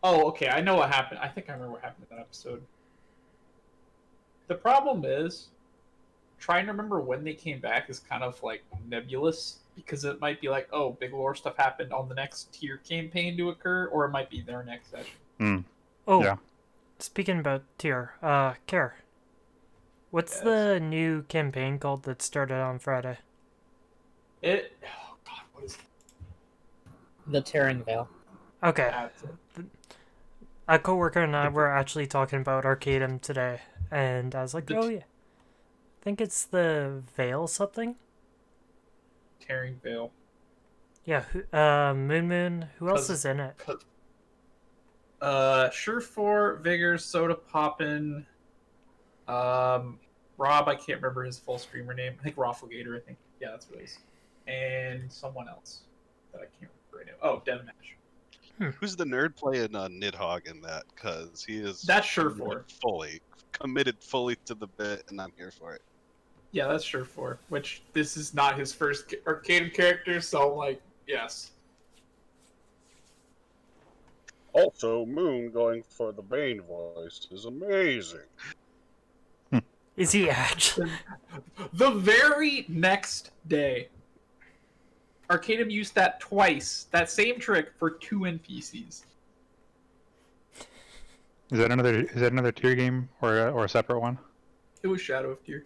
Oh, okay, I know what happened. I think I remember what happened in that episode. The problem is, trying to remember when they came back is kind of like nebulous because it might be like, oh, big lore stuff happened on the next tier campaign to occur, or it might be their next session. Hmm. Oh, Yeah. speaking about tier, Care, what's Yes. the new campaign called that started on Friday? Oh god, what is The Tearing Veil. Okay, that? a coworker and I were actually talking about Arcadum today, and I was like, oh yeah, I think it's the Veil something. Tearing Veil. Yeah, Moon. Who else is in it? Surefour, Vigor, Soda Poppin', Rob, I can't remember his full streamer name. I think Rafflegator, I think. Yeah, that's what it is. And someone else that I can't remember right now. Oh, Deathmatch. Who's the nerd playing Nidhogg in that? Because he is That's Surefour. committed fully to the bit, and I'm here for it. Yeah, that's Surefour. Which this is not his first arcade character, so I'm like, yes. Also, Moon going for the Bane voice is amazing. Is he actually? The very next day, Arcadum used that twice, that same trick for 2 NPCs. Is that another tier game or a separate one? It was Shadow of Tear.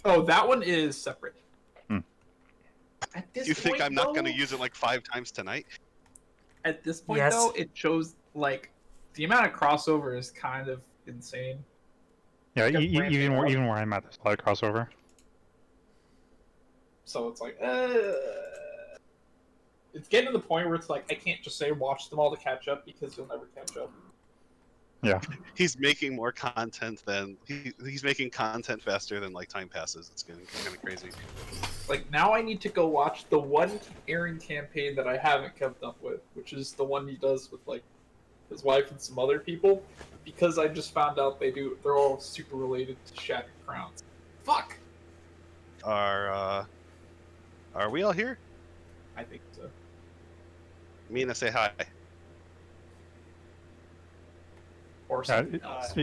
Oh, that one is separate. Hmm. At this You think point, I'm not though, going to use it like 5 times tonight? At this point, Yes. though, it shows like the amount of crossover is kind of insane. Yeah, Kept branching even out. where I'm at, there's a lot of crossover. So it's like, it's getting to the point where it's like I can't just say watch them all to catch up because you'll never catch up. Yeah. He's making more content than he's making content faster than like time passes. It's getting kind of crazy. Like now, I need to go watch the one airing campaign that I haven't kept up with, which is the one he does with like his wife and some other people, because I just found out they're all super related to Shattered Crowns. Fuck. Are we all here? I think so. Mina, say hi. Or something else.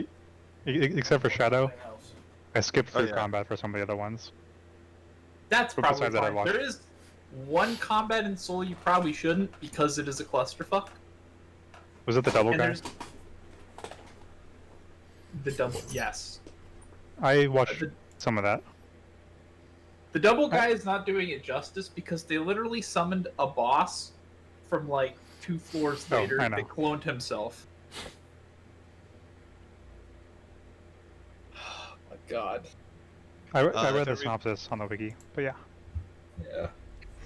Except for Shadow, I skipped through yeah. combat for some of the other ones. That's But probably besides that, I fine. watched. There is one combat in Soul you probably shouldn't because it is a clusterfuck. Was it the double And guy? there's the double. Yes, I watched the, some of that. the double guy is not doing it justice because they literally summoned a boss from like 2 floors Oh, later I know. that cloned himself. Oh my god. I if read the every- synopsis on the wiki, but yeah, Yeah.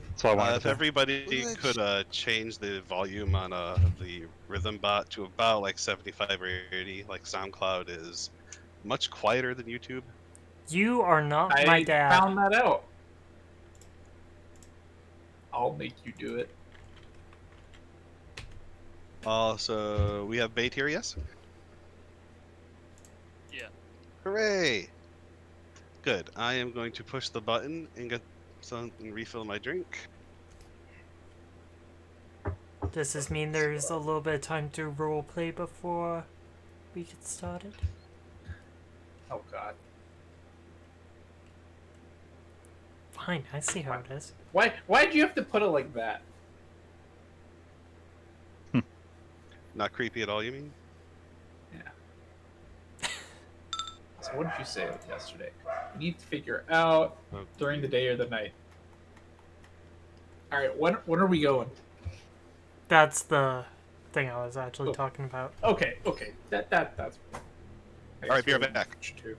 that's all I wanted If to say. everybody could change the volume on the rhythm bot to about like 75 or 80, like SoundCloud is much quieter than YouTube. You are not my I dad. found that out. I'll make you do it. Also, we have bait here, yes? Yeah. Hooray! Good. I am going to push the button and get some and refill my drink. Does this mean there's a little bit of time to roleplay before we get started? Oh god. Fine, I see how it is. Why'd you have to put it like that? Not creepy at all, you mean? So what did you say yesterday? You need to figure out during the day or the night. Alright, when are we going? That's the thing I was actually Oh. talking about. Okay. That's Alright, be right back. Too.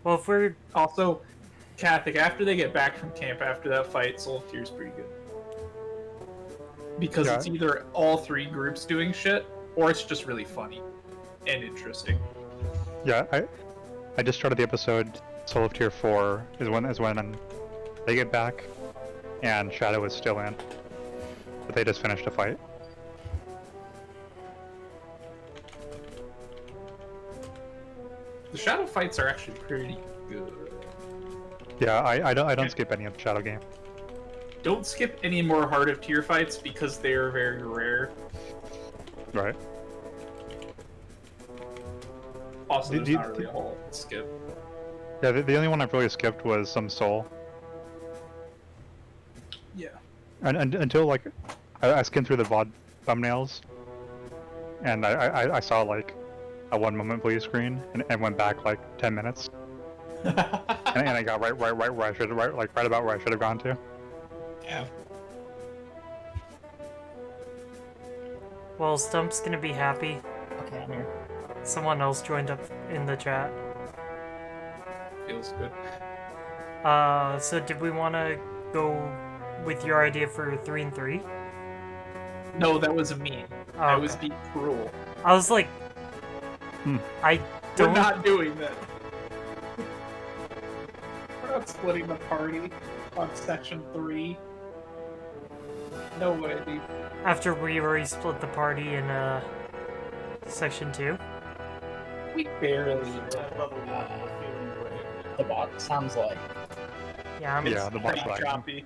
Well, if we're Also, Catholic, after they get back from camp after that fight, Soul of Tears pretty good. Because Yeah. it's either all 3 groups doing shit, or it's just really funny and interesting. Yeah, I just started the episode. Soul of Tier 4 is when they get back, and Shadow is still in, but they just finished a fight. The shadow fights are actually pretty good. Yeah, I don't skip any of the Shadow game. don't skip any more Heart of Tier fights because they are very rare. Right. Also, Did there's you- not really a whole lot to skip. Yeah, the only one I've really skipped was some Soul. Yeah. And until like, I skimmed through the VOD thumbnails, and I saw like a 1 moment please screen, and went back like 10 minutes, and I got right where I should right about where I should have gone to. Yeah. Well, Stump's gonna be happy. Okay, I'm here. Someone else joined up in the chat. Feels good. So did we want to go with your idea for 3 and 3? No, that was a meme. I was okay. being cruel. I was like, I We're don't. not doing that. We're not splitting the party on section 3. No way, dude. After we already split the party in section 2. We barely. The bot sounds like. Yeah, I'm, Yeah, the boss Pretty wagon. choppy.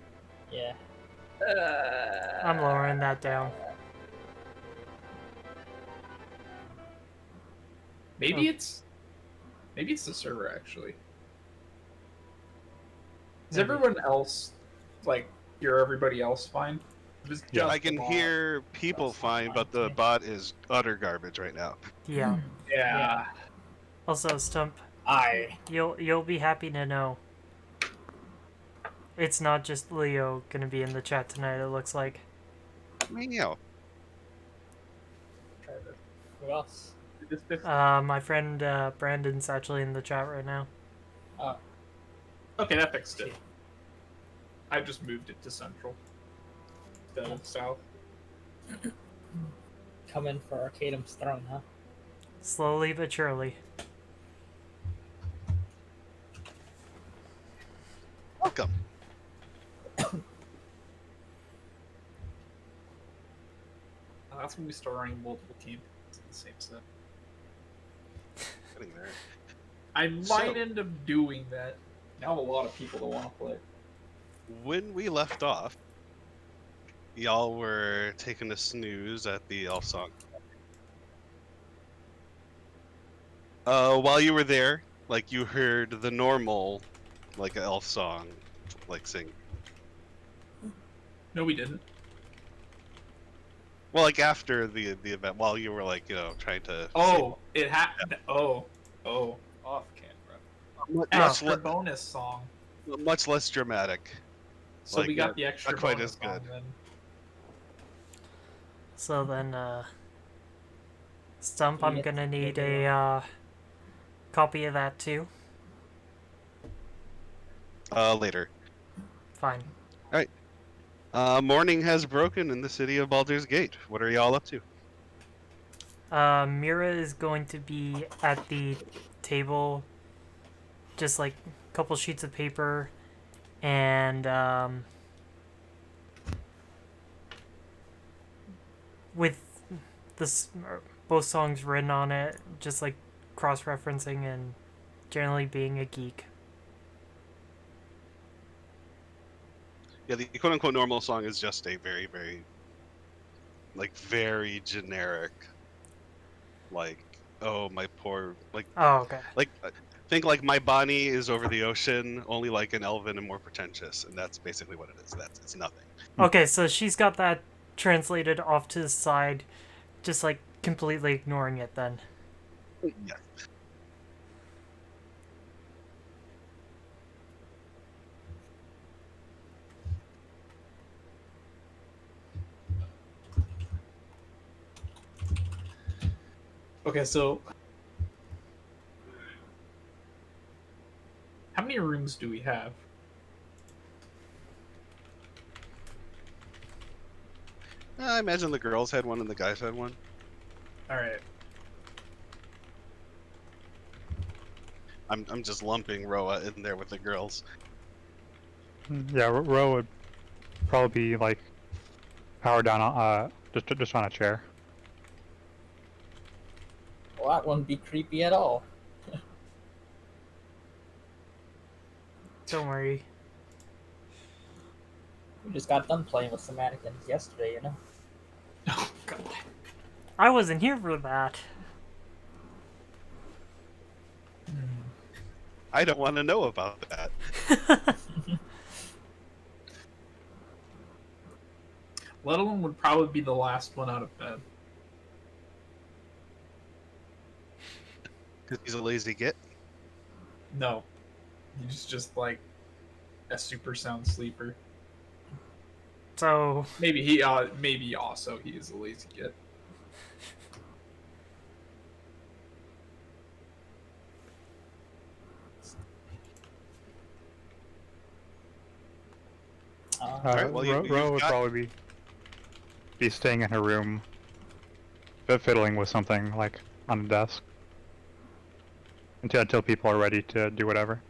Yeah. I'm lowering that down. Maybe it's the server actually. Is Maybe. everyone else like hear everybody else fine? Just Yeah. I the can bot. hear people fine, but the bot is utter garbage right now. Yeah. Yeah. Also, Stump, I. you'll be happy to know. It's not just Leo gonna be in the chat tonight. It looks like. Meow. Try to Who else? do this bit. My friend Brandon's actually in the chat right now. Okay, that fixed it. I just moved it to central. Instead of south. Coming for Arcadum's throne, huh? Slowly but surely. Welcome. That's when we start running multiple campaigns in the same set. Getting there. I might So- end up doing that. Now a lot of people that want to play. When we left off, y'all were taking a snooze at the elf song. While you were there, like you heard the normal, like elf song, like sing. No, we didn't. Well, like after the event, while you were like trying to. Oh, it happened. Oh, off camera. Much, Extra le- bonus song. much less dramatic. So we Like, got the extra not quite bonus as good. song then. So then, Stump, I'm Yeah, gonna yeah, need yeah. a copy of that too. Later. Fine. Morning has broken in the city of Baldur's Gate. What are y'all up to? Mira is going to be at the table, just like a couple sheets of paper, and with this both songs written on it, just like cross-referencing and generally being a geek. Yeah, the quote-unquote normal song is just a very, very, very generic, like, oh, my poor, Oh, okay. think like my Bonnie is over the ocean, only like an elven and more pretentious, and that's basically what it is. It's nothing. Okay, so she's got that translated off to the side, just like completely ignoring it then. Yeah. Okay, so how many rooms do we have? I imagine the girls had one and the guys had one. All right. I'm just lumping Roa in there with the girls. Yeah, Ro would probably be like powered down, just on a chair. Well, that wouldn't be creepy at all. Don't worry. We just got done playing with some mannequins yesterday, you know? Oh god. I wasn't here for that. I don't want to know about that. Let alone would probably be the last one out of bed. Because he's a lazy git. No. He's just like a super sound sleeper. So, Maybe maybe also he is a lazy git. Alright, well, you've Ro would got- probably be staying in her room, but fiddling with something like on the desk until people are ready to do whatever.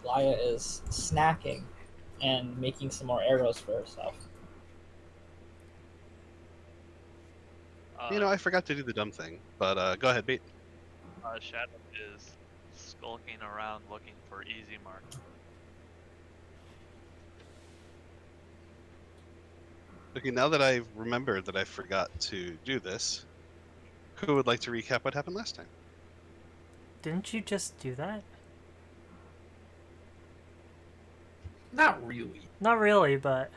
Laya is snacking and making some more arrows for herself. You know, I forgot to do the dumb thing, but go ahead, Pete. Shadow is skulking around looking for easy mark. Okay, now that I've remembered that I forgot to do this, who would like to recap what happened last time? didn't you just do that? Not really. Not really, but...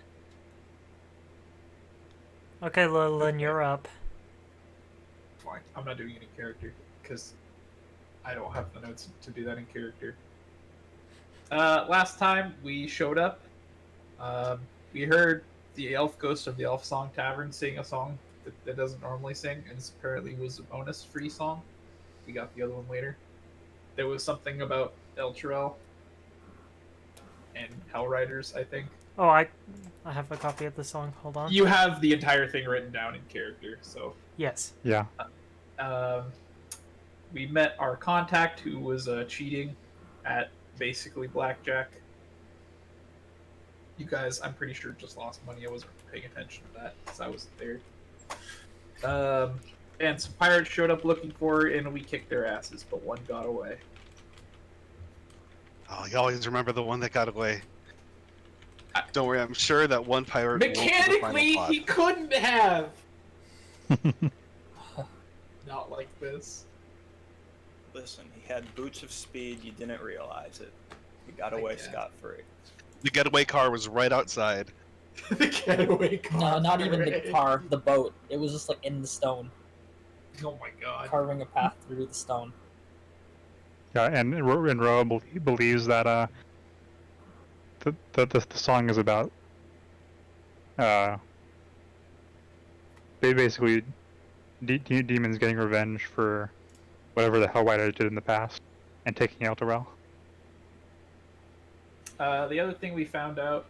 Okay, Lillian, you're up. Fine. I'm not doing any character because I don't have the notes to do that in character. Last time we showed up, we heard the elf ghost of the Elf Song Tavern sing a song that doesn't normally sing, and apparently was a bonus free song. We got the other one later. There was something about Elturel and Hellriders, I think. Oh, I have a copy of the song. Hold on. You have the entire thing written down in character, so Yes. Yeah. we met our contact who was cheating at basically blackjack. You guys, I'm pretty sure, just lost money. I wasn't paying attention to that because I wasn't there. And some pirates showed up looking for her, and we kicked their asses, but one got away. Oh, you always remember the one that got away. Don't worry, I'm sure that one pirate. won't be the final Mechanically, plot. he couldn't have. Not like this. Listen, he had boots of speed. You didn't realize it. You got I away guess. scot-free. The getaway car was right outside. The getaway car. No, not even the right? car, the boat. It was just like in the stone, Oh my god. carving a path through the stone. Yeah, and Ro believes that the song is about basically demons getting revenge for whatever the Hellriders did in the past and taking out Elturel. The other thing we found out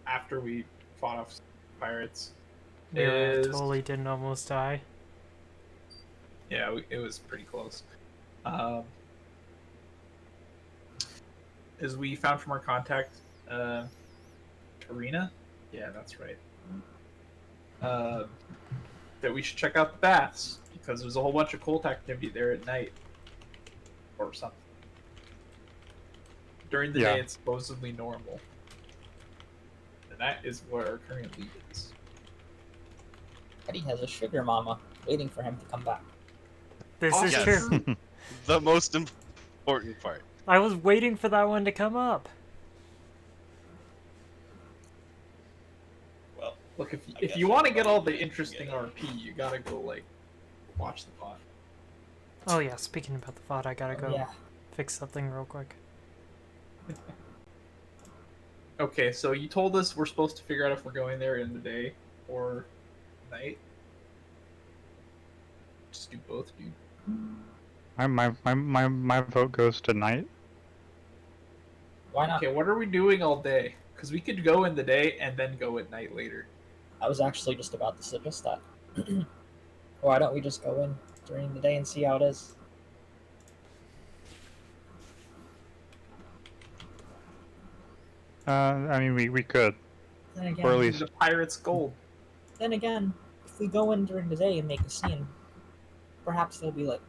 after we fought off pirates Yeah, is totally didn't almost die. yeah, it was pretty close. Is we found from our contact, Tarina? Yeah, that's right. That we should check out the baths because there's a whole bunch of cult activity there at night, or something. During the Yeah. day, it's supposedly normal, and that is where our current lead is. Eddie has a sugar mama waiting for him to come back. This is Yes. true. The most important part. I was waiting for that one to come up. Well, Look, I if guess you want to we get all probably the can interesting get it. RP, you gotta go like watch the pod. Oh yeah, speaking about the VOD, I gotta go Yeah. fix something real quick. Okay, so you told us we're supposed to figure out if we're going there in the day or night. Just do both, dude. My vote goes to night. Why not? Okay, what are we doing all day? Because we could go in the day and then go at night later. I was actually just about to suggest that. Why don't we just go in during the day and see how it is? I mean, we could, Then again, or at least The pirate's gold. then again, if we go in during the day and make a scene, perhaps they'll be like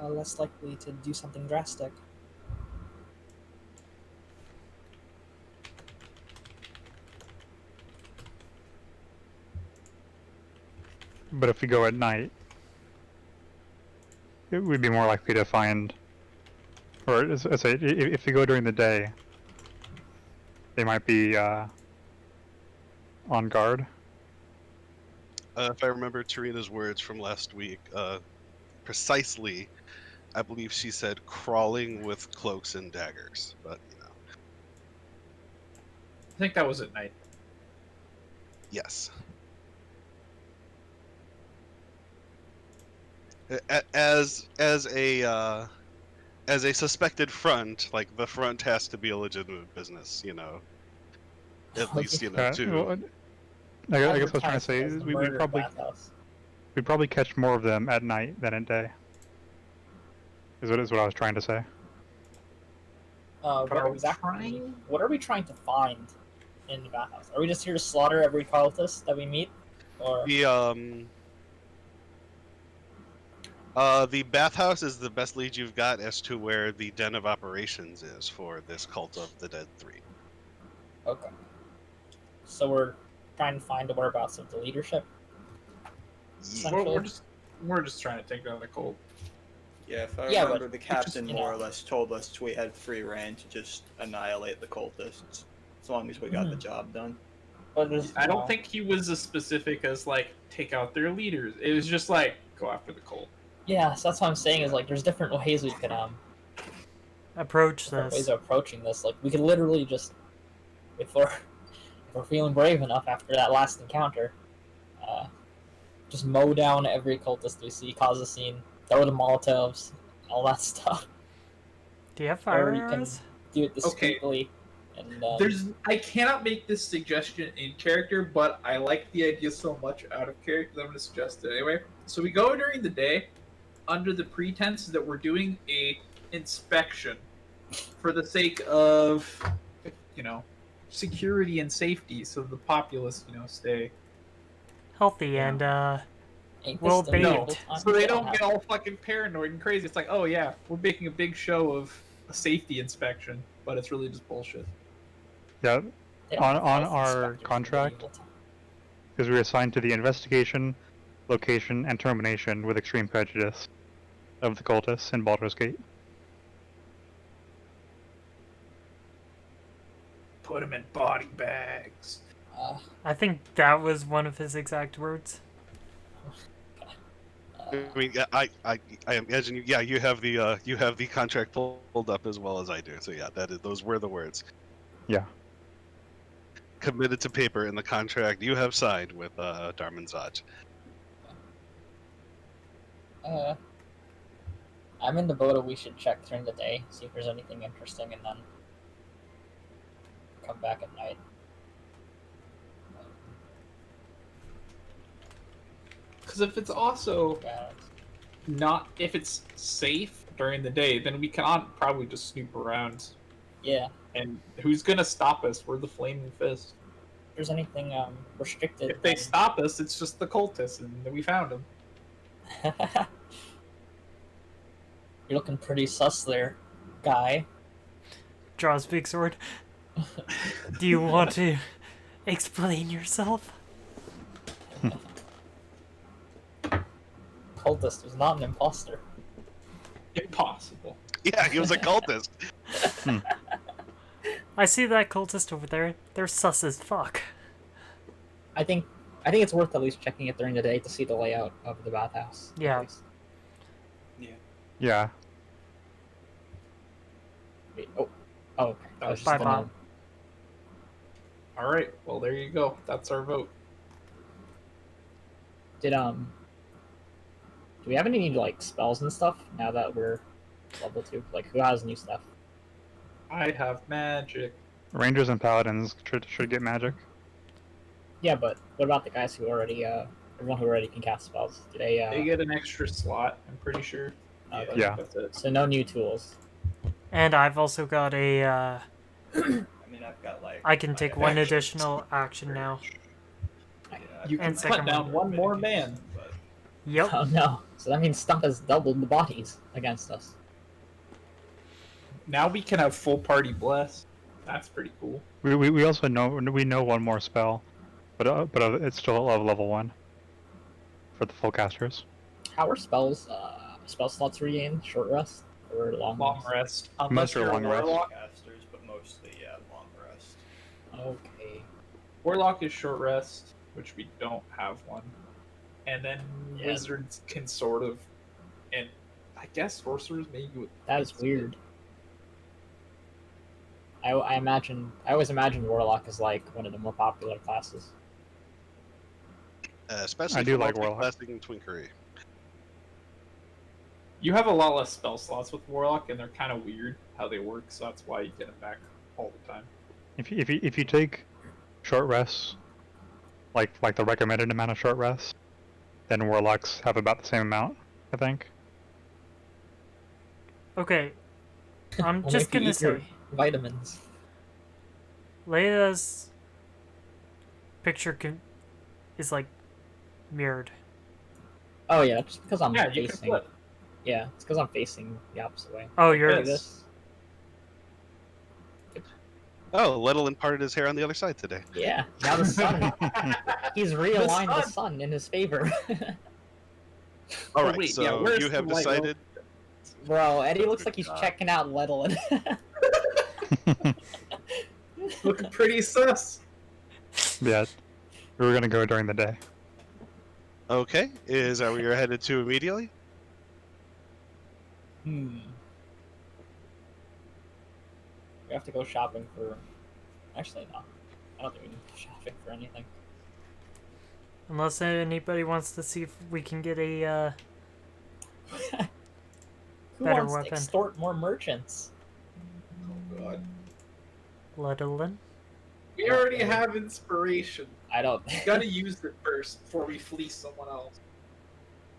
less likely to do something drastic. But if we go at night, it would be more likely to find, or say, if we go during the day, they might be on guard. If I remember Tarina's words from last week, precisely, I believe she said crawling with cloaks and daggers. But I think that was at night. yes. As a suspected front, like the front has to be a legitimate business, At least, too. Well, I guess what I was trying to say is we'd probably catch more of them at night than at day. Is what I was trying to say. But are we What are we trying to find in the bathhouse? Are we just here to slaughter every cultist that we meet, or The bathhouse is the best lead you've got as to where the den of operations is for this Cult of the Dead 3. okay? So we're trying to find the whereabouts of the leadership. We're just trying to take down the cult. Yeah, if I Yeah, remember, but the captain just, more or less told us we had free reign to just annihilate the cultists, as long as we got the job done. But there's, I don't think he was as specific as like take out their leaders. It was just like go after the cult. Yeah, so that's what I'm saying. Is like there's different ways we could Approach different this. ways of approaching this. Like we could literally just, if we're feeling brave enough after that last encounter, just mow down every cultist we see, cause a scene, throw the Molotovs, all that stuff. Do you have Or fire you can arrows? do it discreetly. And I cannot make this suggestion in character, but I like the idea so much out of character that I'm going to suggest it anyway. So we go during the day, under the pretense that we're doing a inspection, for the sake of, security and safety, so the populace, stay. Healthy Yeah. and ain't well this the bait. medieval times? So they don't have get all fucking paranoid and crazy. It's like, oh yeah, we're making a big show of a safety inspection, but it's really just bullshit. Yeah, they don't on have health our inspectors in contract, medieval times. because we were assigned to the investigation, location, and termination with extreme prejudice of the cultists in Baldur's Gate. Put them in body bags. I think that was one of his exact words. I mean, I imagine you have the contract pulled up as well as I do. So yeah, those were the words. Yeah. Committed to paper in the contract you have signed with Darman Zaj. I'm in the boat of we should check during the day, see if there's anything interesting, and then come back at night. Because if it's also Yeah, if it's safe during the day, then we cannot probably just snoop around. yeah. And who's gonna stop us? We're the Flaming Fist. If there's anything restricted, If they then- stop us, it's just the cultists, and we found them. You're looking pretty sus there, guy. Draws big sword. Do you want to explain yourself? Cultist was not an imposter. Impossible. Yeah, he was a cultist. I see that cultist over there. They're sus as fuck. I think it's worth at least checking it during the day to see the layout of the bathhouse. at Yeah. least. Yeah. Wait, okay. I was just Bye, gonna- Bob. All right. Well, there you go. That's our vote. Do we have any like spells and stuff now that we're level 2? Like who has new stuff? I have magic. Rangers and paladins should get magic. Yeah, but what about the guys who already everyone who already can cast spells? Do they They get an extra slot. I'm pretty sure. Okay. Yeah. That's it. So no new tools. And I've also got a, I mean, I've got like. I can take one action additional speed action now. Yeah, You can And cut second down one more man. but Yep. Oh no! So that means Stump has doubled the bodies against us. Now we can have full party bless. That's pretty cool. We also know one more spell, but it's still of level 1. for the full casters. How are spells spell slots regained? Short rest or long Long rest? rest. Most Unless are you're a long rest. warlock. Casters, but mostly, yeah, long rest. Okay. Warlock is short rest, which we don't have one. And then Yeah. wizards can sort of, and I guess sorcerers maybe with That is weird. I always imagine Warlock is like one of the more popular classes. Especially I do for like Warlock. multi-classing Twinkery. You have a lot less spell slots with Warlock, and they're kind of weird how they work, so that's why you get them back all the time. If you take short rests, like the recommended amount of short rests, then warlocks have about the same amount, I think. Okay, I'm Only just if you gonna eat your say, vitamins. Leia's picture is like mirrored. Oh yeah, just because I'm Yeah, you can facing. flip. Yeah, it's because I'm facing the opposite way. Oh, Like you're this. Oh, Lettle imparted his hair on the other side today. Yeah. Now the sun. He's realigned the sun. sun in his favor. All Oh, right, wait, so yeah, where's you the have light decided. Bro, Eddie looks like he's God. checking out Lettlin. Looking pretty sus. Yeah, we were gonna go during the day. Okay, is that where you're headed to immediately? We have to go shopping for. Actually, no. I don't think we need to go shopping for anything. unless anybody wants to see if we can get a Who Better wants weapon. to extort more merchants? Oh god. Lettlin. We already have inspiration. I don't. We gotta use it first before we fleece someone else.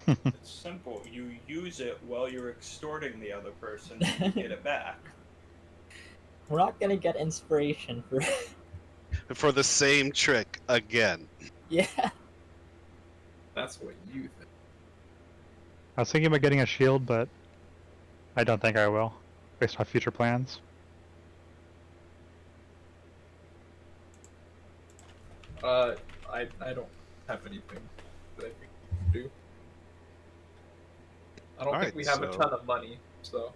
It's simple. You use it while you're extorting the other person and you get it back. We're not gonna get inspiration for. For the same trick again. Yeah. That's what you think. I was thinking about getting a shield, but I don't think I will, based on future plans. I don't have anything that I think we can do. I don't think Alright, we have a so- ton of money, so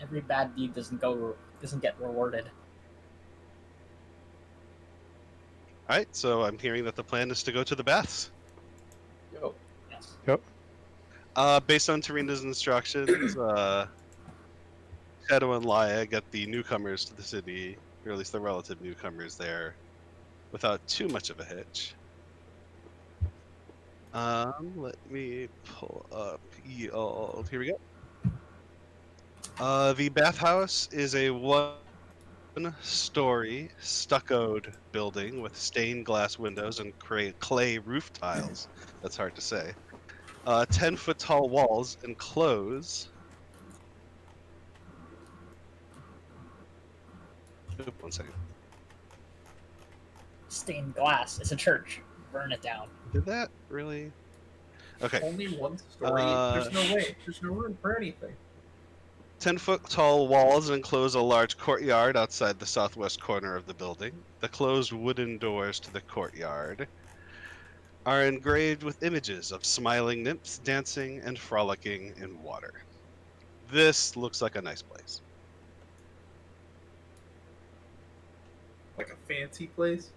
Every bad deed doesn't get rewarded. Alright, so I'm hearing that the plan is to go to the baths. yo. Yes. Based on Tarina's instructions, Shadow and Laia get the newcomers to the city, or at least the relative newcomers there, without too much of a hitch. Let me pull up y'all. Here we go. The bathhouse is a one-story stuccoed building with stained glass windows and clay roof tiles. That's hard to say. 10-foot tall walls enclose. Oop, 1 second. Stained glass. It's a church. Burn it down. Did that really? Okay. Only one story. There's no way. There's no room for anything. 10-foot tall walls enclose a large courtyard outside the southwest corner of the building. The closed wooden doors to the courtyard are engraved with images of smiling nymphs dancing and frolicking in water. This looks like a nice place. Like a fancy place.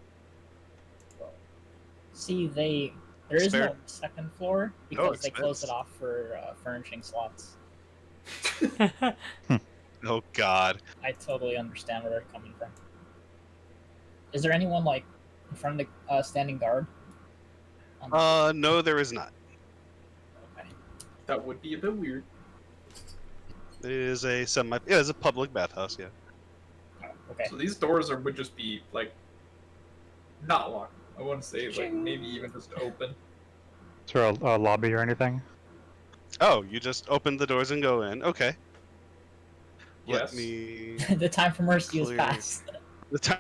See, there is Spare- no second floor No because they closed it expense. off for furnishing slots. Oh God. I totally understand where they're coming from. Is there anyone like in front of the standing guard? No, there is not. Okay. That would be a bit weird. It is a it's a public bathhouse, yeah. Okay. So these doors would just be like not locked. I wouldn't say like maybe even just open. Is there a lobby or anything? Oh, you just open the doors and go in. Okay. Yes. Let me The time for mercy is Clear. past. the time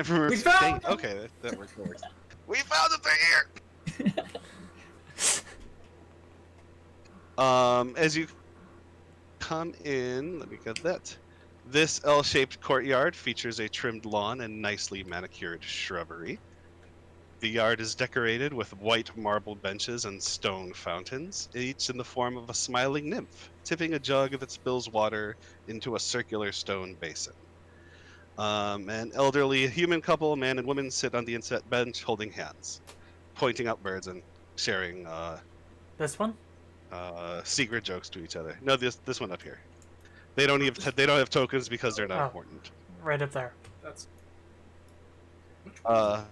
for We found them! Okay, that works. We found it, they're here. As you come in, let me get that. This L-shaped courtyard features a trimmed lawn and nicely manicured shrubbery. The yard is decorated with white marble benches and stone fountains, each in the form of a smiling nymph, tipping a jug that spills water into a circular stone basin. An elderly human couple, man and woman, sit on the inset bench holding hands, pointing out birds and sharing This one? secret jokes to each other. No, this one up here. They don't have tokens because they're not Oh. important. Right up there. That's. Which one is it?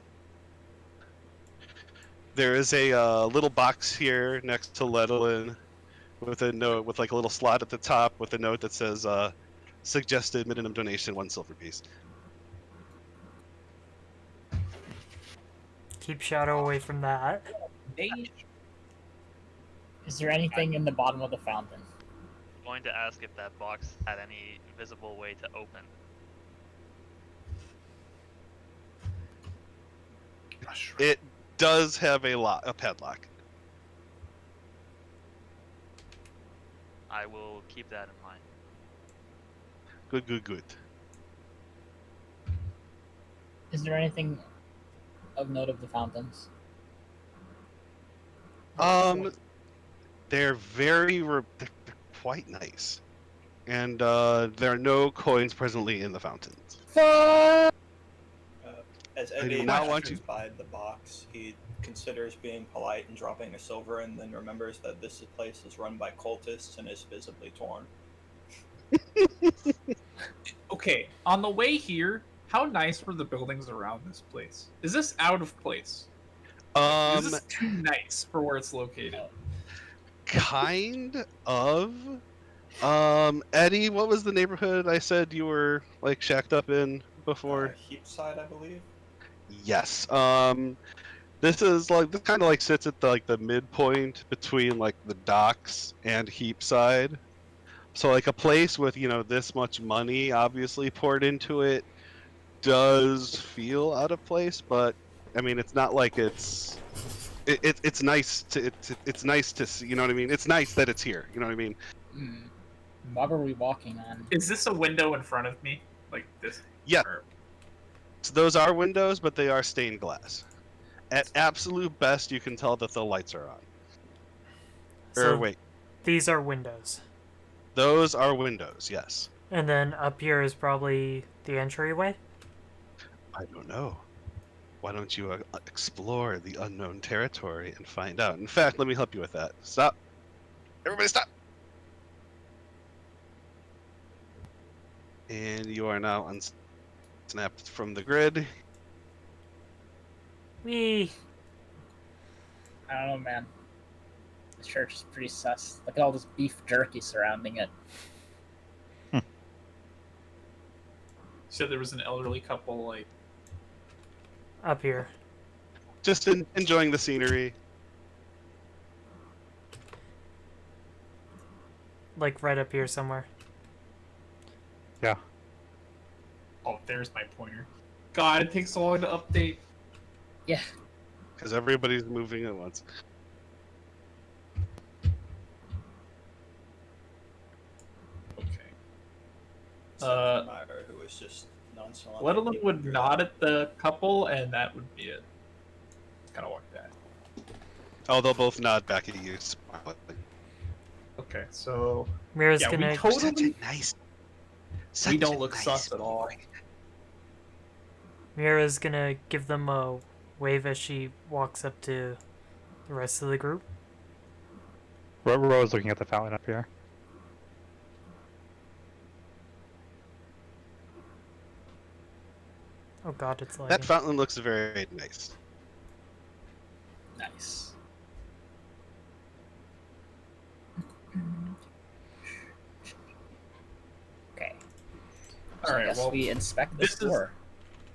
There is a little box here next to Lettlin with a note with like a little slot at the top with a note that says suggested minimum donation 1 silver piece. Keep Shadow away from that. Mage? Is there anything in the bottom of the fountain? Going to ask if that box had any visible way to open. It does have a padlock. I will keep that in mind. Good. Is there anything of note of the fountains? They're they're quite nice, and there are no coins presently in the fountains. As I do Eddie not want passes by the box, he considers being polite and dropping a silver, and then remembers that this place is run by cultists and is visibly torn. Okay, on the way here, how nice were the buildings around this place? Is this out of place? Is this too nice for where it's located? Kind of. Eddie, what was the neighborhood I said you were like shacked up in before? Heapside, I believe. Yes. This kind of like sits at the midpoint between like the docks and Heapside. So like a place with this much money obviously poured into it does feel out of place, but I mean it's not like it's nice to it's nice to see, you know what I mean? It's nice that it's here, you know what I mean? What are we walking on? Is this a window in front of me? Like this? Yeah. Or- So those are windows, but they are stained glass. At absolute best, you can tell that the lights are on. So Wait, these are windows. those are windows, yes. And then up here is probably the entryway. I don't know. Why don't you explore the unknown territory and find out? In fact, let me help you with that. Stop. Everybody stop. And you are now unsnapped from the grid. Wee. I don't know, man. This church is pretty sus. Look at all this beef jerky surrounding it. said there was an elderly couple, like. Up here. Just enjoying the scenery. Like right up here somewhere. Yeah. Oh, there's my pointer. God, it takes so long to update. Yeah. Because everybody's moving at once. Okay. Myra, who was just nonchalant. Letterland would nod at the couple, and that would be it. Kind of walk that. Oh, they'll both nod back at you. Smiling. Okay, so Mira's yeah, gonna. we totally nice. we don't look sus at all. Mira's gonna give them a wave as she walks up to the rest of the group. Ro's looking at the fountain up here. Oh god, it's lagging. That fountain looks very nice. Nice. Okay. All right, I guess well, we inspect this this is- door.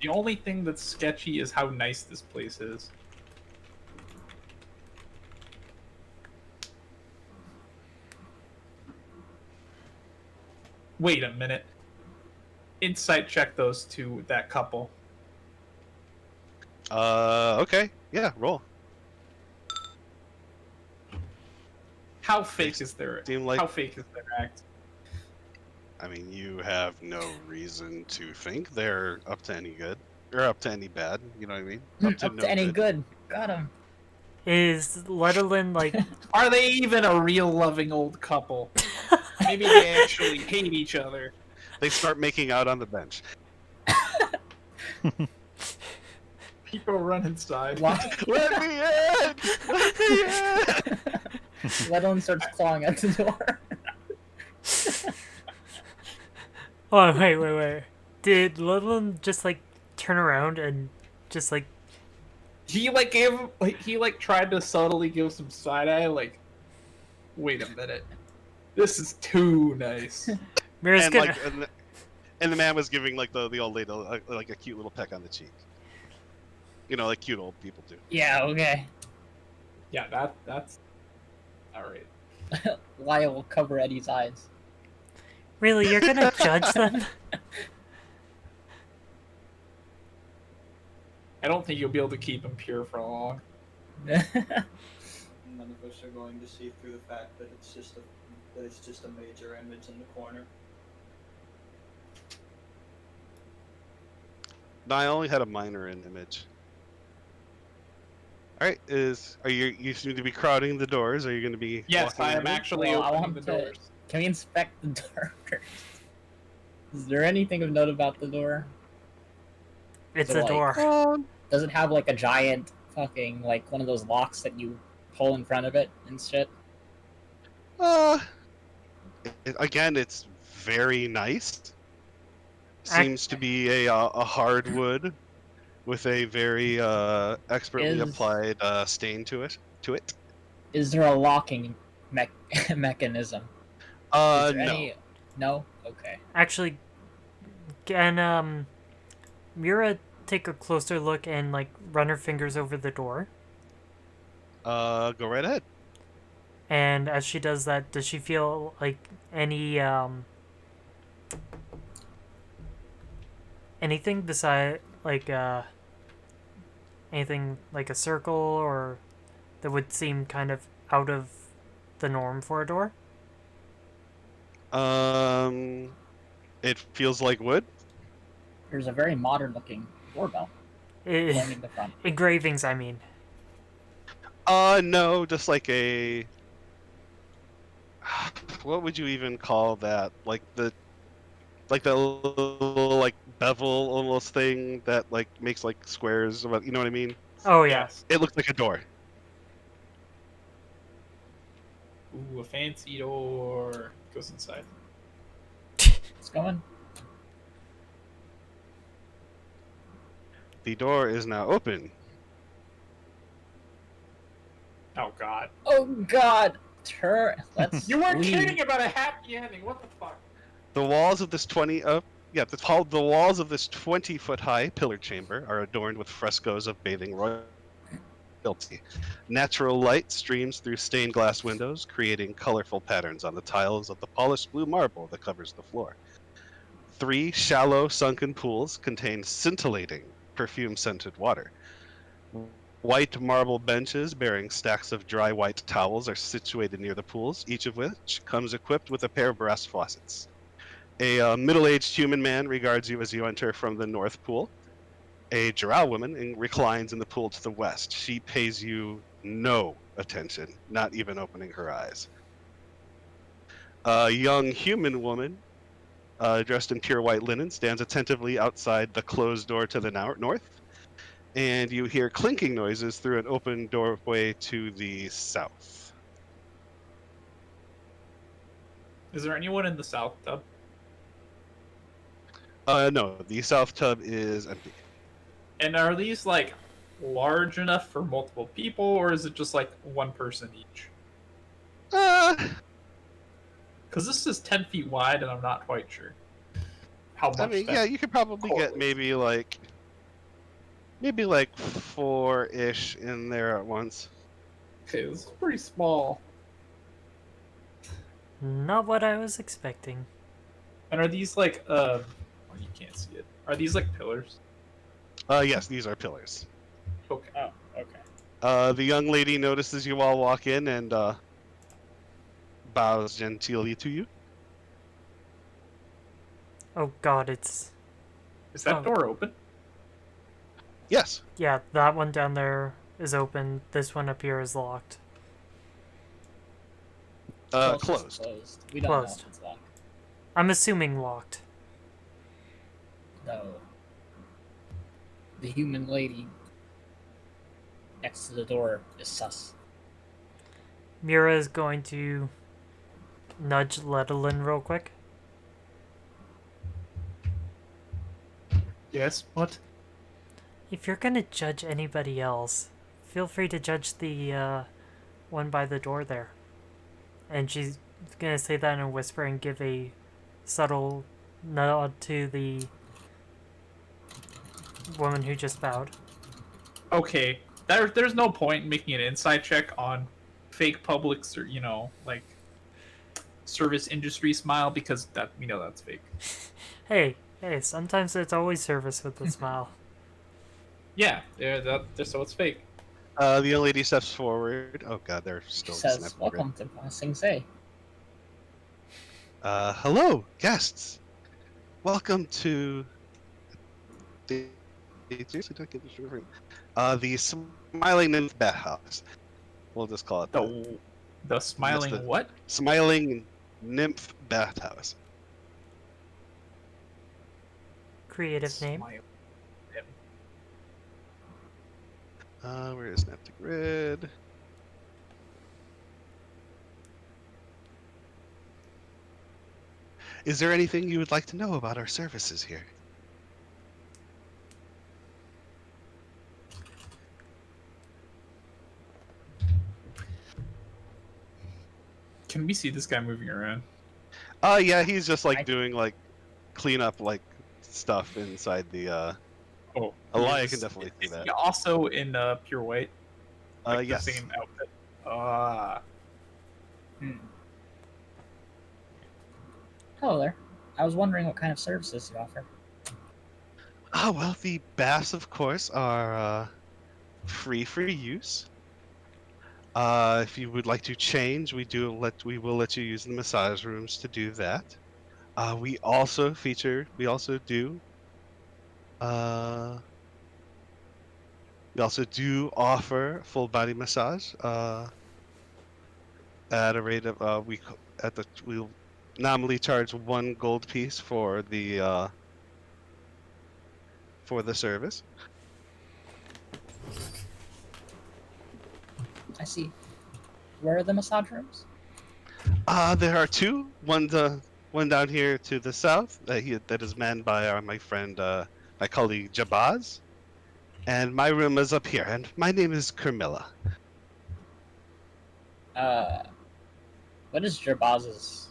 The only thing that's sketchy is how nice this place is. Wait a minute. Insight check those two, that couple. Okay. Yeah, roll. How fake is their Seem like how fake is their act? I mean, you have no reason to think they're up to any good. or up to any bad. You know what I mean? Up no to any good. Got him. Is Letterland like Are they even a real loving old couple? Maybe they actually hate each other. They start making out on the bench. People run inside. Let me in! Let me in! Letterland starts clawing at the door. Oh wait. Did Letterland just like turn around and just like He tried to subtly give some side eye, like, wait a minute, this is too nice. Mira's And gonna like, and the man was giving like the old lady like a cute little peck on the cheek. You know, like cute old people do. Yeah, okay. Yeah, that's all right. Lyle will cover Eddie's eyes. really you're gonna judge them? I don't think you'll be able to keep him pure for long. None of us are going to see through the fact that it's just a major image in the corner. No, I only had a minor in image. All right, you seem to be crowding the doors? Are you going to be? Yes, walking I am in? actually Well, I opening want the to- doors. Can we inspect the door first? Is there anything of note about the door? It's So, a like, door. Does it have like a giant fucking like one of those locks that you pull in front of it and shit? Again, it's very nice. Seems to be a hardwood with a very expertly Is- applied stain to it. Is there a locking mechanism? Is there No. any? No. Okay. Actually, can Mira take a closer look and like run her fingers over the door? Go right ahead. And as she does that, does she feel like any anything beside like anything like a circle or that would seem kind of out of the norm for a door? It feels like wood. There's a very modern-looking doorbell flaming the front. Engravings, I mean. No, just like a. What would you even call that? Like the little like bevel almost thing that like makes like squares. You know what I mean? Oh yeah. Yes. It looks like a door. Ooh, a fancy door. Goes inside. It's going. The door is now open. Oh God. Oh God! Let's. You weren't leave. kidding about a happy ending. What the fuck? The walls of this the walls of this 20-foot high pillar chamber are adorned with frescoes of bathing royalty. Natural light streams through stained glass windows, creating colorful patterns on the tiles of the polished blue marble that covers the floor. 3 shallow sunken pools contain scintillating perfume-scented water. White marble benches bearing stacks of dry white towels are situated near the pools, each of which comes equipped with a pair of brass faucets. A middle-aged human man regards you as you enter from the north pool. A drow woman reclines in the pool to the west. She pays you no attention, not even opening her eyes. A young human woman, dressed in pure white linen, stands attentively outside the closed door to the north. And you hear clinking noises through an open doorway to the south. Is there anyone in the south tub? No, the south tub is empty. And are these like large enough for multiple people, or is it just like one person each? Because this is 10 feet wide, and I'm not quite sure how much. I mean, that yeah, you could probably get correlates. maybe like 4-ish in there at once. Okay, this is pretty small. Not what I was expecting. And are these like oh, you can't see it. Are these like pillars? Yes, these are pillars. Okay. Oh, okay. The young lady notices you all walk in and bows genteelly to you. Oh God, it's Is that Oh. door open? Yes. Yeah, that one down there is open. This one up here is locked. Well, it's just Closed. closed. We don't know Closed. if it's locked. I'm assuming locked. No. The human lady next to the door is sus. Mira is going to nudge Lettelin real quick. Yes. What? If you're gonna judge anybody else, feel free to judge the one by the door there. And she's gonna say that in a whisper and give a subtle nod to the woman who just bowed. Okay. There's no point in making an inside check on fake publics or like service industry smile because that's fake. Hey, sometimes it's always service with a smile. Yeah. So it's fake. The young lady steps forward. Oh god, they're She still says, snapping. "Welcome to Sing Say." Hello, guests. Welcome to the seriously don't get this right. The Smiling Nymph Bathhouse. We'll just call it that. The smiling That's the- what? Smiling Nymph Bathhouse. Creative name. Smile. Where is Snap to Grid? Is there anything you would like to know about our services here? Can we see this guy moving around? Yeah, he's just like I- doing like cleanup like stuff inside the Oh, Elia is- can definitely see is that. he also in pure white? Like Yes. the same outfit. Ah. Hello there. I was wondering what kind of services you offer. Well, the baths, of course, are free for use. If you would like to change, we will let you use the massage rooms to do that. We also do offer full body massage at a rate of we'll nominally charge 1 gold piece for the service. I see. Where are the massage rooms? There are 2. One down here to the south that is manned by my friend, my colleague Jabaz, and my room is up here. And my name is Carmilla. What is Jabaz's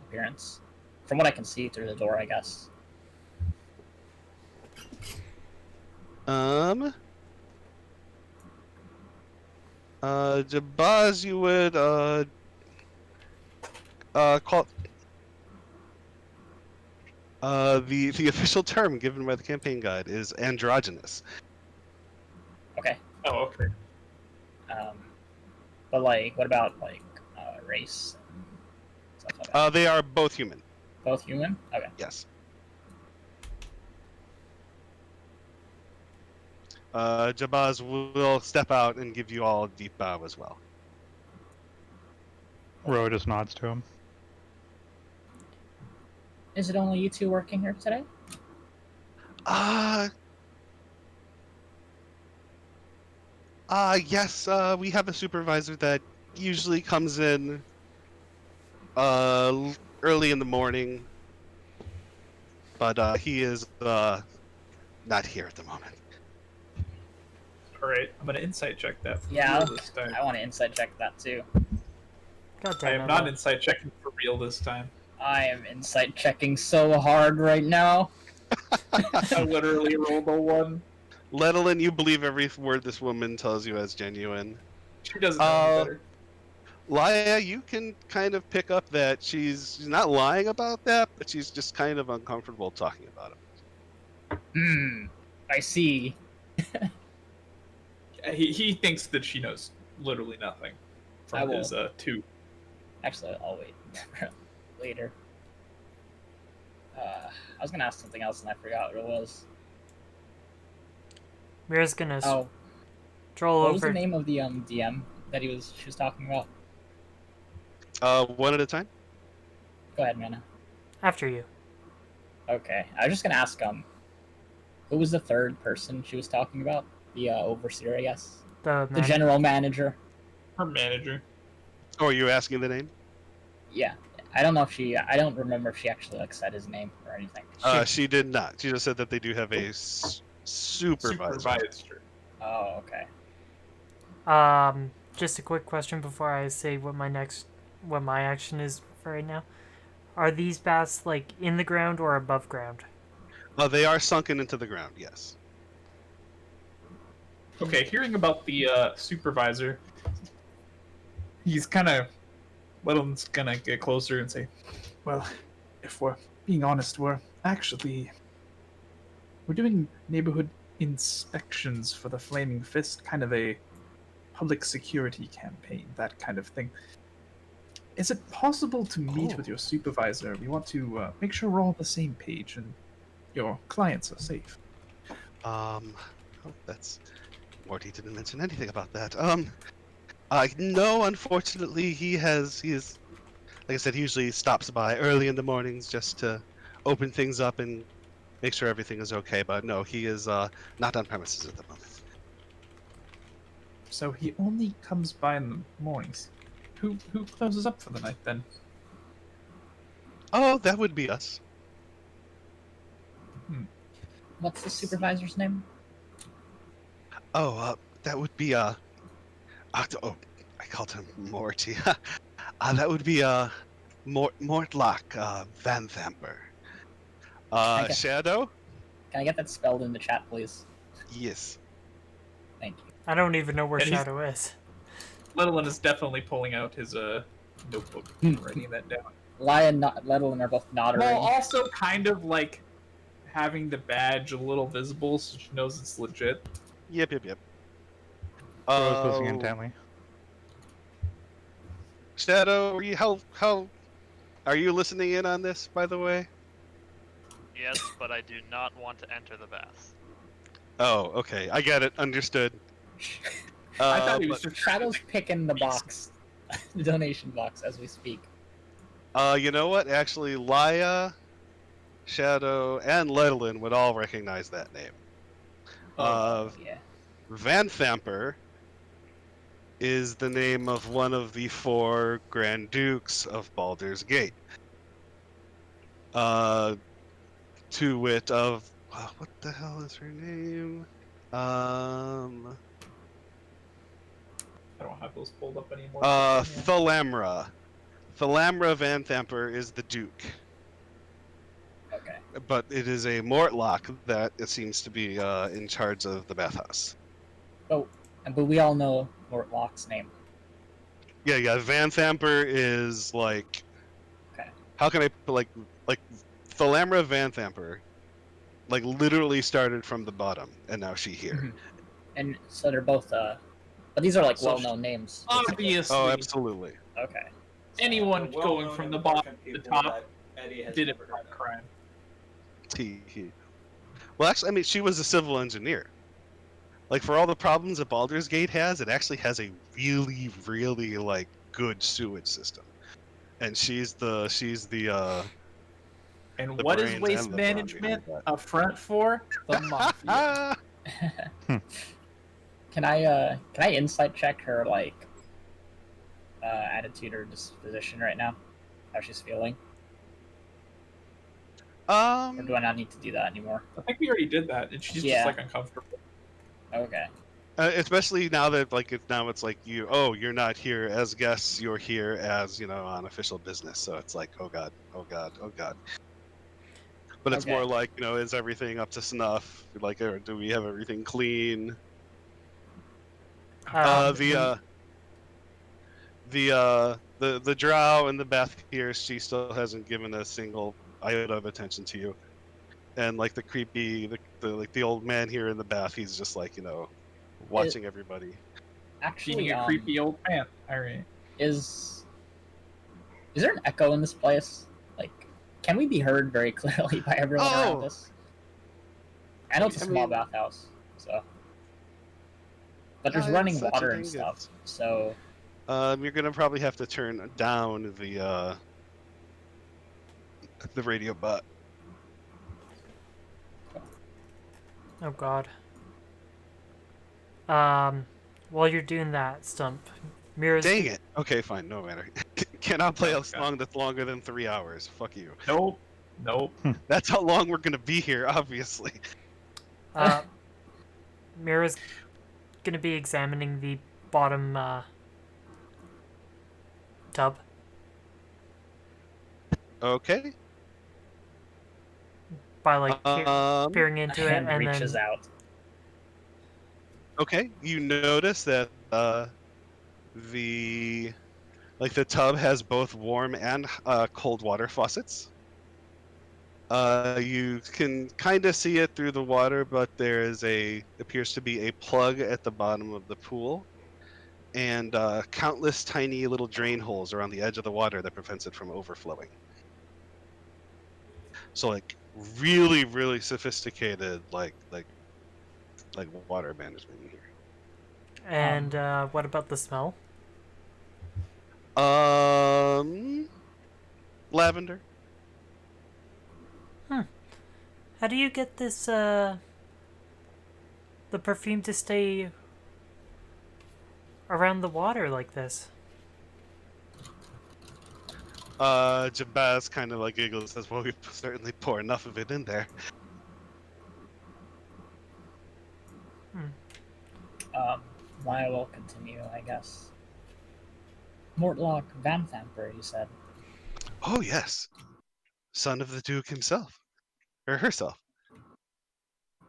appearance? From what I can see through the door, I guess. Jabaz, you would call the official term given by the campaign guide is androgynous. Okay. Oh, okay. But like, what about like race and stuff like that? They are both human. Both human? Okay. Yes. Jabaz will step out and give you all a deep bow as well. Ro just nods to him. Is it only you two working here today? Yes, we have a supervisor that usually comes in early in the morning, but he is not here at the moment. All right, I'm gonna insight check that. For Yeah, real this time. I want to inside check that too. God I damn am it. not insight checking for real this time. I am insight checking so hard right now. I literally rolled a 1. Lettelin, you believe every word this woman tells you as genuine. She doesn't know any better. Lia, you can kind of pick up that she's not lying about that, but she's just kind of uncomfortable talking about it. I see. He thinks that she knows literally nothing I from will- his 2. Actually, I'll wait later. I was gonna ask something else and I forgot what it was. Mira's gonna Oh, stroll what was the over. name of the DM that she was talking about? One at a time. Go ahead, Mana. After you. Okay, I was just gonna ask who was the third person she was talking about? The overseer, I guess. The The general manager. Her manager. Oh, are you asking the name? Yeah, I don't know if she. I don't remember if she actually like said his name or anything. She did not. She just said that they do have a supervisor. Supervisor. Oh, okay. Just a quick question before I say what my action is for right now. Are these baths like in the ground or above ground? They are sunken into the ground. Yes. Okay, hearing about the supervisor, he's kind of. Littleton's gonna get closer and say, "Well, if we're being honest, we're doing neighborhood inspections for the Flaming Fist, kind of a public security campaign, that kind of thing. Is it possible to meet with your supervisor? We want to make sure we're all on the same page and your clients are safe." Oh, that's Morty didn't mention anything about that. No, unfortunately, he is, like I said, he usually stops by early in the mornings just to open things up and make sure everything is okay. But no, he is not on premises at the moment. So he only comes by in the mornings. Who closes up for the night then? Oh, that would be us. What's the supervisor's name? Oh, that would be oh, I called him Morty. That would be Mortlock Van Thamper. Okay. Shadow? Can I get that spelled in the chat, please? Yes. Thank you. I don't even know where And he's- Shadow is. Littleton is definitely pulling out his notebook and writing that down. Lia and Lettlin are both nodding. Well, also kind of like having the badge a little visible so she knows it's legit. Yep. I was listening intently. Shadow, how are you listening in on this, by the way? Yes, but I do not want to enter the bath. Oh, okay. I get it. Understood. I thought he was just Shadow's picking the box, the donation box, as we speak. You know what? Actually, Lia, Shadow, and Lettlin would all recognize that name. Yeah. Van Thamper is the name of one of the 4 Grand Dukes of Baldur's Gate. To wit of what the hell is her name? I don't have those pulled up anymore. Thalamra. Thalamra Van Thamper is the Duke. Okay. But it is a Mortlock that it seems to be in charge of the bathhouse. Oh, but we all know Mortlock's name. Yeah. Van Thamper is like. Okay. How can I like Thalamra Van Thamper, like literally started from the bottom, and now she here. Mhm. And so they're both but these are like So well-known names. basically. Obviously, Oh, absolutely. Okay. anyone The going well-known from the important bottom to the people top that Eddie has did a never heard of. crime. Well, actually, I mean, she was a civil engineer. Like for all the problems that Baldur's Gate has, it actually has a really, really like good sewage system, and she's the And the what is brains waste and the brawn management behind a front for? The mafia. Can I insight check her like attitude or disposition right now? How she's feeling? Or do I not need to do that anymore? I think we already did that, and she's Yeah. just like uncomfortable. Okay. Especially now that it's like you're not here as guests, you're here as on official business. So it's like oh god. But it's Okay. more like is everything up to snuff? Like, or do we have everything clean? The drow in the bath here, she still hasn't given a single iota of attention to you. And like the creepy, the old man here in the bath, he's just like watching everybody. Actually, Being a creepy old man. Alright. is there an echo in this place? Like, can we be heard very clearly by everyone around us? I know it's a I small mean- bathhouse, so but there's I'm running such a water and dingus. stuff. So You're gonna probably have to turn down the radio bot. Oh god. While you're doing that, Stump, Mira's Dang it. Okay, fine. No matter. Cannot play Oh, a God. song that's longer than 3 hours. Fuck you. Nope. Nope. That's how long we're gonna be here, obviously. Mira's gonna be examining the bottom tub. Okay. By like peering a into it, hand and reaches then out. Okay. You notice that the the tub has both warm and cold water faucets. You can kind of see it through the water, but there is appears to be a plug at the bottom of the pool, and countless tiny little drain holes around the edge of the water that prevents it from overflowing. So really, really sophisticated water management in here. and what about the smell? Lavender. How do you get this the perfume to stay around the water like this? Jabaz kind of giggles and says, "Well, we certainly pour enough of it in there." I will continue, I guess. Mortlock Van Thamper, you said. Oh yes, son of the Duke himself, or herself.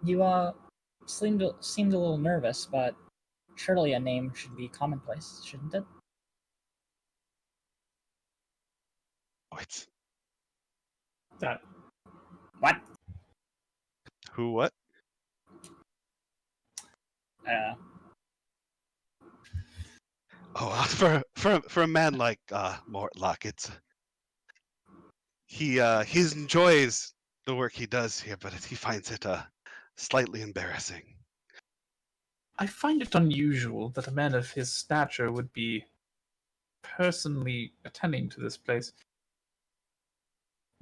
You seemed a little nervous, but surely a name should be commonplace, shouldn't it? What? That What? Who? What? Oh, for a man like Mortlock, he enjoys the work he does here, but he finds it slightly embarrassing. I find it unusual that a man of his stature would be personally attending to this place.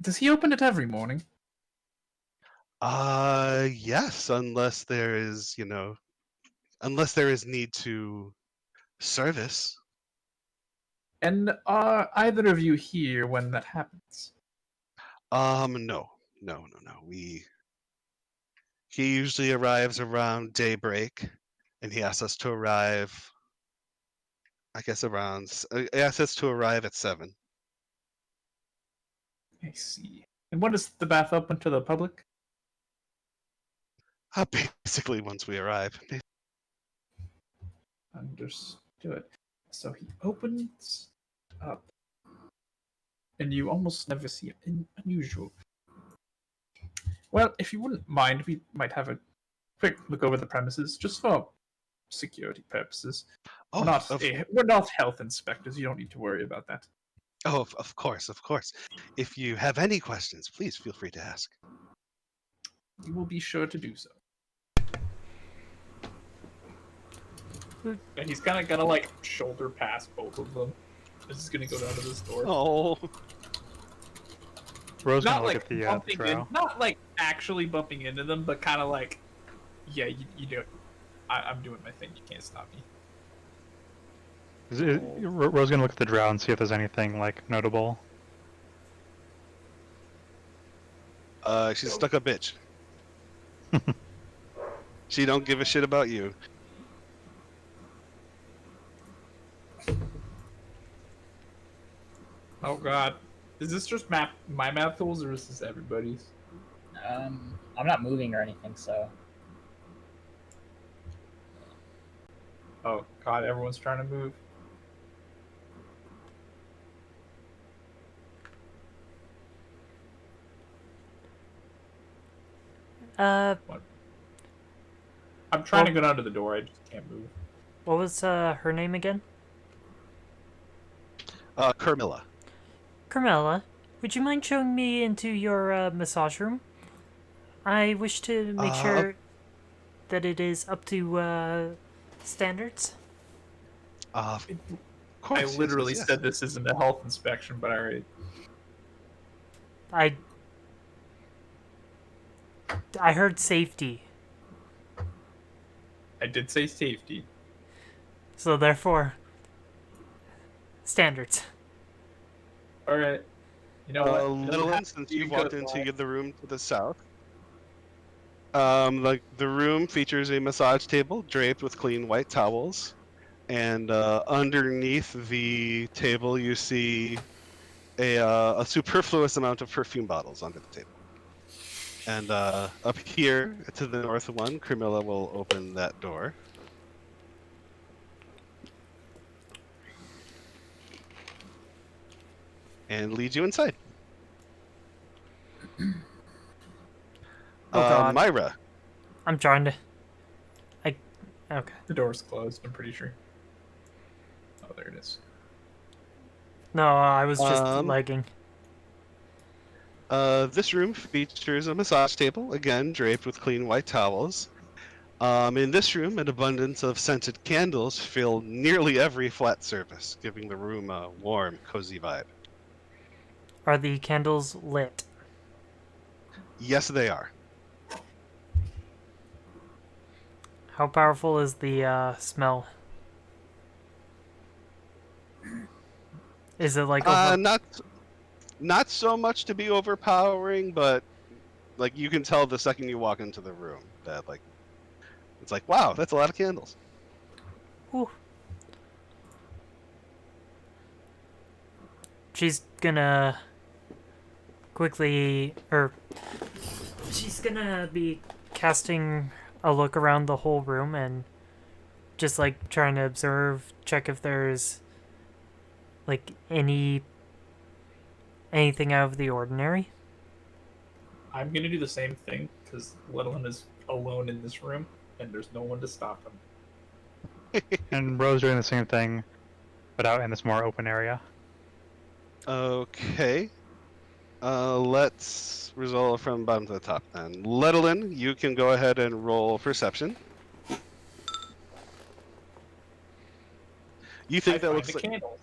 Does he open it every morning? Yes, unless there is, need to service. And are either of you here when that happens? No. He usually arrives around daybreak, and he asks us to arrive. I guess he asks us to arrive at 7. I see. And when is the bath open to the public? Basically, once we arrive. Understood. So he opens up, and you almost never see it. Unusual. Well, if you wouldn't mind, we might have a quick look over the premises, just for security purposes. Oh, We're not health inspectors. You don't need to worry about that. Oh, of course. If you have any questions, please feel free to ask. We will be sure to do so. And he's kind of gonna shoulder past both of them. This is gonna go down to this door. Oh. Rose Not gonna look like at the bumping drow. not actually bumping into them, but kind of yeah, you do it. I'm doing my thing. You can't stop me. Rose gonna look at the drow and see if there's anything notable. She's stuck a bitch. She don't give a shit about you. Oh god. Is this just my math tools, or is this everybody's? I'm not moving or anything, so. Oh god, everyone's trying to move. What? I'm trying to go down to the door, I just can't move. What was her name again? Carmilla. Carmela, would you mind showing me into your massage room? I wish to make sure that it is up to standards? Of I course. yes, literally yes, yes. said this isn't a health inspection, but alright. I heard safety, I did say safety. so therefore standards. Alright. You know what? It doesn't Littlin, have to since be you've good, walked into Ryan. the room to the south, like the room features a massage table draped with clean white towels, and underneath the table you see a superfluous amount of perfume bottles under the table. And up here to the north one, Camilla will open that door. And lead you inside. Oh God, Myra, I'm trying to. Okay. The door's closed, I'm pretty sure. Oh, there it is. No, I was just Um, lagging. this room features a massage table, again draped with clean white towels. In this room, an abundance of scented candles fill nearly every flat surface, giving the room a warm, cozy vibe. Are the candles lit? Yes, they are. How powerful is the smell? Is it like over? Not so much to be overpowering, but like you can tell the second you walk into the room that like it's like, wow, that's a lot of candles. Ooh. She's gonna quickly, or she's gonna be casting a look around the whole room and just like trying to observe, check if there's like anything out of the ordinary. I'm gonna do the same thing, because Littlin is alone in this room, and there's no one to stop him. And Rose doing the same thing, but out in this more open area. Okay. Let's resolve from bottom to the top then. Lettlin, you can go ahead and roll perception. You I think that find looks the like candles.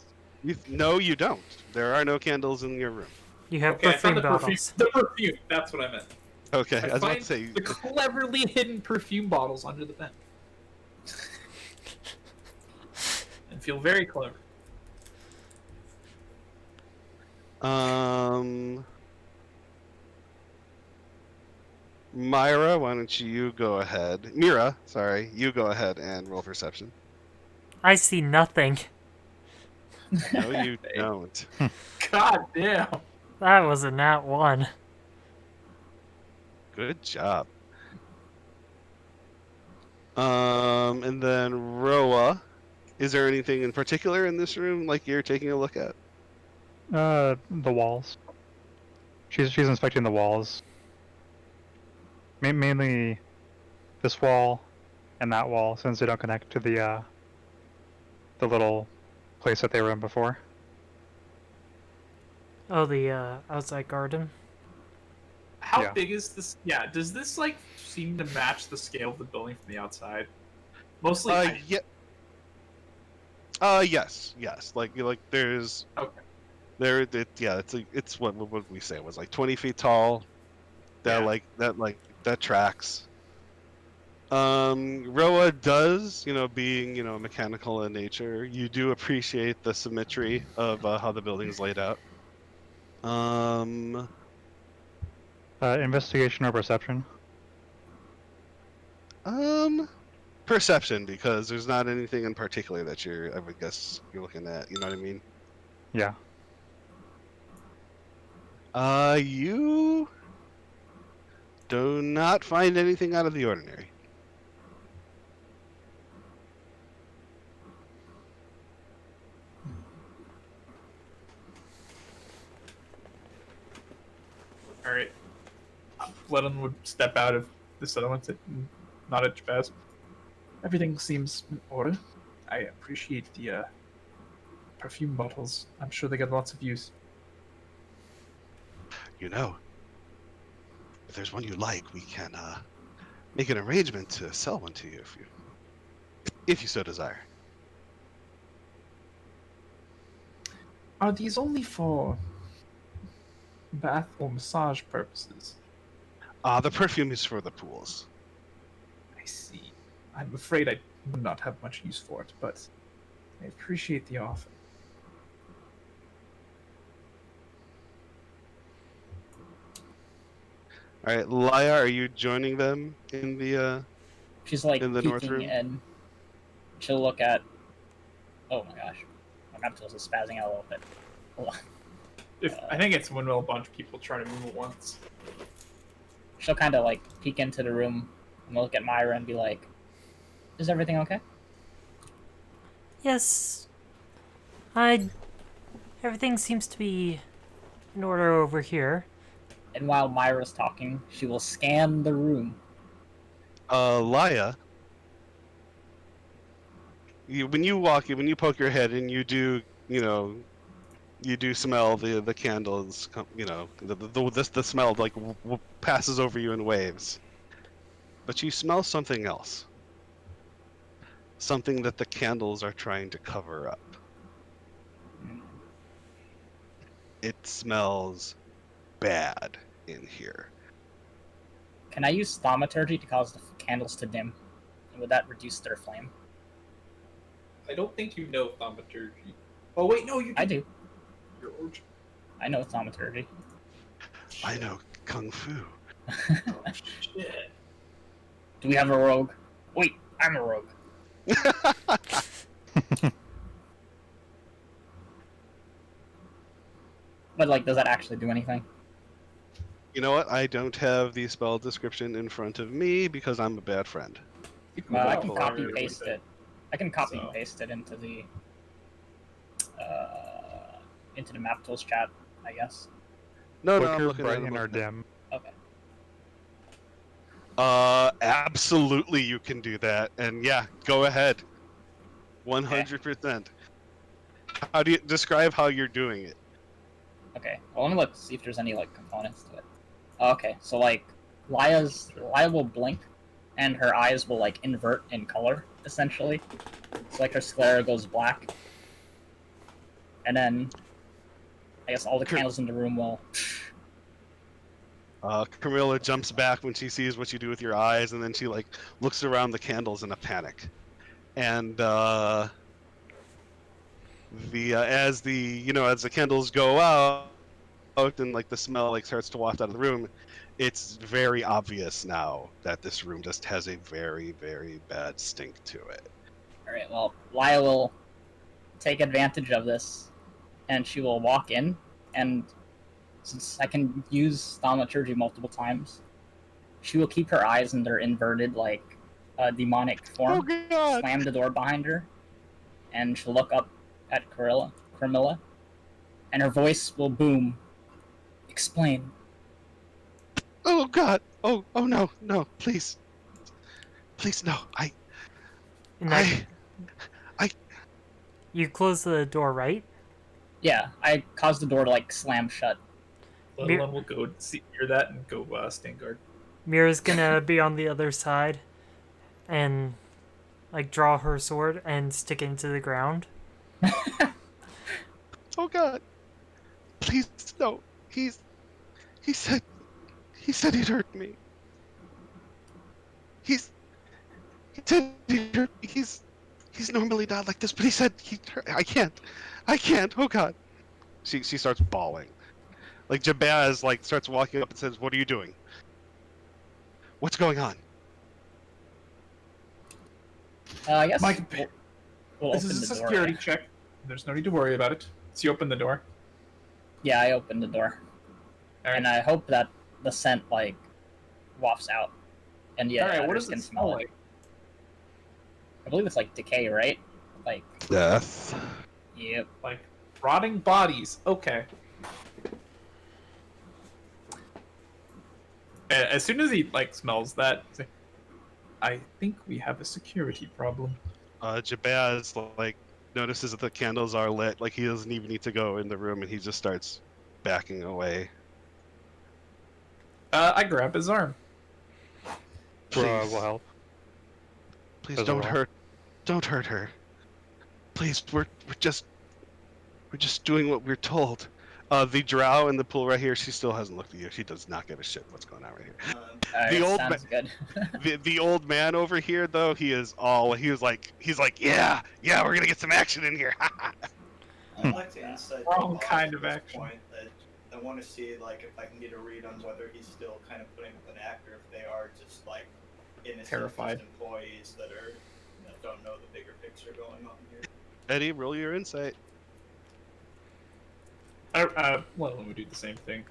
no, you don't. There are no candles in your room. You have Okay, I found perfume the perfume. bottles. The perfume. That's what I meant. Okay, I I was about find to say. the cleverly hidden perfume bottles under the bed. And feel very clever. Myra, why don't you go ahead? Mira, sorry, you go ahead and roll perception. I see nothing. No, you don't. God damn. That was a nat 1. Good job. And then Roa, is there anything in particular in this room like you're taking a look at? The walls. She's inspecting the walls. Mainly this wall and that wall, since they don't connect to the little place that they were in before. Oh, the outside garden. How Yeah. big is this? Yeah, does this like seem to match the scale of the building from the outside? Mostly. Yeah. Yes. Like there's. Okay. It's what would we say? It was like 20 feet tall. That tracks. Roa does, being, mechanical in nature, you do appreciate the symmetry of how the building is laid out. Investigation or perception? Perception, because there's not anything in particular that I would guess you're looking at. You know what I mean? Yeah. You do not find anything out of the ordinary. All right. Lennon would step out of the settlement and nod at Jabaz. Everything seems in order. I appreciate the perfume bottles. I'm sure they get lots of use. If there's one you like, we can make an arrangement to sell one to you if you if you so desire. Are these only for bath or massage purposes? The perfume is for the pools. I see. I'm afraid I would not have much use for it, but I appreciate the offer. All right, Laya, are you joining them in the She's like in the north peeking room? in. She'll look at. Oh my gosh, my Raptors is spazzing out a little bit. Hold on. I think it's when a bunch of people try to move at once. She'll kind of like peek into the room and look at Myra and be like, "Is everything okay?" Yes. Everything seems to be in order over here. And while Myra's talking, she will scan the room. Laya, when you poke your head and you do, you do smell the candles, the smell like passes over you in waves. But you smell something else. Something that the candles are trying to cover up. It smells bad in here. Can I use thaumaturgy to cause the candles to dim? And would that reduce their flame? I don't think you know thaumaturgy. Oh wait, no, you do. I do. You're origin. I know thaumaturgy. I know kung fu. Oh shit. Do we have a rogue? Wait, I'm a rogue. But like, does that actually do anything? You know what? I don't have the spell description in front of me because I'm a bad friend. I can Pull copy it. paste it. I can copy So. and paste it into the map tools chat, I guess. No, I'm Flicker, looking at brighten, or it. dim. Okay. Absolutely, you can do that, and yeah, go ahead. 100%. How do you describe how you're doing it? Okay. Well, let me look see if there's any like components to it. Okay, so like Laya will blink, and her eyes will like invert in color essentially. So like her sclera goes black, and then I guess all the candles in the room will. Camilla jumps back when she sees what you do with your eyes, and then she like looks around the candles in a panic. And as the candles go out and like the smell like starts to waft out of the room, it's very obvious now that this room just has a very, very bad stink to it. All right. Well, Laya will take advantage of this, and she will walk in, and since I can use thaumaturgy multiple times, she will keep her eyes in their inverted like demonic form. Oh God! Slam the door behind her, and she'll look up at Camilla, and her voice will boom. Explain. Oh God! Oh no! No! Please! Please no! And that, you close the door, right? Yeah, I caused the door to like slam shut. Little one will go hear that and go stand guard. Mira's gonna be on the other side and like draw her sword and stick it into the ground. Oh God! Please no! He said he'd hurt me. He said he'd hurt me. He's normally not like this, but he said he'd hurt. I can't. Oh God! She starts bawling. Like Jabaz like starts walking up and says, "What are you doing? What's going on?" I guess Mike, we'll this open is a the door. security check. There's no need to worry about it. So you open the door. Yeah, I opened the door, All right. and I hope that the scent like wafts out, and yeah, All right. What others does it can smell it. like? I believe it's like decay, right? Like Death. yep. Like rotting bodies. Okay. As soon as he like smells that, he's like, I think we have a security problem. Jabaz like notices that the candles are lit. Like he doesn't even need to go in the room, and he just starts backing away. I grab his arm. Please, Will help. please Does it don't roll? hurt. Don't hurt her. Please, we're just doing what we're told. The drow in the pool right here, she still hasn't looked at you. She does not give a shit what's going on right here. The old sounds good. the old man over here though, he's like, yeah, we're gonna get some action in here. I'd like to insight the Wrong boss kind at of this action. point. That I want to see like if I can get a read on whether he's still kind of putting up an act or if they are just like innocent Terrified. just employees that are don't know the bigger picture going on here. Eddie, roll your insight. Well, we do the same thing.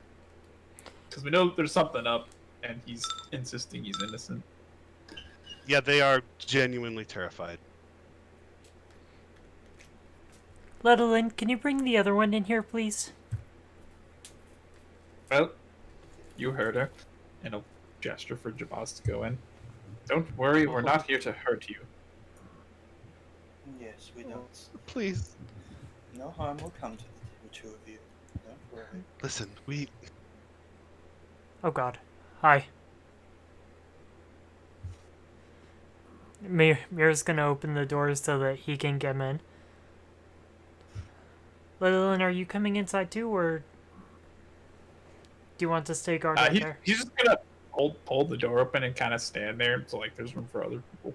Because we know there's something up, and he's insisting he's innocent. Yeah, they are genuinely terrified. Letterland, can you bring the other one in here, please? Well, you heard her. And a gesture for Jabaz to go in. Don't worry, we're not here to hurt you. Yes, we don't. Please, No harm will come to the two of you. Don't worry. listen. Oh god. Hi. Mir's gonna open the doors so that he can get in. Letterland, are you coming inside too, or do you want to stay guard out there? He's just gonna pull the door open and kind of stand there so like there's room for other people.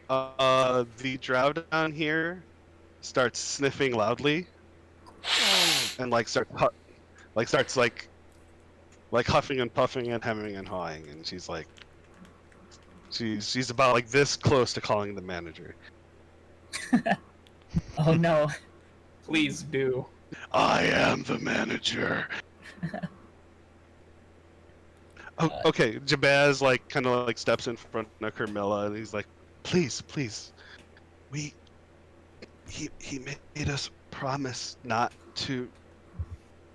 The drow down here starts sniffing loudly, and starts huffing and puffing and hemming and hawing, and she's like, she's about like this close to calling the manager. Oh no. Please do. I am the manager. Oh, okay, Jabaz kind of steps in front of Carmilla, and he's like, please, he made us promise not to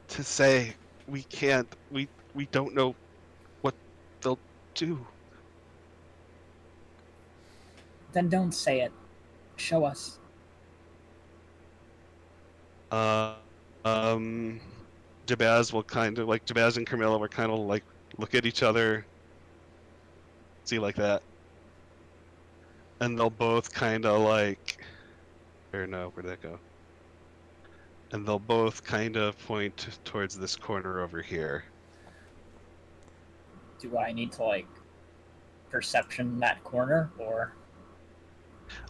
say. We can't. We don't know what they'll do. Then don't say it. Show us. Jabaz will Jabaz and Carmilla will kind of look at each other, see like that, and they'll both kind of or no, where'd that go? And they'll both kind of point towards this corner over here. Do I need to perception that corner, or?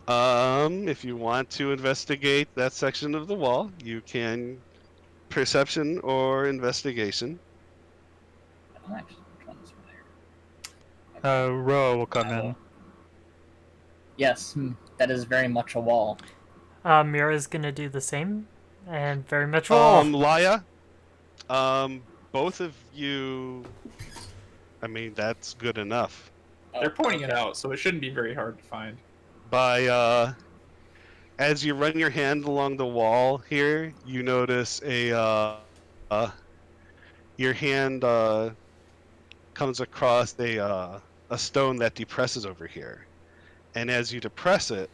If you want to investigate that section of the wall, you can perception or investigation. I don't actually know which one is where. Ro will come in. Yes, that is very much a wall. Mira's gonna do the same, and very much roll. Laya, both of you, I mean, that's good enough. They're pointing it out, so it shouldn't be very hard to find. By as you run your hand along the wall here, you notice your hand comes across a stone that depresses over here, and as you depress it,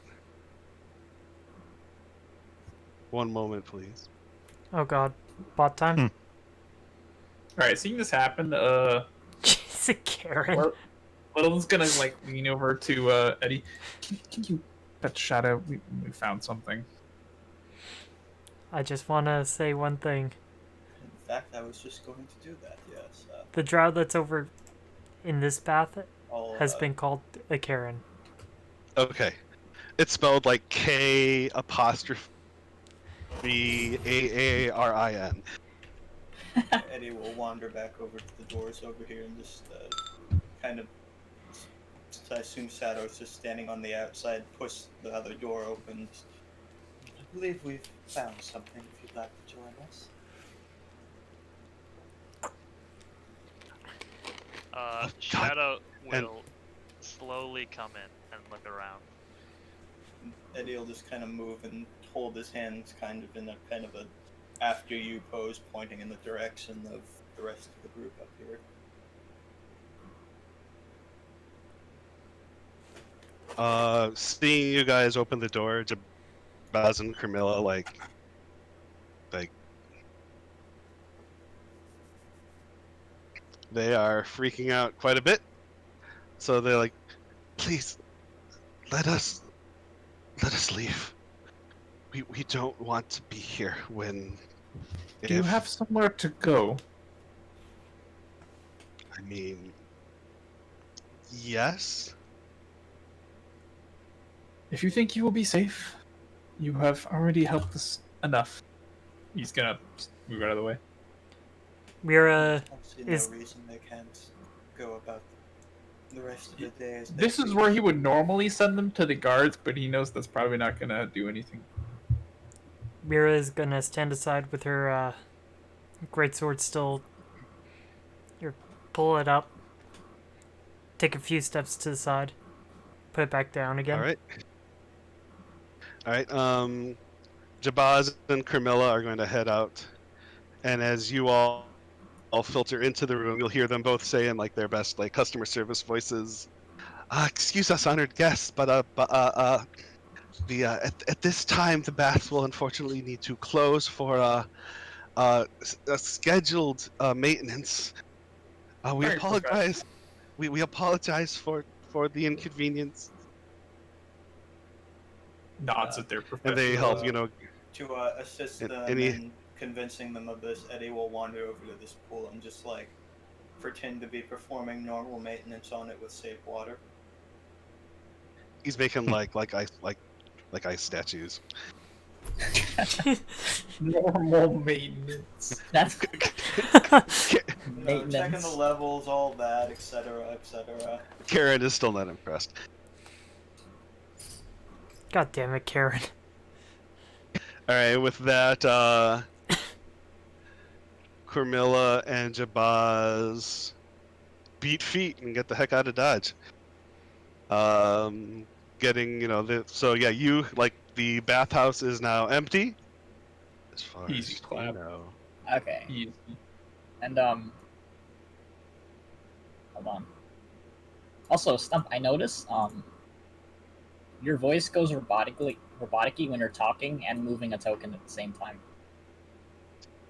one moment, please. Oh god. Bot time? Alright, seeing this happen, Jeez, a Karen. Little's gonna lean over to Eddie. Can you pet Shadow? We found something. I just want to say one thing. In fact, I was just going to do that. Yes. The drow that's over in this path has I'll, been called a Karen. Okay, it's spelled like K apostrophe Aarin. Eddie will wander back over to the doors over here and just kind of. I assume Shadow's just standing on the outside, push the other door open. I believe we've found something. If you'd like to join us. Shadow will slowly come in and look around. Eddie will just kind of move and hold his hands kind of in a kind of a after you pose, pointing in the direction of the rest of the group up here. Seeing you guys open the door, Jabaz and Carmilla they are freaking out quite a bit. So they're like, please, let us leave. We don't want to be here when. Do you have somewhere to go? I mean, yes. If you think you will be safe, you have already helped us enough. He's gonna move out of the way. Mira I see is no reason they can't go about the rest of the day as they This is please. where he would normally send them to the guards, but he knows that's probably not gonna do anything. Mira is gonna stand aside with her greatsword still. Here, pull it up. Take a few steps to the side. Put it back down again. All right. All right. Jabaz and Carmilla are going to head out, and as you all filter into the room, you'll hear them both say in like their best like customer service voices, "Excuse us, honored guests, but at this time the baths will unfortunately need to close for a scheduled maintenance. We Very apologize. We apologize for the inconvenience." Nods at their And they professional. help, you know, To assist and them any in convincing them of this, Eddie will wander over to this pool and just like pretend to be performing normal maintenance on it with safe water. he's making like ice statues. Normal maintenance. That's You know, checking the maintenance. levels, all that, etc., etc. Karen is still not impressed. God damn it, Karen. All right, with that, Carmilla and Jabaz beat feet and get the heck out of Dodge. Getting, you know, so yeah, you like the bathhouse is now empty. As far Easy as clap. you know. Okay. Easy. And hold on. Also, Stump, I notice your voice goes robotic-y when you're talking and moving a token at the same time.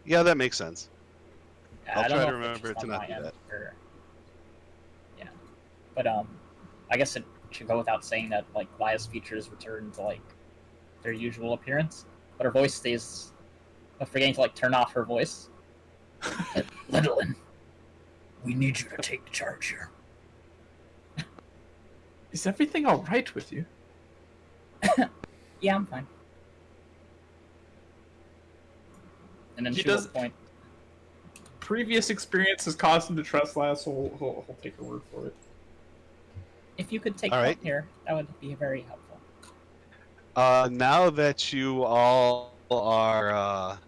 Yeah, that makes sense. I'll I don't try know to if it's remember just to on not my do end that. or yeah, but I guess it should go without saying that like Via's features return to like their usual appearance, but her voice stays. I'm forgetting to like turn off her voice. Littlin, we need you to take charge here. Is everything all right with you? Yeah, I'm fine. And then He she will does- point. Previous experience has caused him to trust Laz, so he'll take her word for it. If you could take All right. point here, that would be very helpful. Now that you all are,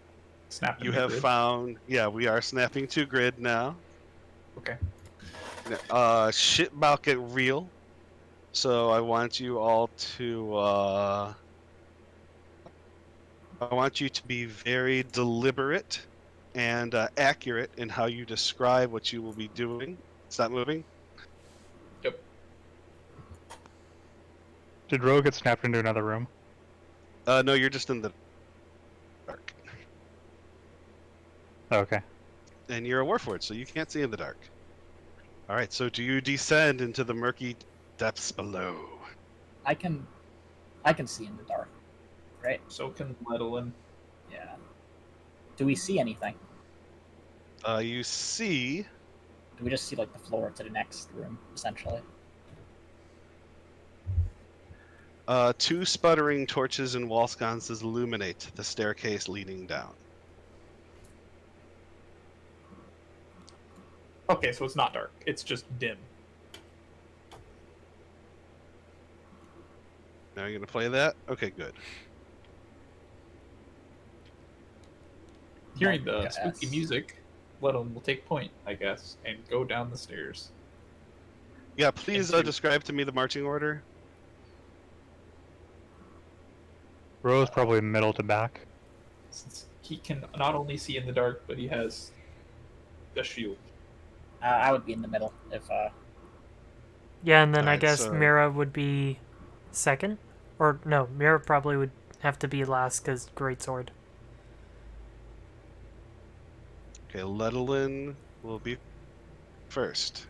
Snap. you have found, yeah, we are snapping to grid now. Okay. Shit about get real. So I want you all to, I want you to be very deliberate and accurate in how you describe what you will be doing. Stop moving. Yep. Did Ro get snapped into another room? No, you're just in the dark. Oh, okay. And you're a warforged, so you can't see in the dark. All right, so do you descend into the murky depths below? I can see in the dark, right? So can Lettlin. Yeah. Do we see anything? You see Do we just see like the floor to the next room, essentially? two sputtering torches and wall sconces illuminate the staircase leading down. Okay, so it's not dark. It's just dim. Now you're gonna play that? Okay, good. Hearing the Yes. spooky music, Lettlin will take point, I guess, and go down the stairs. Yeah, please Into- describe to me the marching order. Ro's probably middle to back. Since he can not only see in the dark, but he has the shield. I would be in the middle if Yeah, and then I Alright, guess so- Mira would be second? Or no, Mira probably would have to be last because greatsword. Okay, Lettlin will be first.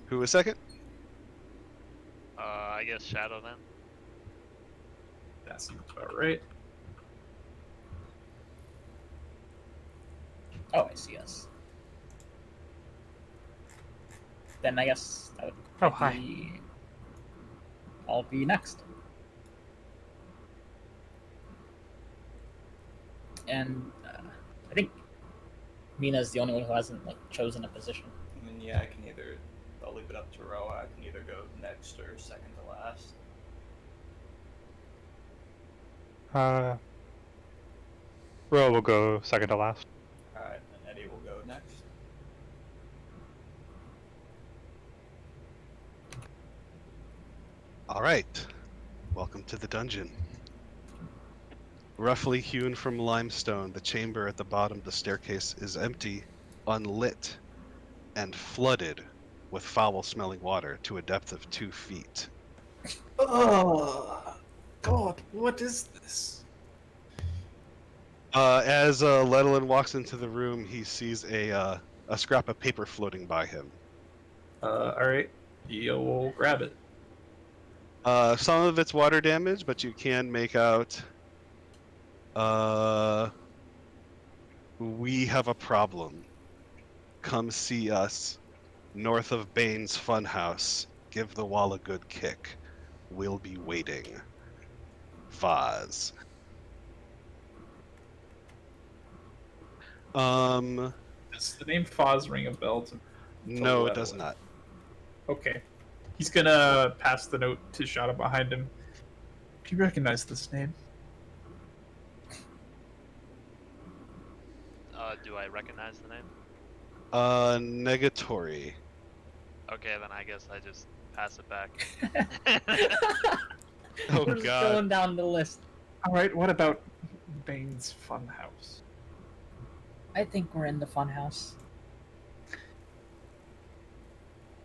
Who is second? I guess Shadow then. That seems about right. Oh, I see us. Then I guess that would Oh, hi. be... I'll be next. And I think Mina's the only one who hasn't like chosen a position. I mean, yeah, I can either. I'll leave it up to Roa. I can either go next or second to last. Ro will go second to last. Alright, and Eddie will go next. All right, welcome to the dungeon. Roughly hewn from limestone, the chamber at the bottom of the staircase is empty, unlit, and flooded with foul-smelling water to a depth of 2 feet. Oh, God, what is this? As Ledlin walks into the room, he sees a scrap of paper floating by him. Alright. You'll grab it. Some of it's water damage, but you can make out. We have a problem. Come see us north of Bane's Funhouse. Give the wall a good kick. We'll be waiting. Vaz. Does the name Foz ring a bell to No, it does Ledlin? not. Okay. He's gonna pass the note to Shadow behind him. Do you recognize this name? Do I recognize the name? Negatory. Okay, then I guess I just pass it back. Oh We're just god. going down the list. Alright, what about Bane's Funhouse? I think we're in the funhouse.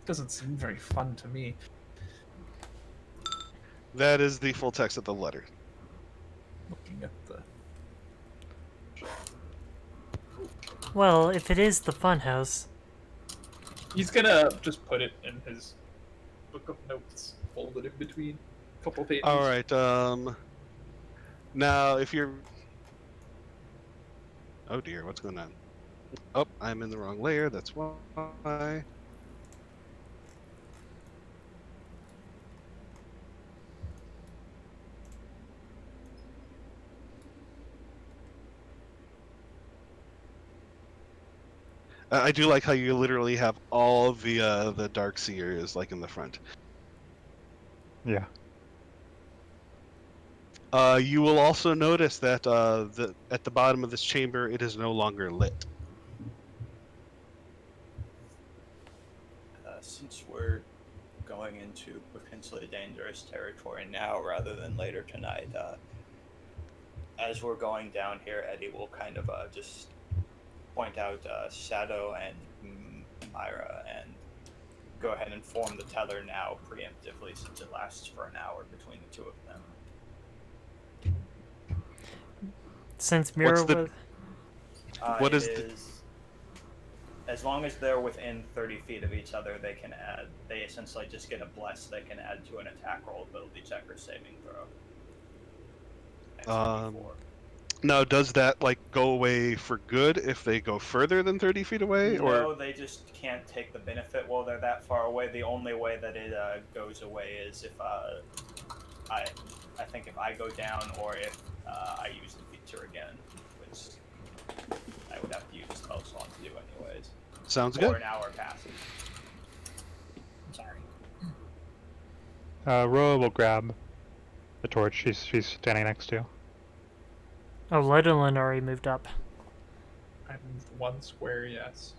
Doesn't seem very fun to me. That is the full text of the letter. Looking at the... Well, if it is the funhouse, He's gonna just put it in his book of notes, fold it in between a couple pages. Alright, now if you're... Oh dear, what's going on? Oh, I'm in the wrong layer, that's why. I do like how you literally have all the Dark Seers like in the front. Yeah. You will also notice that at the bottom of this chamber, it is no longer lit. Since we're going into potentially dangerous territory now rather than later tonight, as we're going down here, Eddie will kind of just point out Shadow and Myra and go ahead and form the tether now preemptively since it lasts for an hour between the two of them. since Mira the- was... What It is the- as long as they're within 30 feet of each other, they can add. They essentially just get a bless. They can add to an attack roll, ability check, or saving throw. Um, Now, does that like go away for good if they go further than 30 feet away, or No, they just can't take the benefit while they're that far away. The only way that it goes away is if I think if I go down or if I use the feature again, which I would have to use a spell slot to do anyways. sounds Or good? an hour passes. I'm sorry. Roa will grab the torch she's standing next to. Oh, Ledlin already moved up. I'm one square, yes.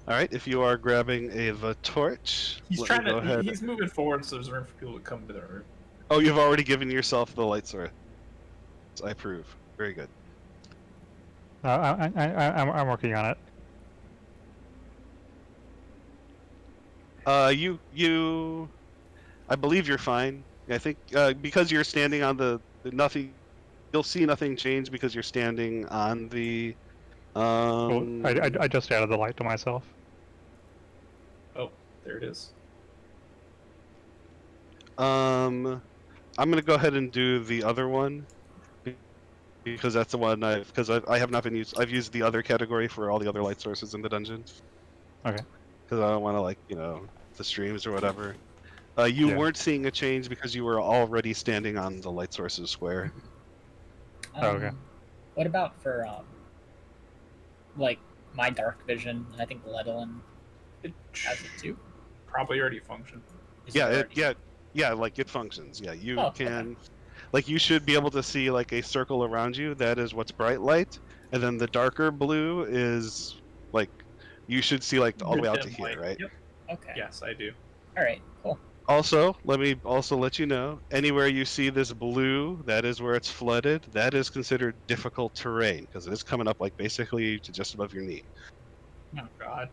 All right, if you are grabbing the torch, He's let trying me go to. ahead. He's moving forward, so there's room for people to come to the room. Oh, you've already given yourself the light sword. I approve. Very good. I'm working on it. I believe you're fine. I think because you're standing on the nothing, you'll see nothing change because you're standing on the. Well, I just added the light to myself. Oh, there it is. I'm gonna go ahead and do the other one because that's the one I have not been used. I've used the other category for all the other light sources in the dungeon. Okay. Because I don't want to the streams or whatever. You Yeah. weren't seeing a change because you were already standing on the light sources square. Oh, okay. What about for like my dark vision? I think Ledlin It has it too. probably already functioned. Is Yeah, already- like it functions. Yeah, you Oh, can, like you should be able to see like a circle around you. That is what's bright light, and then the darker blue is like you should see like all the way out to Dim here, light. right? Yep. Okay. Yes, I do. All right. Cool. Also, let me also let you know, anywhere you see this blue, that is where it's flooded. That is considered difficult terrain because it is coming up like basically to just above your knee. Oh God.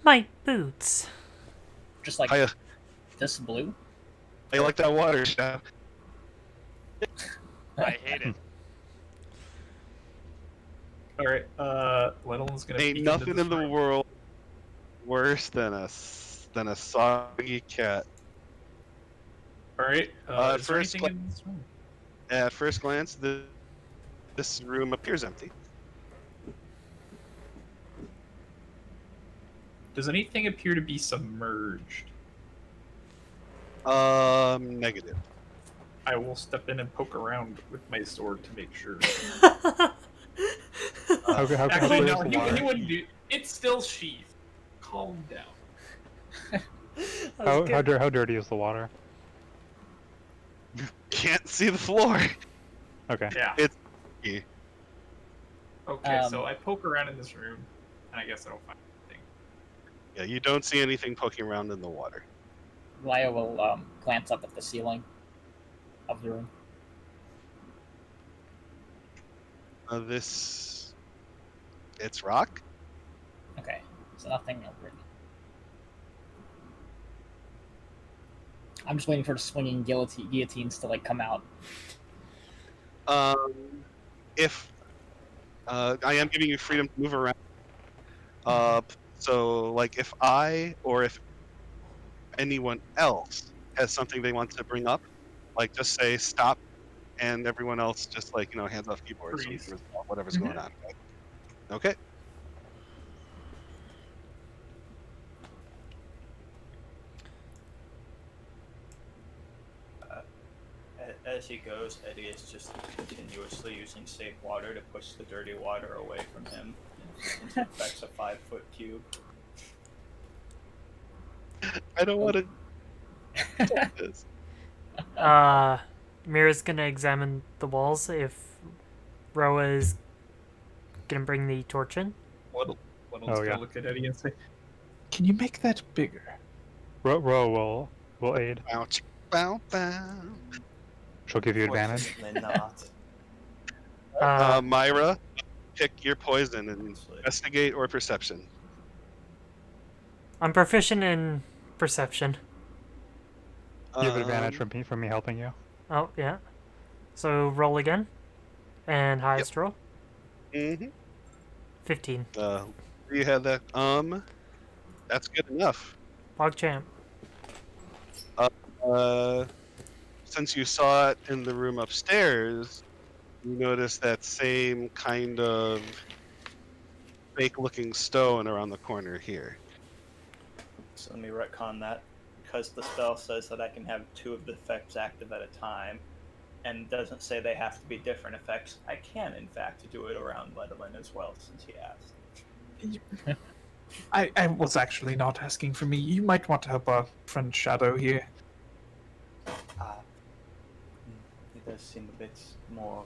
My boots. Just like How this blue. you like that water, Shadow? I hate it. All right. Lenel's gonna. Ain't peek nothing into in this the room. world worse than a soggy cat. All right. Is there first anything in this room? At first glance, this room appears empty. Does anything appear to be submerged? Negative. I will step in and poke around with my sword to make sure. How Actually, clear no. is the He water? wouldn't do. It's still sheathed. Calm down. How dirty is the water? Can't see the floor. Okay. Yeah. It's Okay, so I poke around in this room, and I guess I don't find anything. yeah, you don't see anything poking around in the water. Laya will glance up at the ceiling of the room. It's rock. Okay. So nothing over it. I'm just waiting for the swinging guillotines to like come out. If I am giving you freedom to move around. So like if I or if anyone else has something they want to bring up, like just say stop, and everyone else just like hands off keyboards, so we can resolve whatever's going on. Right? Okay. As he goes, Eddie is just continuously using safe water to push the dirty water away from him. It affects a 5-foot cube. I don't want to. This. Mira's gonna examine the walls if Roa is gonna bring the torch in. Lenel's Oh, yeah. gonna look at Eddie and say, "Can you make that bigger?" Ro will aid. Bow, bow, bow. She'll give you advantage. Unfortunately not. Myra, pick your poison and Actually. investigate or perception. I'm proficient in perception. You have advantage from me helping you. Oh, yeah. So roll again. And highest roll. Mm-hmm. 15. You had that. That's good enough. PogChamp. Since you saw it in the room upstairs, you noticed that same kind of fake-looking stone around the corner here. So let me retcon that. Because the spell says that I can have 2 of the effects active at a time, and doesn't say they have to be different effects, I can, in fact, do it around Ledlin as well, since he asked. I was actually not asking for me. You might want to help our friend Shadow here. He does seem a bit more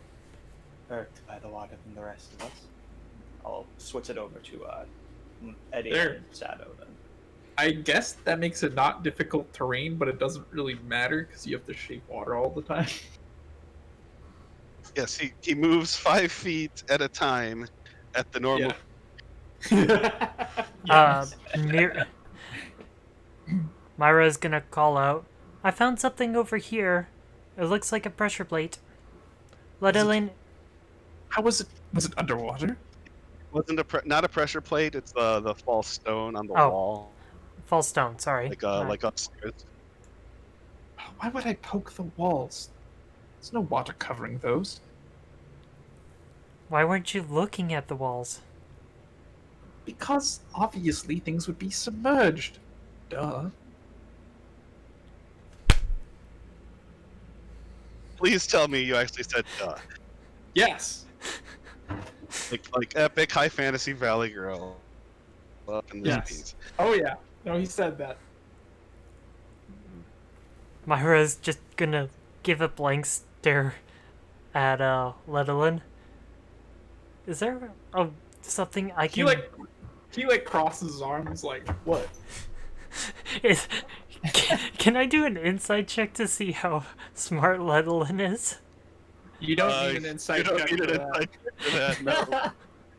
irked by the water than the rest of us. I'll switch it over to Eddie There. and Shadow then. I guess that makes it not difficult terrain, but it doesn't really matter because you have to shape water all the time. Yes, he moves 5 feet at a time at the normal. Yes. Myra's gonna call out, I found something over here. It looks like a pressure plate. Ledlin, How was it? Was it underwater? Wasn't not a pressure plate. It's the false stone on the Oh. wall, false stone, sorry. like upstairs. Why would I poke the walls? There's no water covering those. Why weren't you looking at the walls? Because obviously things would be submerged. Duh. Please tell me you actually said duh. Yes. Like epic high fantasy valley girl up in this Yes. piece. Oh yeah. No, he said that. Myra's just gonna give a blank stare at Letolin. Is there something I He can like crosses his arms like what? is can I do an insight check to see how smart Letolin is? You don't need an insight You don't check need for an that. insight check for that. No.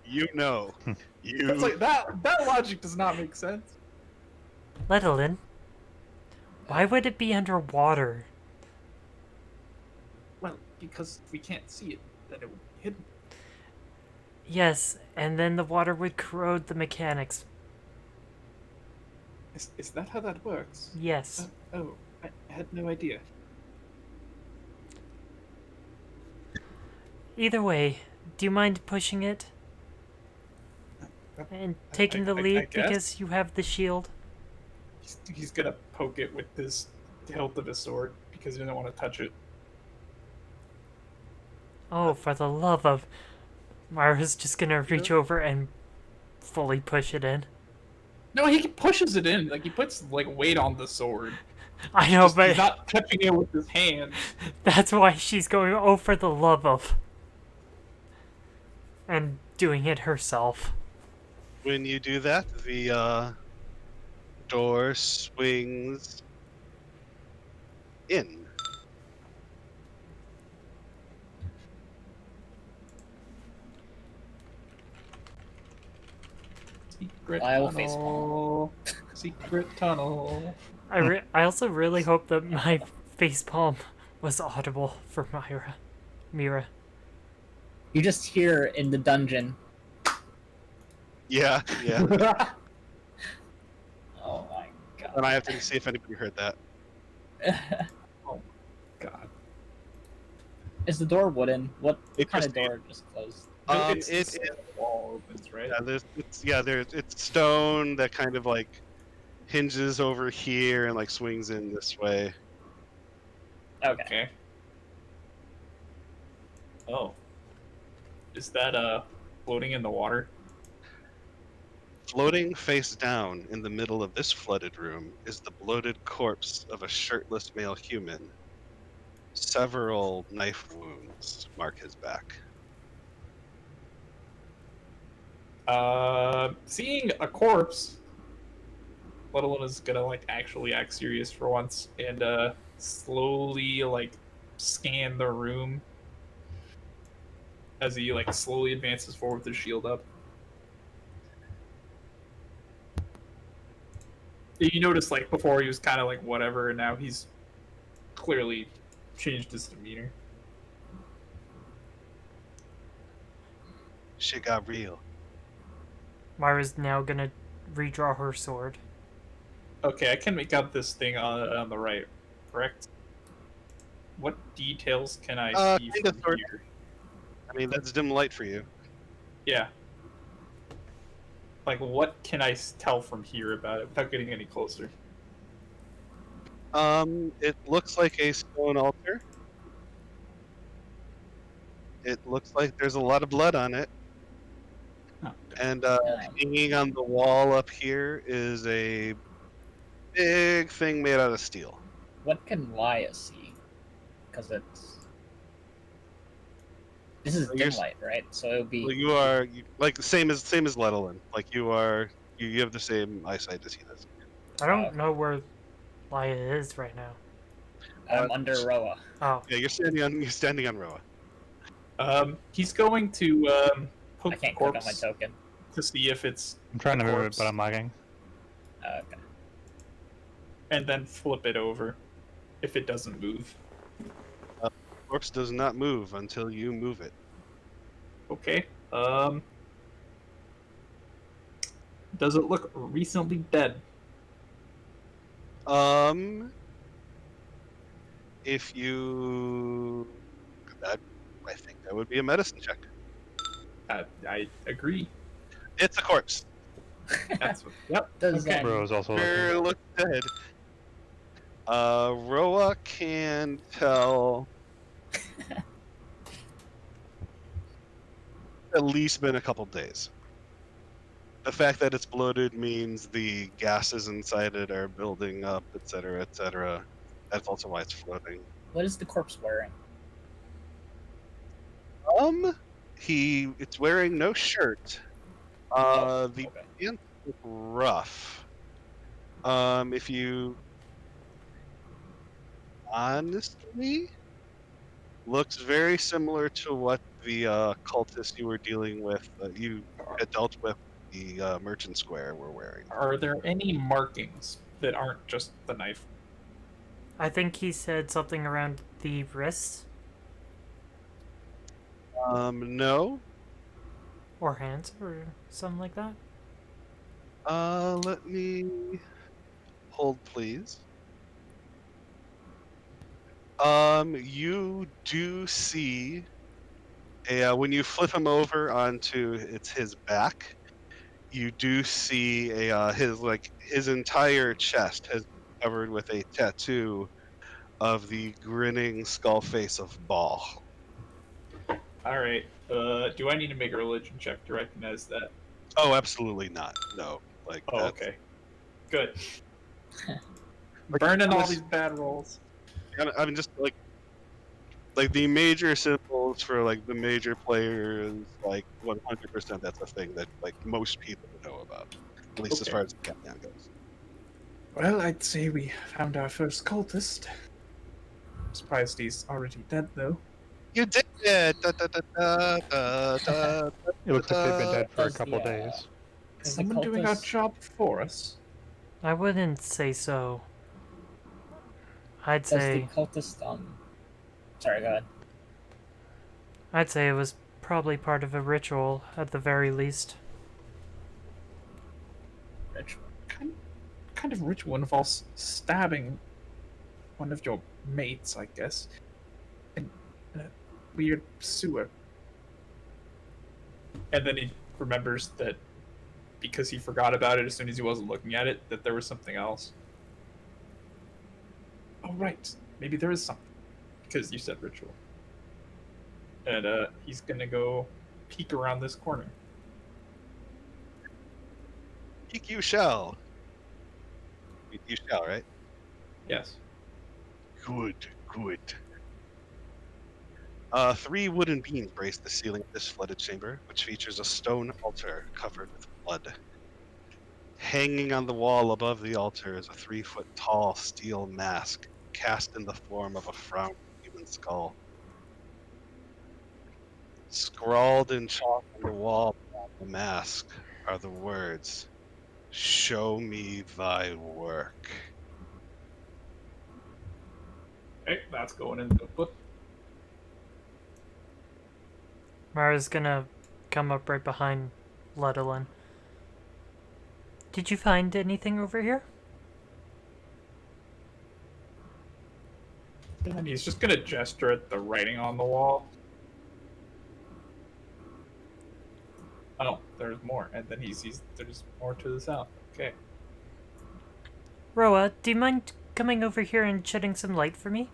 You know. It's like that logic does not make sense. Letolin, why would it be underwater? Well, because we can't see it, then it would be hidden. Yes, and then the water would corrode the mechanics. Is that how that works? Yes. Oh, I had no idea. Either way, do you mind pushing it? And taking the I lead guess. because you have the shield? He's gonna poke it with his hilt of his sword because he doesn't want to touch it. Oh, for the love of... Myra's just gonna reach over and fully push it in. No, he pushes it in. Like he puts like weight on the sword. I know, He's but not touching it with his hand. that's why she's going, oh, for the love of... And doing it herself. When you do that, the door swings in. Secret I'll tunnel. Secret tunnel. I also really hope that my facepalm was audible for Mira. You just hear in the dungeon. Yeah, yeah. Oh my god. And I have to see if anybody heard that. God. Is the door wooden? What It kind just- of door just closed? It's It the is. wall opens, right? It's stone that kind of like hinges over here and like swings in this way. Okay. Oh. Is that floating in the water? Floating face down in the middle of this flooded room is the bloated corpse of a shirtless male human. Several knife wounds mark his back. Seeing a corpse, Letolin is gonna like actually act serious for once and slowly like scan the room as he like slowly advances forward with his shield up. You notice like before he was kind of like whatever, and now he's clearly changed his demeanor. Shit got real. Myra's now gonna redraw her sword. Okay, I can make out this thing on the right, correct? What details can I see kinda, from sort of. here? I mean, that's dim light for you. Yeah. Like, what can I tell from here about it without getting any closer? It looks like a stone altar. It looks like there's a lot of blood on it. Oh. And hanging on the wall up here is a big thing made out of steel. What can Laya see? Because this is dim light, right? So it would be. Well, you are like the same as Letolin. Like you have the same eyesight as he does. I don't know where Laya is right now. I'm under Roa. Oh, Yeah, you're standing on Roa. He's going to poke I the can't click on my corpse token. to see if it's I'm trying to a move it, corpse, but I'm lagging. Okay. and then flip it over if it doesn't move. Corpse does not move until you move it. Okay. Does it look recently dead? If you, that, I think that would be a medicine check. I agree. It's a corpse. That's what. Yep. Does Okay. Bro is also Bear looking. looks dead. Roa can tell at least been a couple days. The fact that it's bloated means the gases inside it are building up, etc., etc. That's also why it's floating. What is the corpse wearing? It's wearing no shirt. The Okay. pants look rough. If you honestly looks very similar to what the cultists you were dealing with, you had dealt with the merchant square were wearing. Are there any markings that aren't just the knife? I think he said something around the wrists No. or hands or something like that. Let me hold, please. You do see when you flip him over onto his back, you do see his entire chest has covered with a tattoo of the grinning skull face of Baal. All right. Do I need to make a religion check to recognize that? Oh, absolutely not. No, like Oh, that's. okay. Good. Like, Burning all honest- these bad rolls. I mean, just like the major symbols for like the major players, like 100%. That's a thing that like most people know about, at least as Okay. far as the pantheon goes. Well, I'd say we found our first cultist. Surprised he's already dead, though. You did it! Da, da, da, da, da, da, It looks like they've been da. dead for a Does couple the, days. Is the Someone doing our cultist- job for us. I wouldn't say so. I'd Does the say cultist Sorry, go ahead. it was probably part of a ritual at the very least. Ritual. Kind of ritual involves stabbing one of your mates, I guess, in a weird sewer. And then he remembers that because he forgot about it as soon as he wasn't looking at it, that there was something else. Oh, right. Maybe there is something. Because you said ritual. And he's gonna go peek around this corner. You shall. You shall, right? Yes. Good, good. 3 wooden beams brace the ceiling of this flooded chamber, which features a stone altar covered with blood. Hanging on the wall above the altar is a 3-foot-tall steel mask cast in the form of a frowning human skull. Scrawled in chalk on the wall behind the mask are the words, "Show me thy work." Okay, that's going in the book. Mara's gonna come up right behind Ludolin. Did you find anything over here? And he's just gonna gesture at the writing on the wall. Oh, there's more. And then he sees there's more to the south. Okay. Roa, do you mind coming over here and shedding some light for me?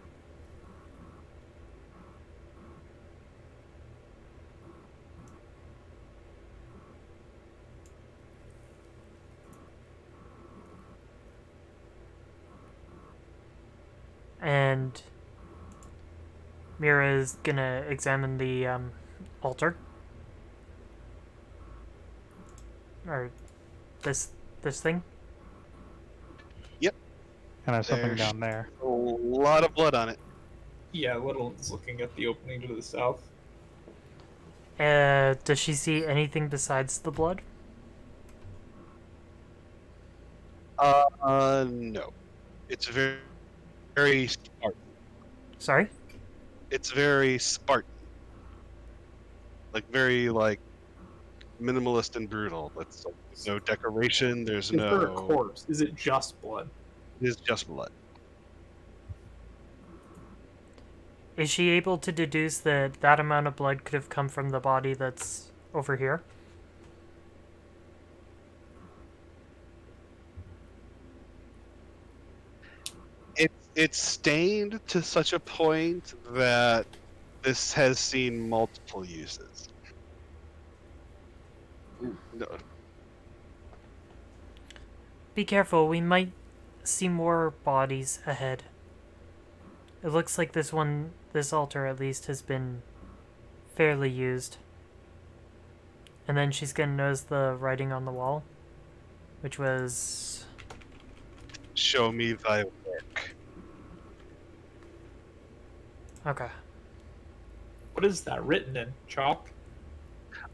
And Mira is gonna examine the altar. Or this thing. And there's something There's down there. a lot of blood on it. Yeah, Little's looking at the opening to the south. Does she see anything besides the blood? No. It's very, very Spartan. Sorry? It's very Spartan. Like, very, like, minimalist and brutal. There's no decoration, there's Is there a no... corpse? Is it just blood? It is just blood. is she able to deduce that that amount of blood could have come from the body that's over here? It's stained to such a point that this has seen multiple uses. No, Be careful, we might see more bodies ahead. It looks like this altar at least, has been fairly used. And then she's gonna notice the writing on the wall, which was... show me thy work. Okay. What is that written in chalk?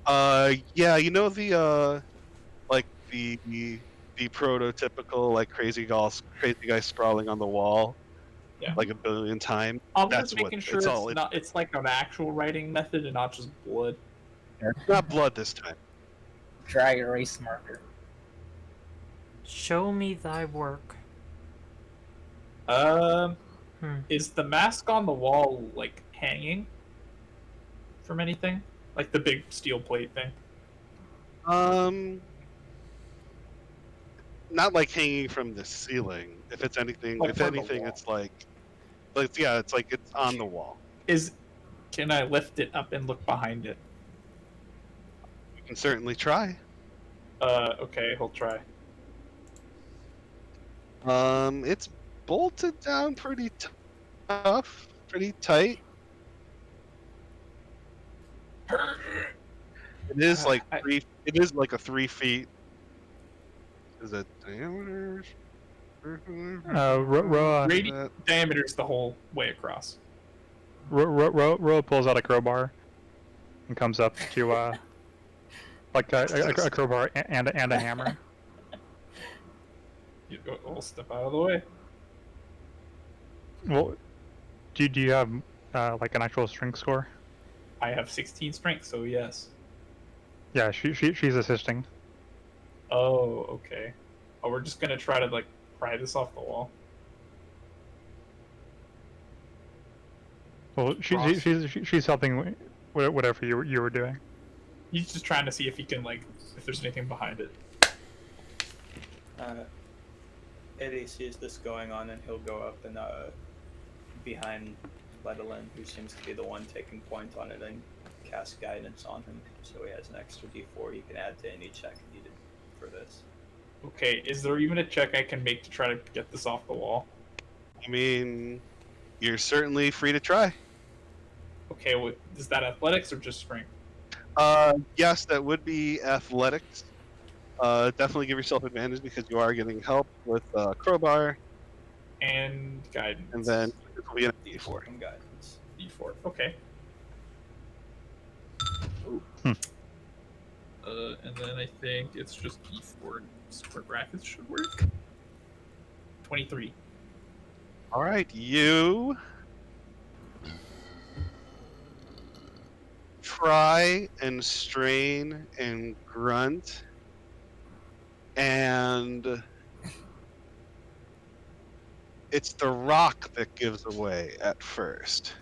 Yeah, you know like the prototypical like crazy guy scrawling on the wall, Yeah. like a billion times. I'm That's just making what sure it's it's all. not. It's like an actual writing method and not just blood. It's not blood this time. Dry erase marker. Show me thy work. Is the mask on the wall like hanging from anything? Like the big steel plate thing? Not like hanging from the ceiling. If it's anything, Like if from the anything, wall. it's like yeah, it's like it's on the wall. Can I lift it up and look behind it? You can certainly try. Okay, he'll try. It's bolted down pretty tough, pretty tight. It is like three. It is like a 3 feet. Is it diameter? Radius diameter is the whole way across. Ro pulls out a crowbar and comes up to like a crowbar and a hammer. We'll step out of the way. Well, do you have like an actual strength score? I have 16 strength, so yes. Yeah, she's assisting. Oh, okay. Oh, we're just gonna try to like pry this off the wall. Well, she's helping whatever you were doing. He's just trying to see if he can like if there's anything behind it. Eddie sees this going on, and he'll go up and behind Ledolin, who seems to be the one taking point on it, and cast guidance on him, so he has an extra D4 he can add to any check needed for this. Okay, is there even a check I can make to try to get this off the wall? I mean, you're certainly free to try. Okay, is that athletics or just strength? Yes, that would be athletics. Definitely give yourself advantage because you are getting help with crowbar. And guidance. And then it will be a D4. And guidance. D4. Okay. And then I think it's just D4 square brackets should work. 23. All right, you try and strain and grunt, and it's the rock that gives away at first.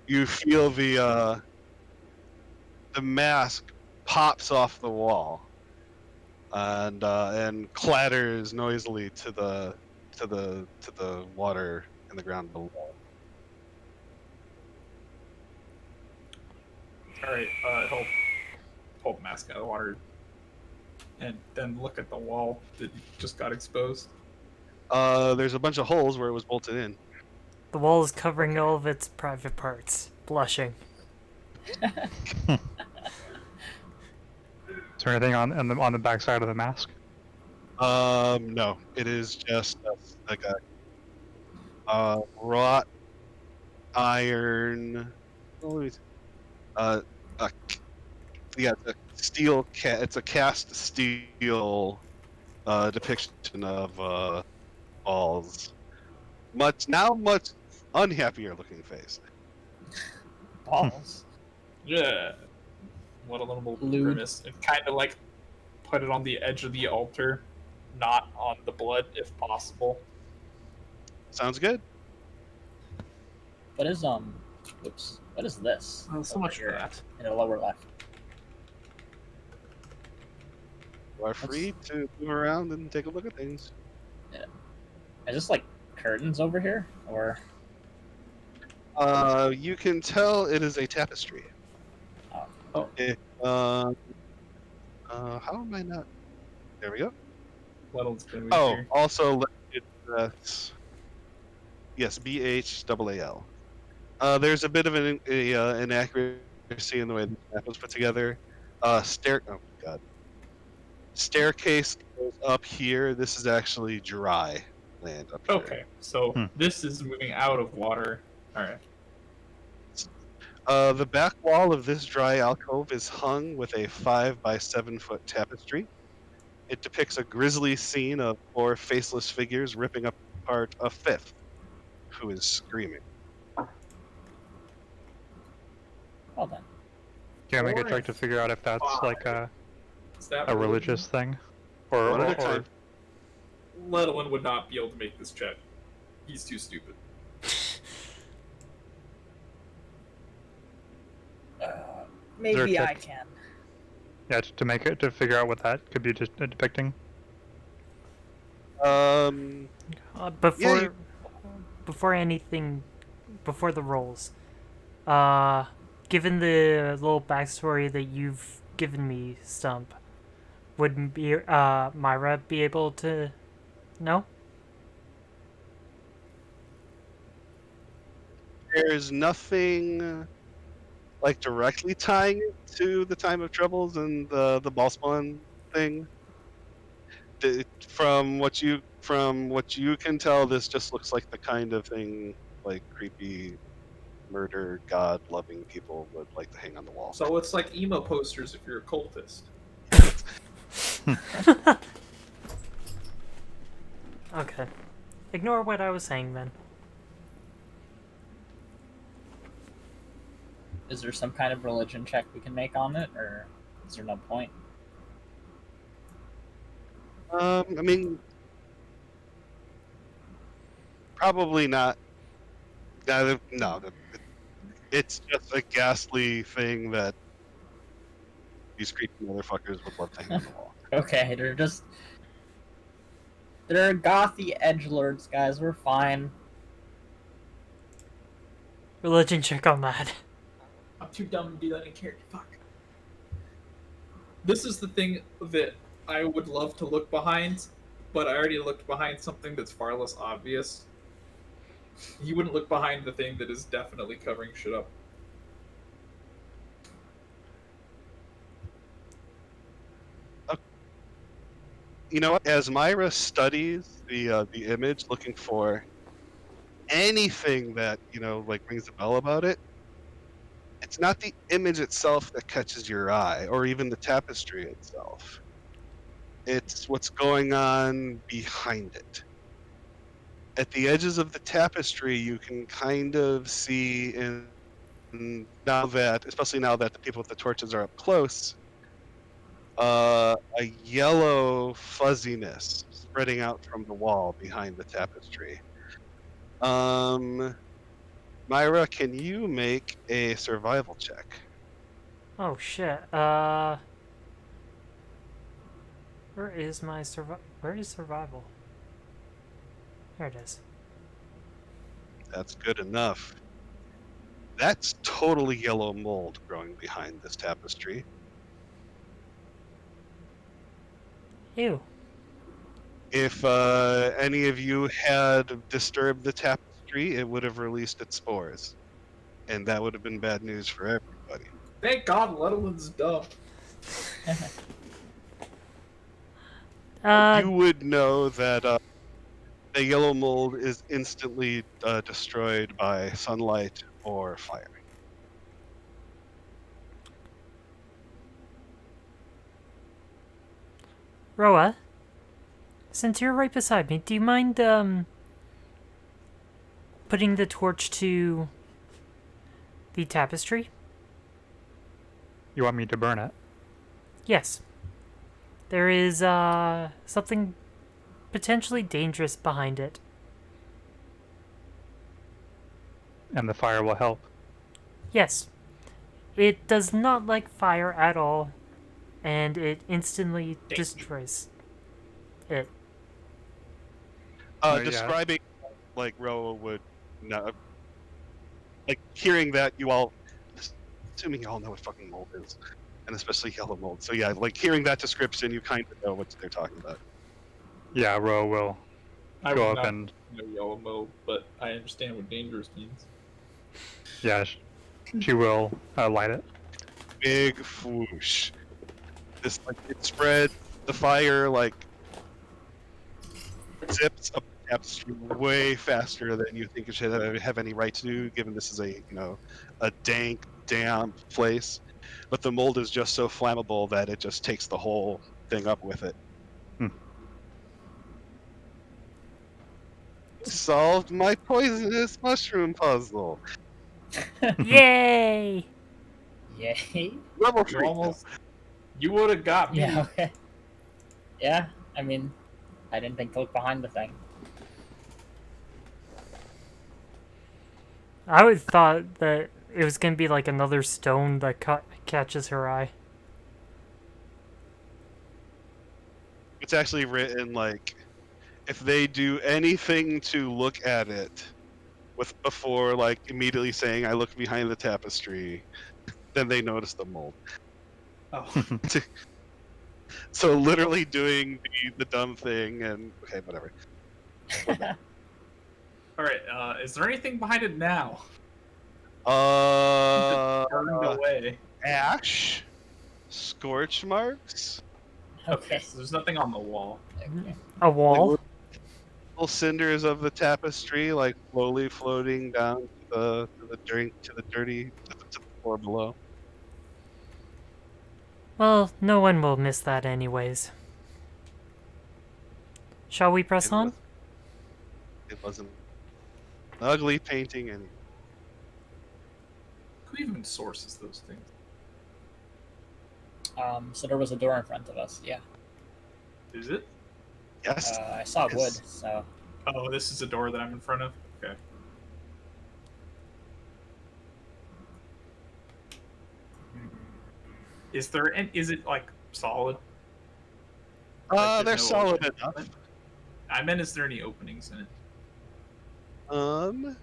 You feel the mask pops off the wall and clatters noisily to the water in the ground below. All right. He'll pull the mask out of the water, and then look at the wall that just got exposed. There's a bunch of holes where it was bolted in. The wall is covering all of its private parts, blushing. Is there anything on the back side of the mask? No, it is just like a wrought iron. Yeah, it's a steel. It's a cast steel depiction of balls. Much unhappier looking face. Balls. Yeah. What a little Lewd. grimace. And kind of like put it on the edge of the altar, not on the blood if possible. Sounds good. What is Oops. What is this? Oh, so over much for here that. in the lower left. You are free to move around and take a look at things. Is this like curtains over here, or? You can tell it is a tapestry. Oh. Okay. How am I not? There we go. Lettle's gonna be Oh, here. also, it's yes, BHAAL. There's a bit of an inaccuracy in the way the map was put together. Oh god. Staircase goes up here. This is actually dry land up here. Okay, so this is moving out of water. All right. The back wall of this dry alcove is hung with a 5 by 7 foot tapestry. It depicts a grisly scene of four faceless figures ripping apart a fifth, who is screaming. Well then. Can we Four check to and figure out if that's like Is that a religious thing, or One at a or time. Lettlin would not be able to make this check. He's too stupid. Maybe check? I can. yeah, to make it to figure out what that could be just depicting. Before you- before anything, before the rolls, given the little backstory that you've given me, Stump, would Myra be able to know? There's nothing like directly tying it to the time of troubles and the ball spawn thing. From what you can tell, this just looks like the kind of thing like creepy murder god loving people would like to hang on the wall. So it's like emo posters if you're a cultist. Okay. Ignore what I was saying then. Is there some kind of religion check we can make on it, or is there no point? I mean, probably not. No, it's just a ghastly thing that these creepy motherfuckers would love to hang on the wall. Okay, they're gothy edgelords, guys. We're fine. Religion check on that. I'm too dumb to do that in character. Fuck. This is the thing that I would love to look behind, but I already looked behind something that's far less obvious. You wouldn't look behind the thing that is definitely covering shit up. You know what? As Myra studies the image, looking for anything that like rings a bell about it, it's not the image itself that catches your eye, or even the tapestry itself. It's what's going on behind it. At the edges of the tapestry, you can kind of see, especially now that the people with the torches are up close, a yellow fuzziness spreading out from the wall behind the tapestry. Myra, can you make a survival check? Oh shit. Where is my Where is survival? There it is. That's good enough. That's totally yellow mold growing behind this tapestry. Ew. If any of you had disturbed the tapestry, it would have released its spores. And that would have been bad news for everybody. Thank God Lettlin's dumb. You would know that the yellow mold is instantly destroyed by sunlight or fire. Roa, since you're right beside me, do you mind putting the torch to the tapestry? You want me to burn it? Yes. There is something potentially dangerous behind it. And the fire will help. Yes. It does not like fire at all, and it instantly destroys it. Yeah. Describing like Roa would not like hearing that you all, assuming you all know what fucking mold is, and especially yellow mold. So yeah, like hearing that description, you kind of know what they're talking about. Yeah, Ro will I go would up not and know yellow mode, but I understand what dangerous means. yeah, she will light it. Big whoosh. This like it spread the fire like zips up the tapestry way faster than you think it should have any right to do, given this is a dank, damp place. But the mold is just so flammable that it just takes the whole thing up with it. Hmm. Solved my poisonous mushroom puzzle. Yay! Yay. Level You 3. almost, you would have got me. Yeah. Okay. Yeah. I mean, I didn't think to look behind the thing. I would thought that it was gonna be like another stone that catches her eye. It's actually written like if they do anything to look at it before like immediately saying I look behind the tapestry, then they notice the mold. Oh, So literally doing the dumb thing and okay, whatever. all right. Is there anything behind it now? Burned away. Ash, scorch marks, Okay, so there's nothing on the wall. Okay. A wall? Like, little cinders of the tapestry, like slowly floating down to the dirty to the floor below. Well, no one will miss that anyways. Shall we press on? It wasn't an ugly painting, and Who even sources those things? So there was a door in front of us. Yeah. Is it? yes, I saw wood. Yes. So Oh, this is a door that I'm in front of. Okay. Is there? Is it like solid? Like, they're there's no solid opening? enough. I meant, is there any openings in it?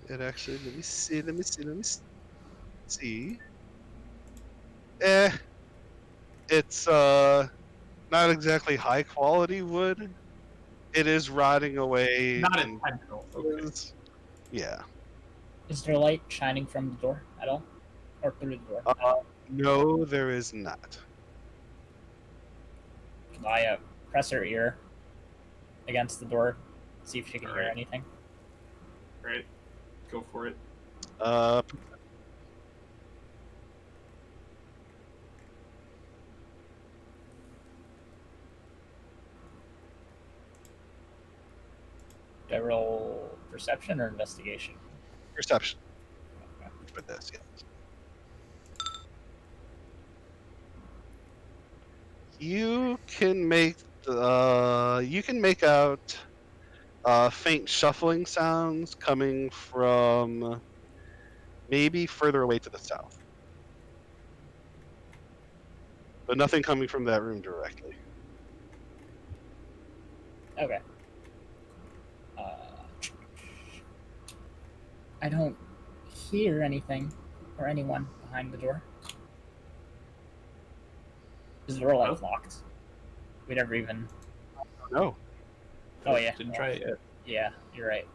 It actually. Let me see. It's not exactly high quality wood. It is rotting away. Not and intentional. Okay. Yeah. is there light shining from the door at all, or through the door? No, there is not. Can I press her ear against the door, see if she can hear Alright. anything? Right. Go for it. Do I roll perception or investigation? Perception. For this, yeah. You can make out faint shuffling sounds coming from maybe further away to the south, but nothing coming from that room directly. Okay. I don't hear anything or anyone behind the door. Is the door like locked? We never even. No. Oh yeah. Didn't try it yet. Yeah, you're right.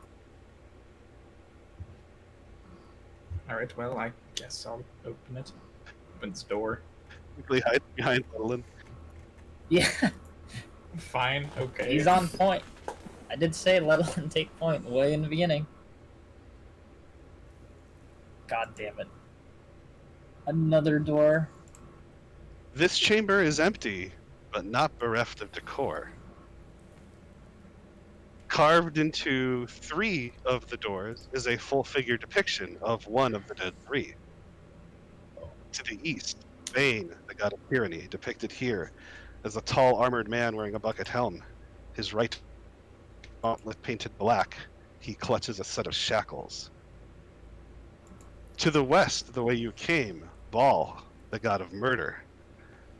All right. Well, I guess I'll open it. Opens door. Quickly hide behind Madeline. Yeah, Fine. Okay. he's on point. I did say let him take point way in the beginning. God damn it. Another door. This chamber is empty, but not bereft of decor. Carved into 3 of the doors is a full-figure depiction of one of the dead 3. To the east, Bane, the god of tyranny, depicted here as a tall armored man wearing a bucket helm. His right gauntlet painted black. He clutches a set of shackles. To the west, the way you came, Baal, the god of murder.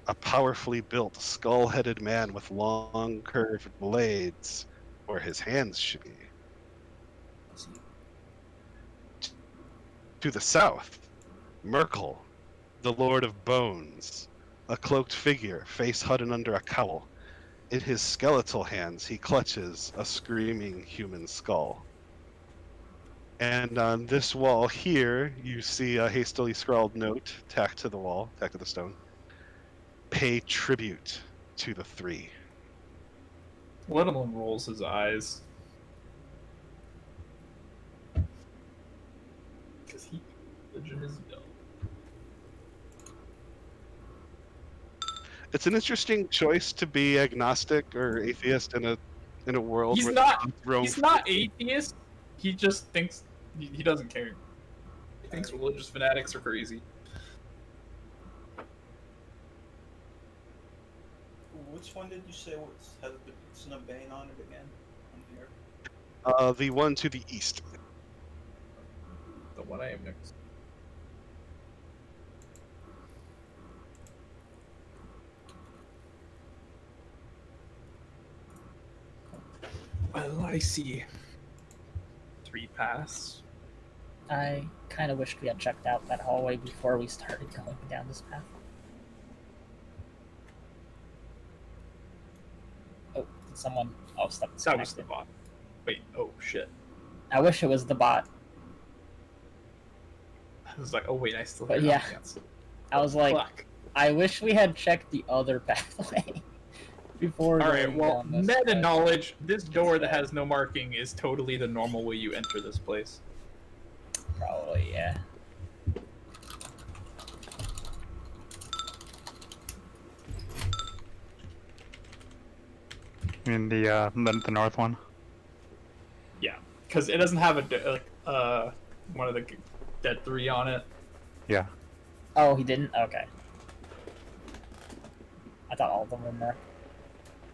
A powerfully built, skull-headed man with long, curved blades where his hands should be. To the south, Merkel, the lord of bones. A cloaked figure, face hidden under a cowl. In his skeletal hands, he clutches a screaming human skull. And on this wall here, you see a hastily scrawled note tacked to the wall, tacked to the stone. Pay tribute to the three. Littlin rolls his eyes. Because he religion is dumb. It's an interesting choice to be agnostic or atheist in a world He's where not. Rome He's not atheist. He just thinks he doesn't care. He thinks religious fanatics are crazy. Which one did you say has the Son of Bane on it again? On here. The one to the east. The one I am next. Well, I see 3 paths. I kind of wished we had checked out that hallway before we started going down this path. Oh, did someone... Oh, stuff That was the bot. Wait, oh shit. I wish it was the bot. I was like, oh wait, I still But hear yeah. ambience. I was like, Fuck. I wish we had checked the other pathway before Alright, going well, down this meta path. knowledge, this door that has no marking is totally the normal way you enter this place. Probably, yeah. In the north one. Yeah, because it doesn't have one of the dead 3 on it. Yeah. Oh, he didn't? Okay. I thought all of them were in there.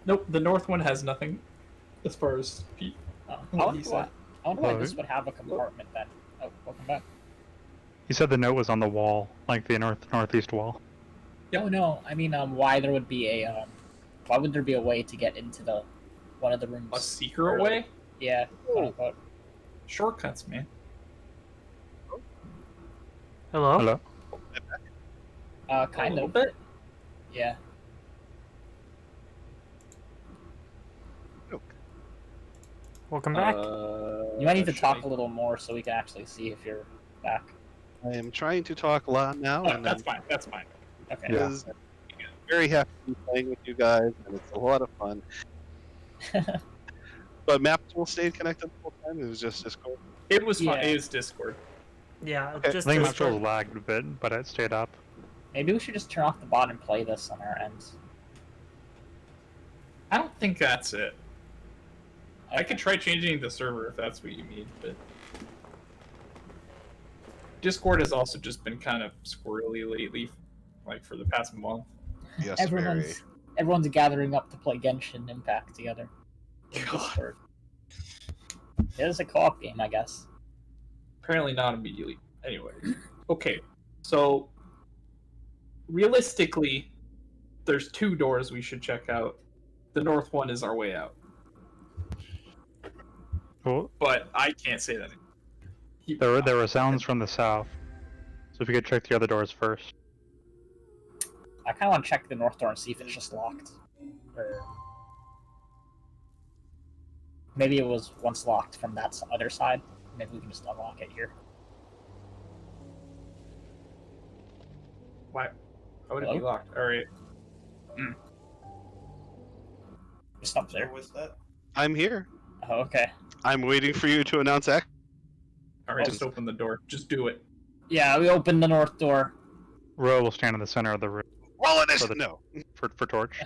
Nope, the north one has nothing as far as Pete. Oh, What I wonder he why, said. I wonder why Oh, this would have a compartment then. Oh, welcome back. He said the note was on the wall, like the northeast wall. Yep. Oh no, I mean, why there would be a, why would there be a way to get into the one of the rooms? A secret way? Yeah. quote unquote. Shortcuts, man. Hello? Hello. Kind a little of. bit. Yeah. Welcome back. You might need to should talk I- a little more so we can actually see if you're back. I am trying to talk loud now, Oh, and that's fine. That's fine. Okay. Yeah. is very happy to be playing with you guys, and it's a lot of fun. But map tool stayed connected the whole time. It was just Discord. It was fun. Yeah. It was Discord. Yeah, Okay, just I think my Discord. controls lagged a bit, but it stayed up. Maybe we should just turn off the bot and play this on our ends. I don't think that's it. I Okay. could try changing the server if that's what you mean, but Discord has also just been kind of squirrely lately, like for the past month. Yes, very. Everyone's gathering up to play Genshin Impact together. in God. Discord. It is a co-op game, I guess. Apparently not immediately. Anyway, okay, so realistically, there's 2 doors we should check out. The north one is our way out, Well, but I can't say that. there were sounds from the south, so if you could check the other doors first. I kind of want to check the north door and see if it's just locked. Or maybe it was once locked from that other side. Maybe we can just unlock it here. Why? Why would it be Hello? locked? All right. Just up Where there. was that? I'm here. Oh, okay. I'm waiting for you to announce action. All right, just open the door. Just do it. Yeah, we opened the north door. Ro will stand in the center of the room Roll initiative. the- No. for torch.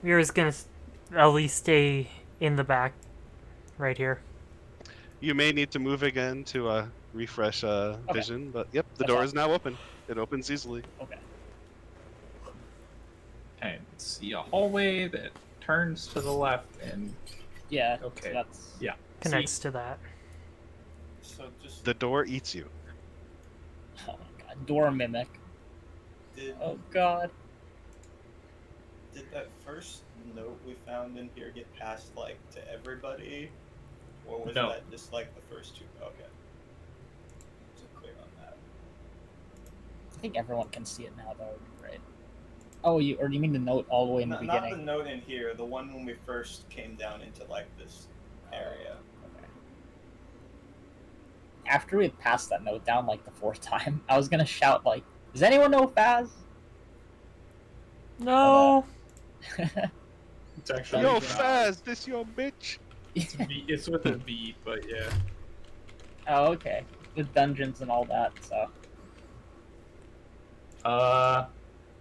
We're just gonna at least stay in the back, right here. You may need to move again to refresh vision, but yep, the That's door fine. is now open. It opens easily. Okay. And see a hallway that turns to the left and Yeah. Okay. So that's yeah. Connects to that. So just The door eats you. Oh my god, door mimic. did Oh god. did that first note we found in here get passed like to everybody, or was No. that just like the first two? Okay. So clear on that. I think everyone can see it now, though, right? Oh, you mean the note all the way in the Not beginning? the note in here. The one when we first came down into like this area. Okay. After we had passed that note down like the fourth time, I was gonna shout like, "Does anyone know Faz?" No. It's actually Yo, Dungeon. Faz, this your bitch? it's with a V, but yeah. Oh, okay. With dungeons and all that, so. All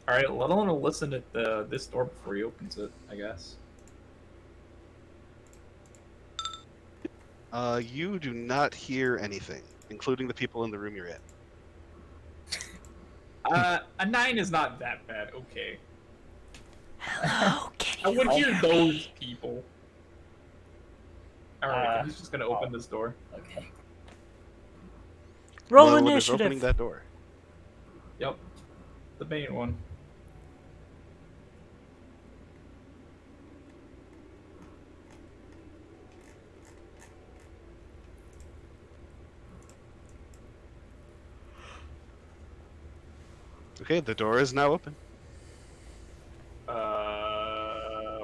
right. Let alone listen at this door before he opens it. I guess. You do not hear anything, including the people in the room you're in. A 9 is not that bad. Okay. Hello, can I you would hear hear those me? people. All right. Uh, I'm just gonna open this door. Okay. Roll What is opening initiative. that door? Yep. The main one. Okay, the door is now open.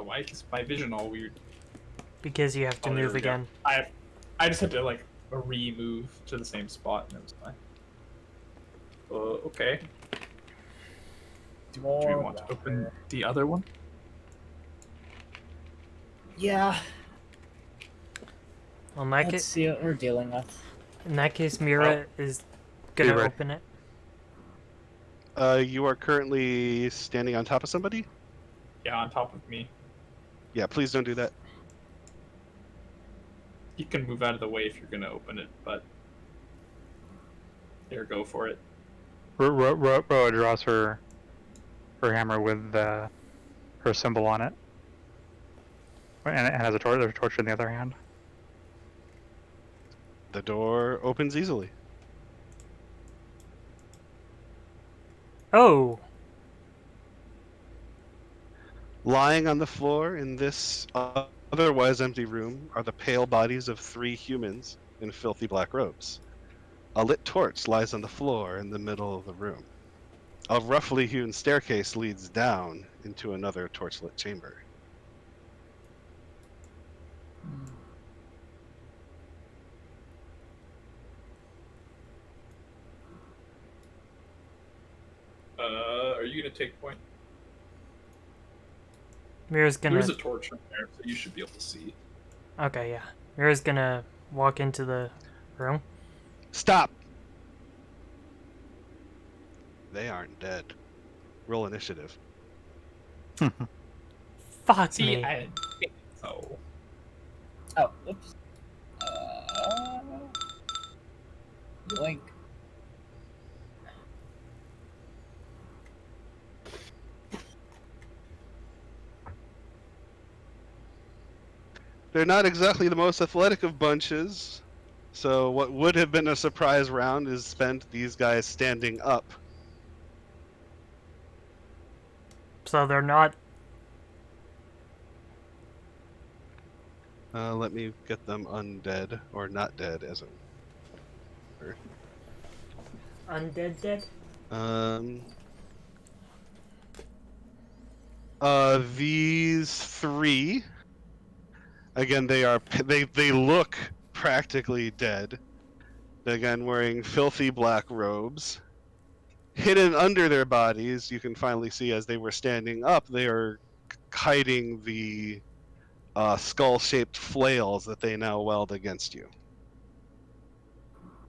Why is my vision all weird? Because you have to Oh, there move we go. again. I just had to like re-move to the same spot and it was fine. Okay. Do we want to open the other one? Yeah. Well, in that Let's case, see what we're dealing with. Mira is gonna ready. open it. You are currently standing on top of somebody? Yeah, on top of me. Yeah, please don't do that. You can move out of the way if you're gonna open it, but there, go for it. Roa draws her hammer with her symbol on it, and it has a torch in the other hand. The door opens easily. Oh, Lying on the floor in this otherwise empty room are the pale bodies of 3 humans in filthy black robes. A lit torch lies on the floor in the middle of the room. A roughly hewn staircase leads down into another torchlit chamber. Are you gonna take point? Mira's gonna. There's a torch in there, so you should be able to see. Okay, yeah. Mira's gonna walk into the room. Stop! They aren't dead. Roll initiative. Fuck See, me. I think so. Oh, oops. Link. They're not exactly the most athletic of bunches, so what would have been a surprise round is spent these guys standing up. So they're not. Let me get them undead, or not dead, as it were. Undead dead? These 3, again, they look practically dead. Again, wearing filthy black robes. Hidden under their bodies, you can finally see as they were standing up, they are hiding the skull-shaped flails that they now weld against you.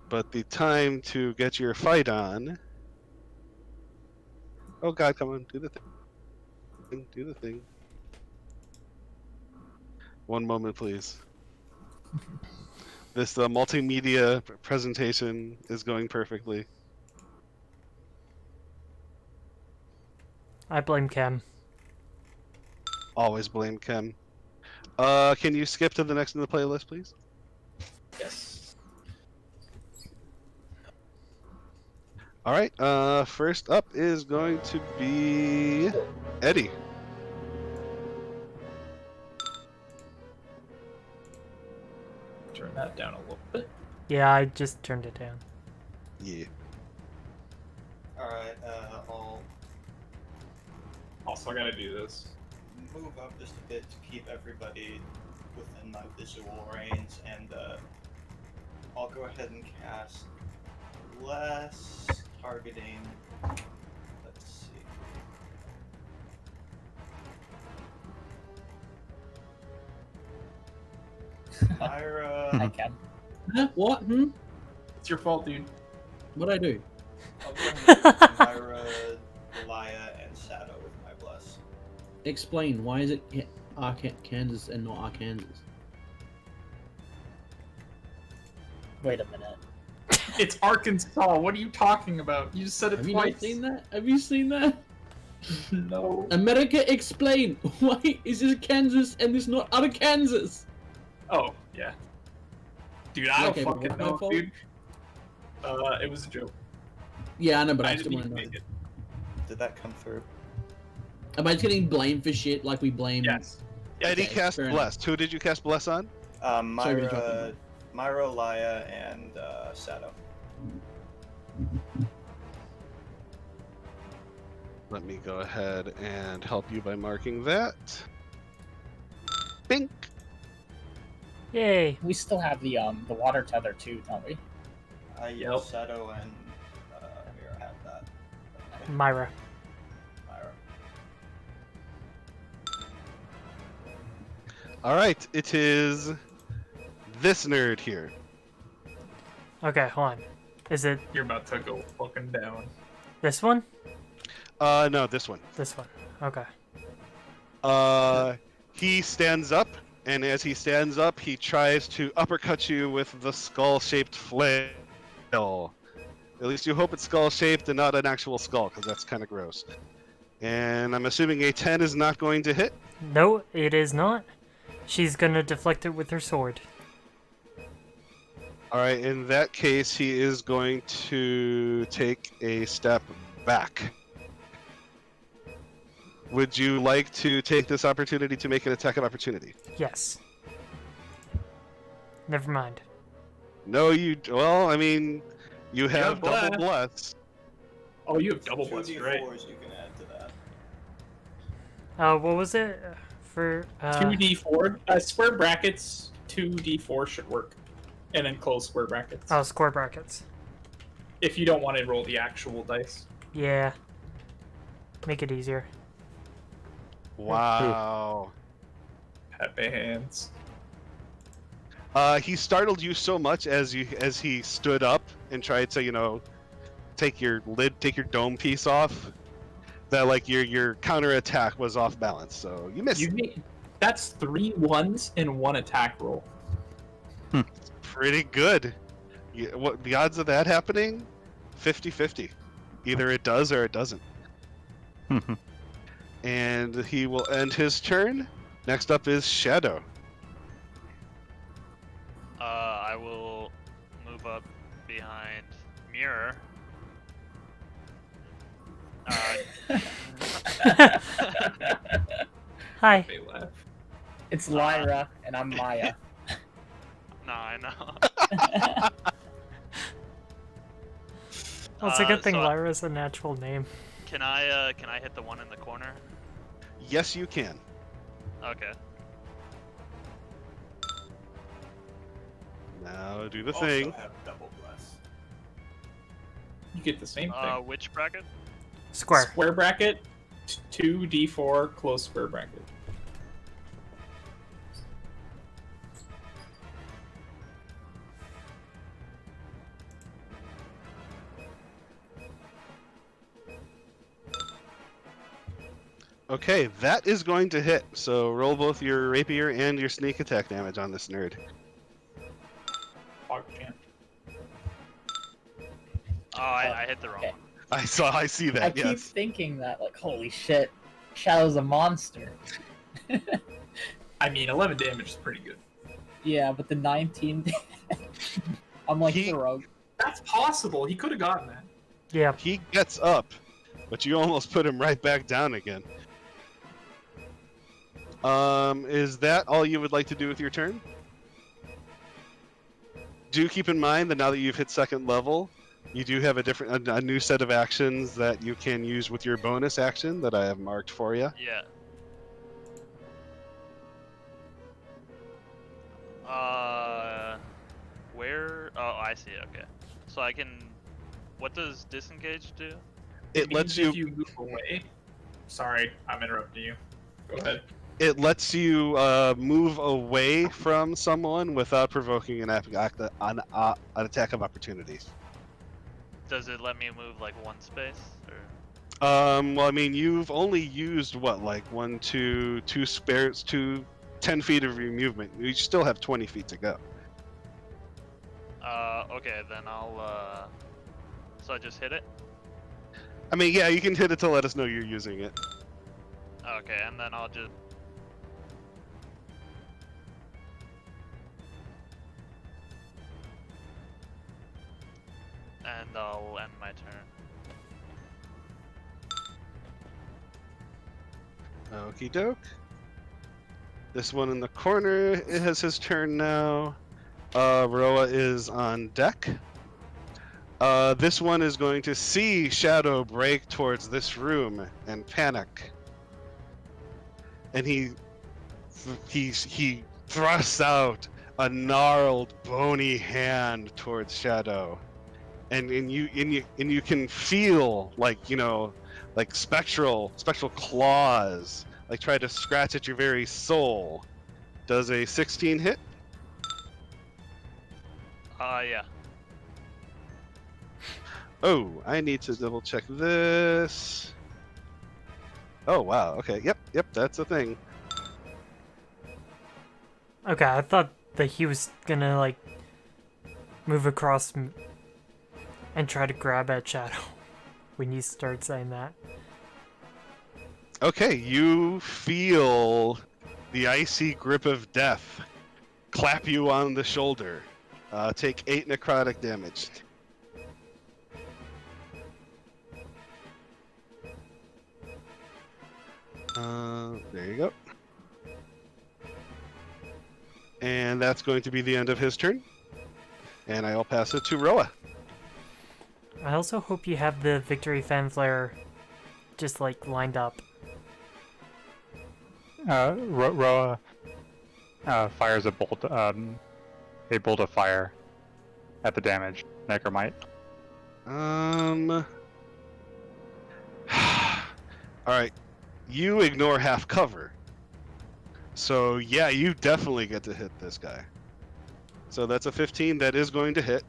But the time to get your fight on... Oh god, come on, do the thing. Do the thing. One moment, please. This multimedia presentation is going perfectly. I blame Cam. Always blame Chem. Can you skip to the next in the playlist, please? Yes. All right. First up is going to be Eddie. Turn that down a little bit. Yeah, I just turned it down. Yeah. Alright, I'll Also, I gotta do this. move up just a bit to keep everybody within my visual range, and I'll go ahead and cast less targeting. Let's see. Myra. I can. Huh? What? It's your fault, dude. What'd I do? I'll go ahead and move Myra, Elia, and Shadow with my bless. Explain. Why is it Kansas and not Arkansas? Wait a minute. It's Arkansas. What are you talking about? You just said it Have you twice. not seen that? Have you seen that? No. America, explain. Why is this Kansas and this not Arkansas? Oh, yeah. Dude, I don't Okay, but fucking what's my know, fault? dude. It was a joke. Yeah, I know, but I I still didn't want even to know. make it. Did that come through? Am I just getting blamed for shit like we blame? Yes. Eddie Okay, cast fair enough. Blessed. Who did you cast Bless on? Sorry to jump in. Myra, Elia, and Shadow. Let me go ahead and help you by marking that. Bink. Yay! We still have the water tether too, don't we? Yep. Shadow and here I have that. Myra. Myra. All right. It is this nerd here. Okay, hold on. Is it You're about to go fucking down. this one? No, this one. This one. Okay. He stands up, and as he stands up, he tries to uppercut you with the skull-shaped flail. At least you hope it's skull-shaped and not an actual skull, because that's kind of gross. And I'm assuming a 10 is not going to hit. No, it is not. She's gonna deflect it with her sword. All right, in that case, he is going to take a step back. Would you like to take this opportunity to make an attack of opportunity? Yes. Never mind. No, you. Well, I mean, you have have double bless. bless. Oh, you have double Two bless, D4s right? you can add to that. What was it for? 2d4. Square brackets, 2d4 should work. And then close square brackets. Oh, square brackets. If you don't want to roll the actual dice. Yeah. Make it easier. Wow. Happy hands. He startled you so much as he stood up and tried to, take your dome piece off, that like your counter attack was off balance. So you missed. That's 3 1s in one attack roll. Pretty good. What the odds of that happening? 50-50. Either it does or it doesn't. And he will end his turn. Next up is Shadow. I will move up behind Mirror. Hi. They laugh. It's Lyra, and I'm Maya. No, I know. Well, it's a good thing so Lyra's a natural name. Can I hit the one in the corner? Yes, you can. Okay. Now do the Also thing. have double bless. You get the same thing. Which bracket? Square. Square bracket, 2d4, close square bracket. Okay, that is going to hit. So roll both your rapier and your sneak attack damage on this nerd. PogChamp. Oh, I hit the wrong Okay. one. I see that. I keep Yes. thinking that, like, holy shit, Shadow's a monster. I mean, 11 damage is pretty good. Yeah, but the 19 I'm like, He- he's a rogue. That's possible. He could have gotten that. Yeah. He gets up, but you almost put him right back down again. Is that all you would like to do with your turn? Do keep in mind that now that you've hit second level, you do have a new set of actions that you can use with your bonus action that I have marked for you. Yeah. Where? Oh, I see. Okay. So I can. What does disengage do? It lets means you. if you move away. Sorry, I'm interrupting you. Go ahead. It lets you move away from someone without provoking an attack of opportunity. Does it let me move like one space? Or... Well, I mean, you've only used what, like 1, 2, 2 spares, 10 feet of your movement. You still have 20 feet to go. Okay, then I'll. So I just hit it. I mean, yeah, you can hit it to let us know you're using it. Okay, and then I'll just. And I'll end my turn. Okie doke. This one in the corner, it has his turn now. Roa is on deck. This one is going to see Shadow break towards this room and panic. And he thrusts out a gnarled, bony hand towards Shadow. And you can feel like spectral claws like try to scratch at your very soul. Does a 16 hit? Yeah. Oh, I need to double check this. Oh wow, okay, yep, that's a thing. Okay, I thought that he was gonna like move across and try to grab at Shadow when you start saying that. Okay, you feel the icy grip of death clap you on the shoulder. Take 8 necrotic damage. There you go. And that's going to be the end of his turn. And I'll pass it to Roa. I also hope you have the victory fanfare just like lined up. Roa fires a bolt of fire at the damage. Necromite. Alright. You ignore half cover. So yeah, you definitely get to hit this guy. So that's a 15 that is going to hit.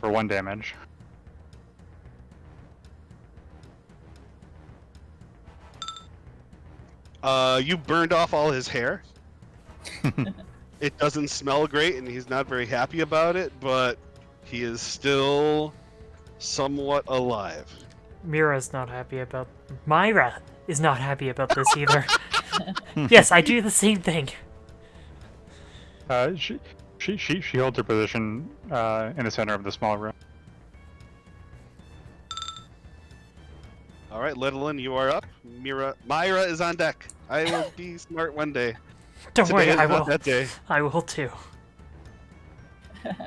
For 1 damage. You burned off all his hair. It doesn't smell great, and he's not very happy about it, but he is still somewhat alive. Myra is not happy about this either. Yes, I do the same thing. She holds her position in the center of the small room. All right, Lidlin, you are up. Myra is on deck. I will be smart one day. Don't Today worry, is I not will. that day. I will too. Don't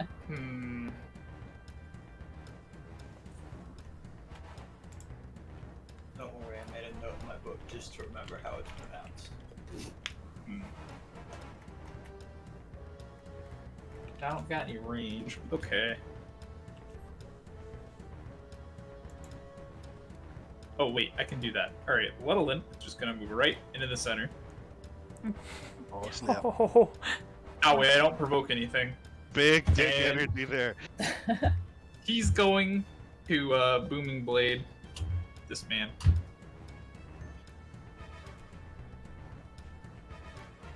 worry, I made a note in my book just to remember how it's pronounced. I don't got any range. Okay. Oh wait, I can do that. All right, Ludelin is just gonna move right into the center. Oh snap! Oh, Oh wait, I don't provoke anything. Big dick And- energy there. He's going to Booming Blade this man.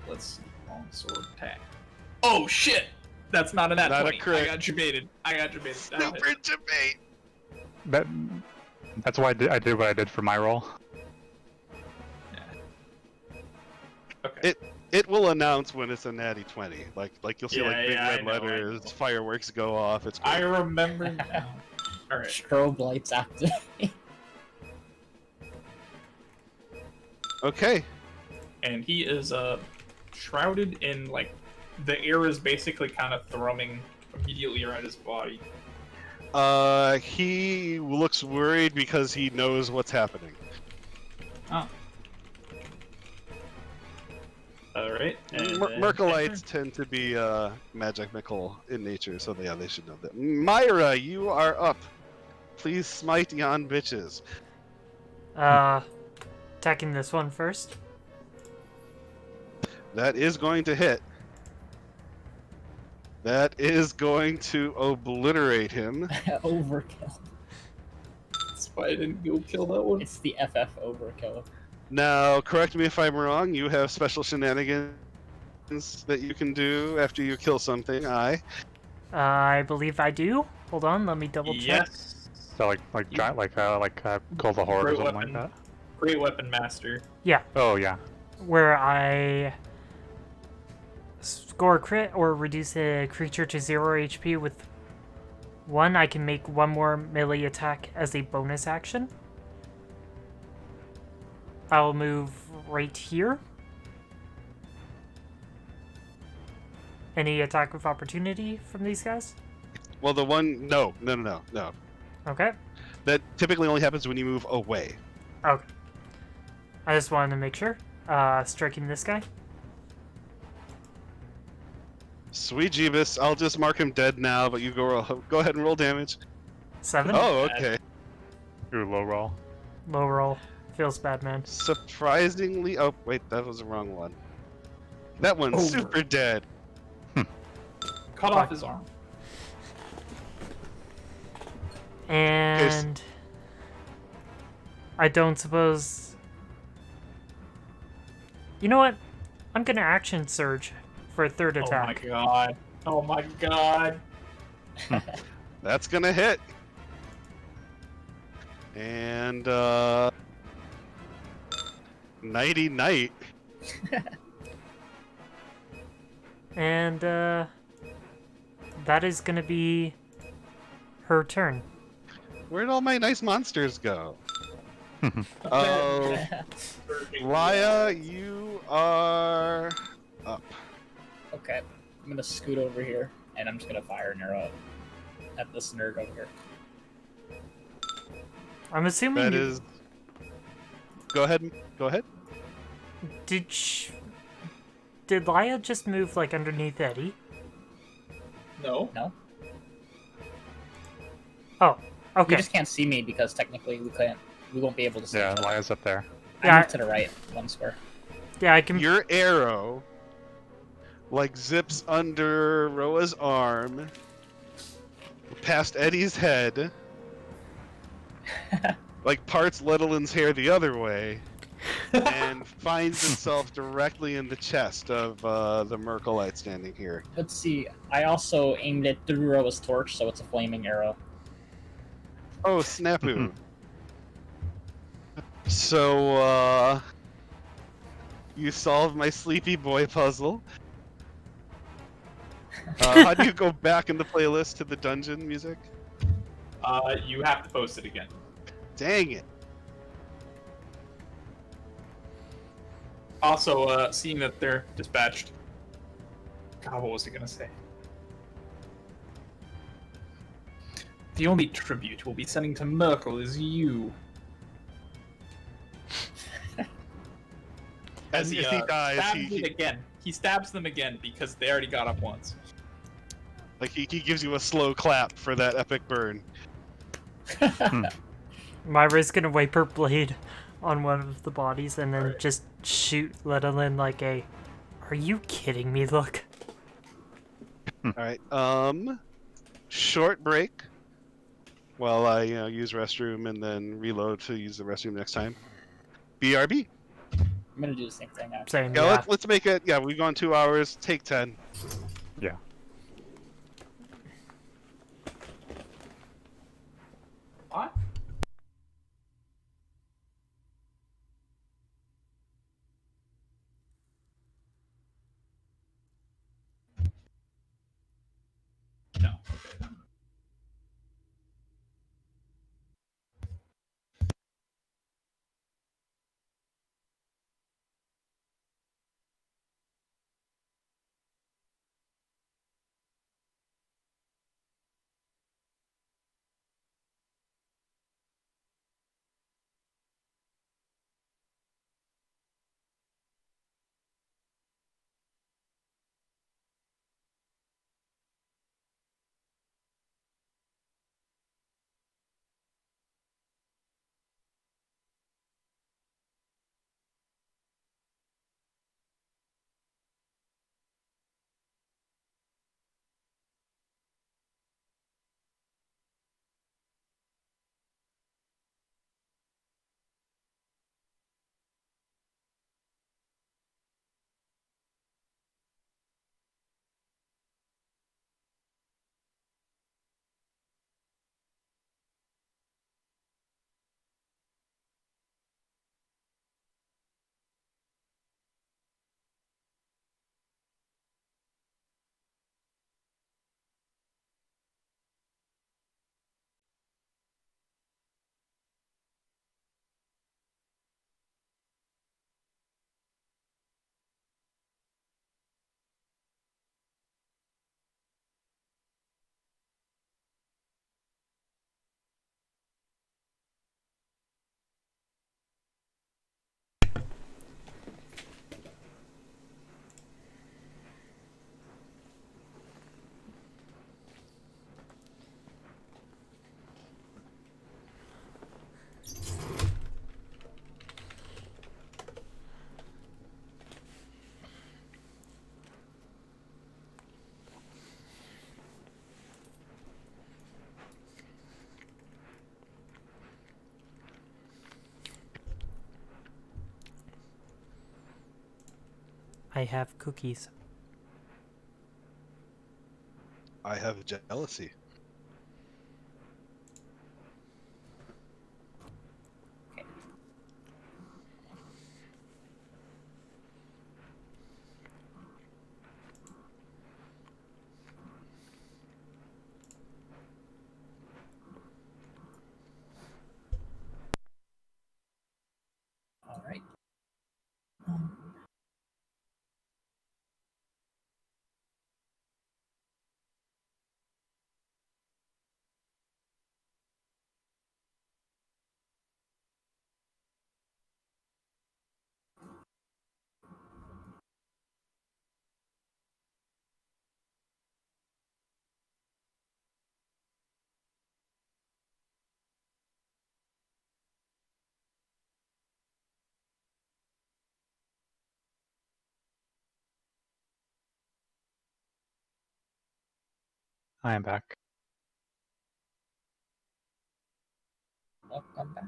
Let's see. Long sword attack. Oh shit! That's not an at Not a 20. crit. I got you baited. That'll hit. Super debate. That's why I did what I did for my roll. Okay. It will announce when it's a natty 20. Like you'll see Yeah, like big yeah, I red know, I letters, know. fireworks go off. It's I great. remember now. All right. Strobe lights active. Okay. And he is shrouded in like the air is basically kind of thrumming immediately around his body. He looks worried because he knows what's happening. Oh. All right. Merkelites tend to be magical in nature, so they should know that. Myra, you are up. Please smite yon bitches. Attacking this one first. That is going to hit. That is going to obliterate him. Overkill. That's why I didn't go kill that one. It's the FF overkill. Now, correct me if I'm wrong, you have special shenanigans that you can do after you kill something, I believe I do. Hold on, let me double check. Yes. So giant Call the Horde or Great something weapon. like that. Great weapon master. Yeah, Oh yeah. where I score a crit or reduce a creature to 0 HP with 1, I can make one more melee attack as a bonus action. I'll move right here. Any attack of opportunity from these guys? Well, the one... No. Okay. That typically only happens when you move away. Okay. I just wanted to make sure. Striking this guy. Sweet Jeebus, I'll just mark him dead now, but you go ahead and roll damage. 7. Oh, okay. Ooh, low roll. Low roll. Feels bad, man. Surprisingly... Oh, wait, that was the wrong one. That one's Over. super dead. Cut off his arm. And I don't suppose... You know what? I'm gonna action surge for a third attack. Oh my god. Oh my god. That's gonna hit. And, Nighty night. And that is gonna be her turn. Where'd all my nice monsters go? Oh, Laya, you are up. Okay, I'm gonna scoot over here, and I'm just gonna fire an arrow at this nerd over here. I'm assuming That is. Go ahead. Go ahead. Did Laya just move like underneath Eddie? No. No, Oh, okay. you just can't see me because technically we won't be able to see. Yeah, each other. Laya's up there. I Yeah, moved to the right, 1 square. Yeah, I can. Your arrow, like, zips under Roa's arm, past Eddie's head, like parts Ledolin's hair the other way, and finds itself directly in the chest of the Merkelite standing here. Let's see. I also aimed it through Roa's torch, so it's a flaming arrow. Oh, snapu. So, you solved my sleepy boy puzzle. How do you go back in the playlist to the dungeon music? You have to post it again. Dang it. Also, seeing that they're dispatched. God, what was I gonna say? The only tribute we'll be sending to Merkel is you. As he dies, stabs it again. He stabs them again because they already got up once. like he gives you a slow clap for that epic burn. Myra's gonna wipe her blade on one of the bodies and then just shoot Letterland like a "Are you kidding me?" look. Alright, short break while I use restroom and then reload to use the restroom next time. BRB. I'm gonna do the same thing after. Same, Yeah, yeah. let's make it. Yeah, we've gone 2 hours. Take 10. Yeah. What? I have cookies. I have jealousy. All right. I am back. Nope, I'm back.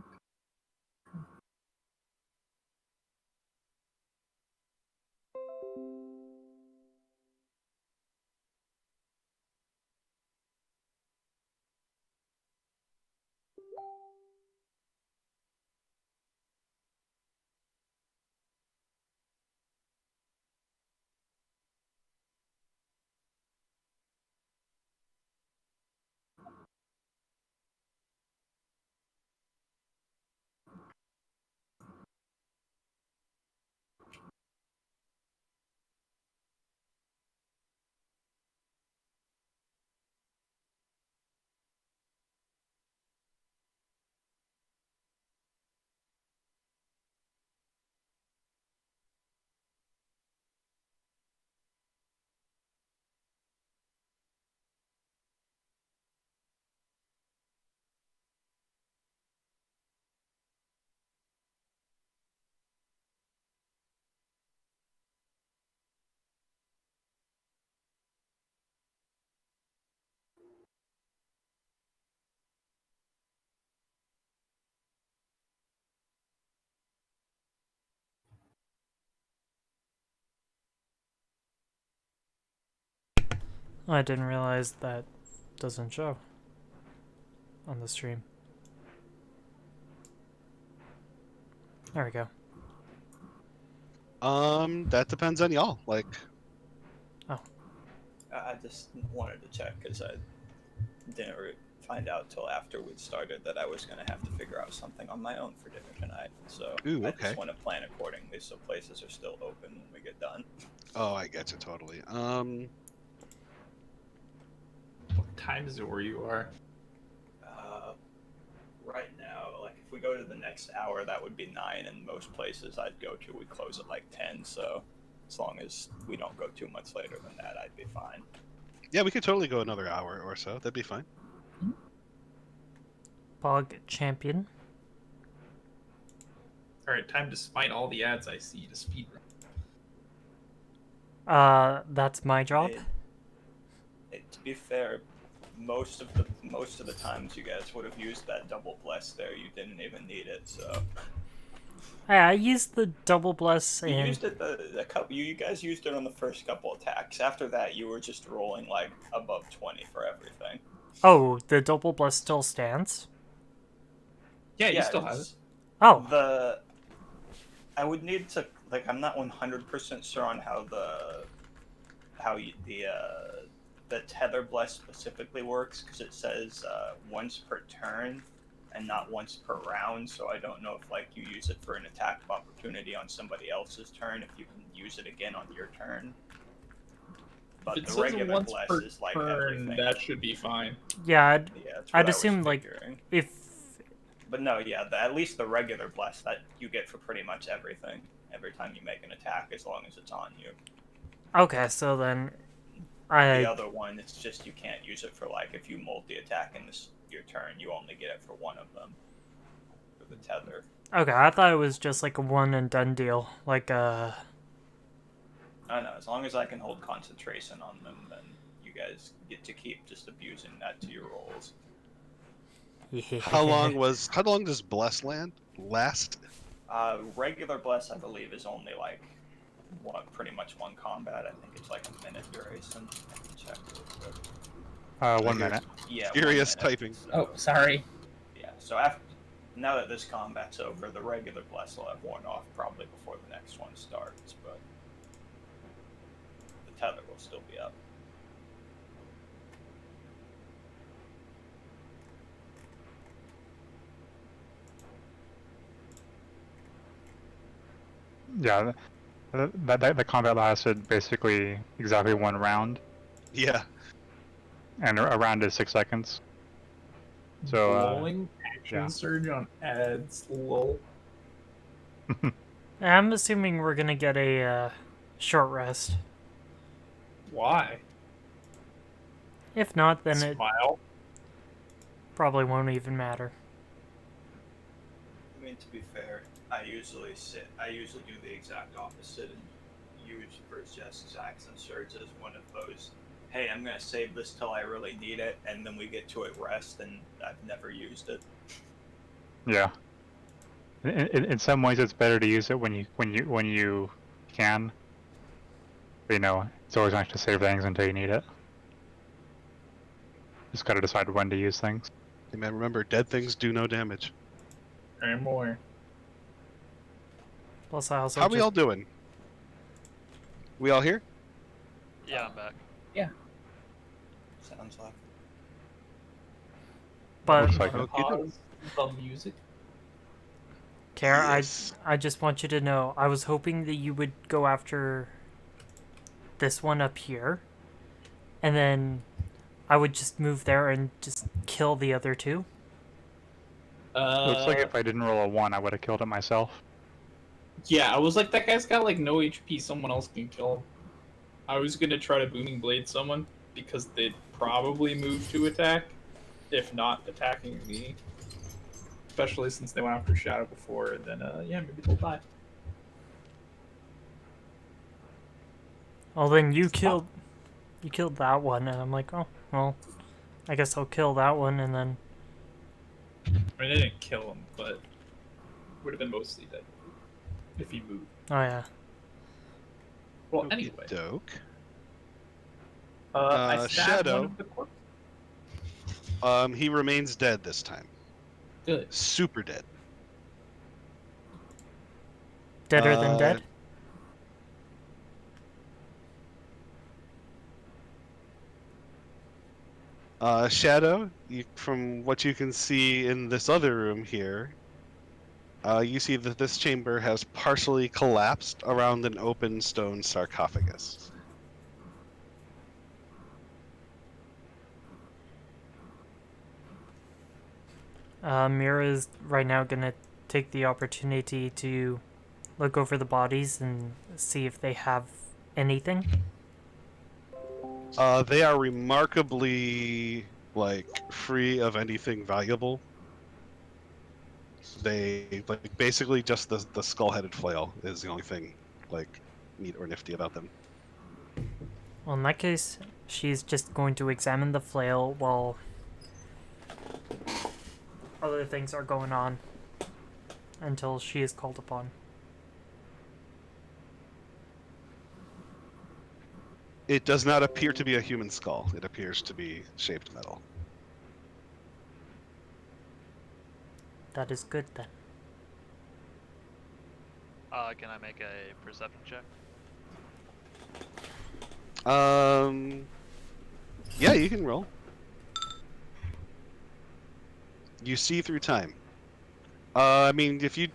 I didn't realize that doesn't show on the stream. There we go. That depends on y'all. Like, I just wanted to check because I didn't find out till after we'd started that I was gonna have to figure out something on my own for dinner tonight. So Ooh, I okay. just want to plan accordingly so places are still open when we get done. Oh, I get you totally. What time is it where you are? Right now, like if we go to the next hour, that would be 9, and most places I'd go to would close at like 10. So as long as we don't go too much later than that, I'd be fine. Yeah, we could totally go another hour or so. That'd be fine. Bog champion. All right, time to smite all the ads I see to speedrun. That's my job. To be fair, most of the times you guys would have used that double bless there. You didn't even need it, so. Hey, I used the double bless You and used it the couple. You guys used it on the first couple attacks. After that, you were just rolling like above 20 for everything. oh, the double bless still stands. Yeah, you still have it. it's- Oh, I would need to like. I'm not 100% sure on how the tether bless specifically works because it says once per turn and not once per round. So I don't know if like you use it for an attack of opportunity on somebody else's turn, if you can use it again on your turn. But If it the says regular once bless per is like turn, everything. that should be fine. yeah. Yeah, that's what I'd I was assume like figuring. if But no, yeah, at least the regular bless that you get for pretty much everything. Every time you make an attack, as long as it's on you. okay, so then The I other one, it's just you can't use it for like if you multi-attack in your turn, you only get it for one of them. For the tether. okay. I thought it was just like a one and done deal. Like I don't know. As long as I can hold concentration on them, then you guys get to keep just abusing that to your rolls. How long does bless last? Regular bless, I believe, is only like pretty much one combat. I think it's like a minute duration. I can check real quick. 1 minute. Yeah. Furious 1 minute. typing. So, Oh, sorry. yeah. So now that this combat's over, the regular bless will have worn off probably before the next one starts, but the tether will still be up. Yeah, the combat lasted basically exactly 1 round, Yeah. and a round is 6 seconds. So Rolling action yeah. surge on ads, lol. I'm assuming we're gonna get a short rest. Why? If not, then it Smile. probably won't even matter. I mean, to be fair, I usually do the exact opposite and use first just acts and surge as one of those. Hey, I'm gonna save this till I really need it, and then we get to it rest, and I've never used it. yeah. In some ways, it's better to use it when you can. But, it's always nice to save things until you need it. Just gotta decide when to use things. Hey man, remember, dead things do no damage. Or more. Plus, I also How we all doing? We all here? Yeah, I'm back. Sounds like. but Looks like it. Okay. Pause the music. Kara, Yes. I just want you to know, I was hoping that you would go after this one up here, and then I would just move there and just kill the other two. Looks like if I didn't roll a 1, I would have killed it myself. Yeah, I was like, that guy's got like no HP. Someone else can kill him. I was gonna try to booming blade someone because they'd probably move to attack, if not attacking me. Especially since they went after Shadow before, and then yeah, maybe they'll die. Well, then you killed that one, and I'm like, oh well, I guess I'll kill that one, and then I mean, they didn't kill him, but would have been mostly dead if he moved. oh yeah. Well, anyway, Doke. I stabbed Shadow. one of the corpses. He remains dead this time. Good. Super dead. Deader than dead. Shadow, from what you can see in this other room here, you see that this chamber has partially collapsed around an open stone sarcophagus. Mira's right now gonna take the opportunity to look over the bodies and see if they have anything. They are remarkably, free of anything valuable. They, basically just the skull-headed flail is the only thing, neat or nifty about them. Well, in that case, she's just going to examine the flail while other things are going on until she is called upon. It does not appear to be a human skull. It appears to be shaped metal. That is good then. Can I make a perception check? Yeah, you can roll. You see through time. If you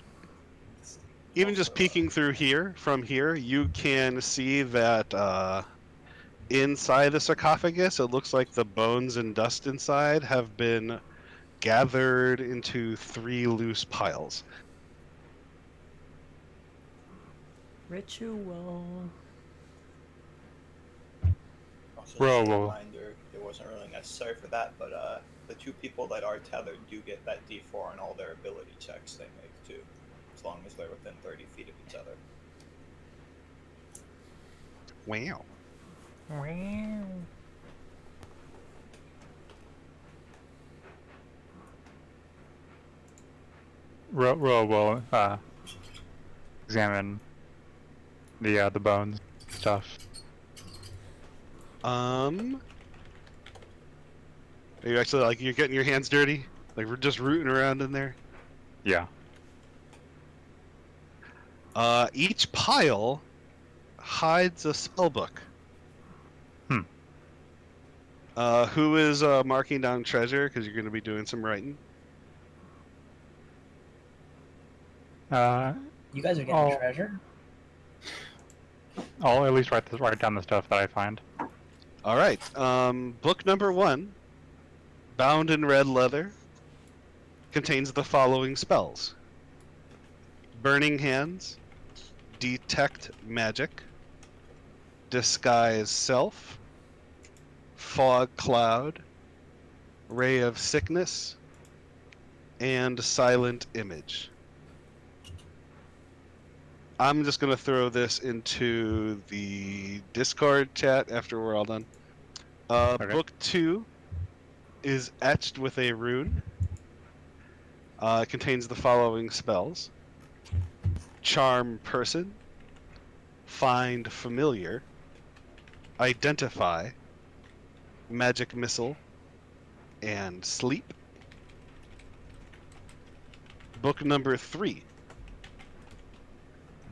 even just peeking through here, from here, you can see that inside the sarcophagus, it looks like the bones and dust inside have been gathered into 3 loose piles. Ritual. Also, just Roll, a roll. reminder, it wasn't really necessary for that, but the 2 people that are tethered do get that D4 on all their ability checks they make too, as long as they're within 30 feet of each other. Wow. Wow. Ro will examine the bones stuff. Are you actually you're getting your hands dirty? We're just rooting around in there? Yeah. Each pile hides a spellbook. Hmm. Who is marking down treasure? Because you're going to be doing some writing. You guys are getting Oh. treasure? I'll at least write down the stuff that I find. All right. Book number 1, bound in red leather, contains the following spells: Burning Hands, Detect Magic, Disguise Self, Fog Cloud, Ray of Sickness, and Silent Image. I'm just going to throw this into the Discord chat after we're all done. Okay. Book 2 is etched with a rune. It contains the following spells: Charm Person, Find Familiar, Identify, Magic Missile, and Sleep. Book number 3,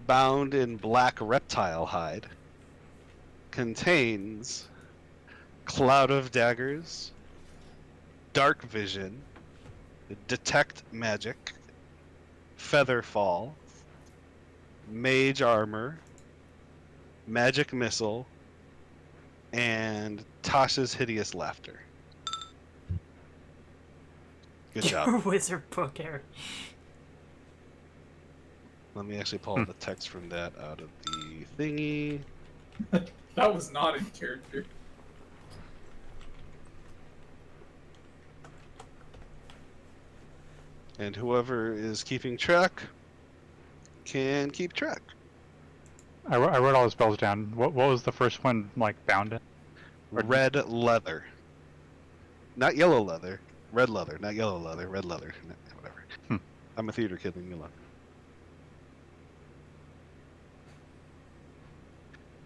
bound in black reptile hide, contains Cloud of Daggers, Dark Vision, Detect Magic, Featherfall, Mage Armor, Magic Missile, and Tasha's Hideous Laughter. Good job. Your wizard book, Eric. Let me actually pull the text from that out of the thingy. That was not in character. And whoever is keeping track can keep track. I wrote all the spells down. What was the first one bound in? Red leather. Not yellow leather. Red leather. Not yellow leather. Red leather. Whatever. I'm a theater kid, leave me alone.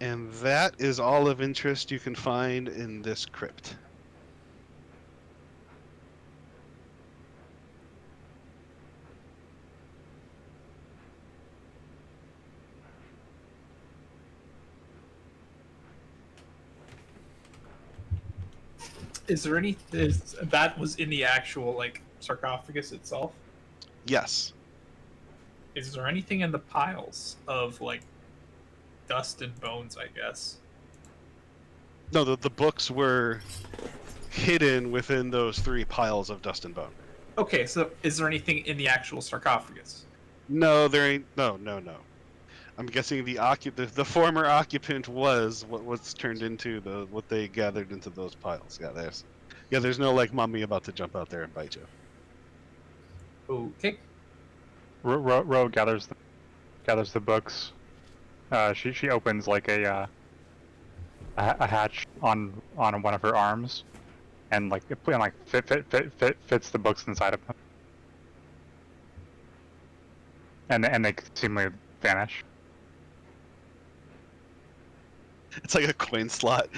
And that is all of interest you can find in this crypt. Is there any that was in the actual like sarcophagus itself? Yes. Is there anything in the piles of like dust and bones? I guess. No, the books were hidden within those 3 piles of dust and bone. Okay, so is there anything in the actual sarcophagus? No, there ain't. No. I'm guessing the former occupant was what's turned into what they gathered into those piles. Yeah, there's no like mummy about to jump out there and bite you. Okay. Ro gathers the books. She opens like a hatch on one of her arms, and like fits the books inside of them, and they seemingly vanish. It's like a coin slot.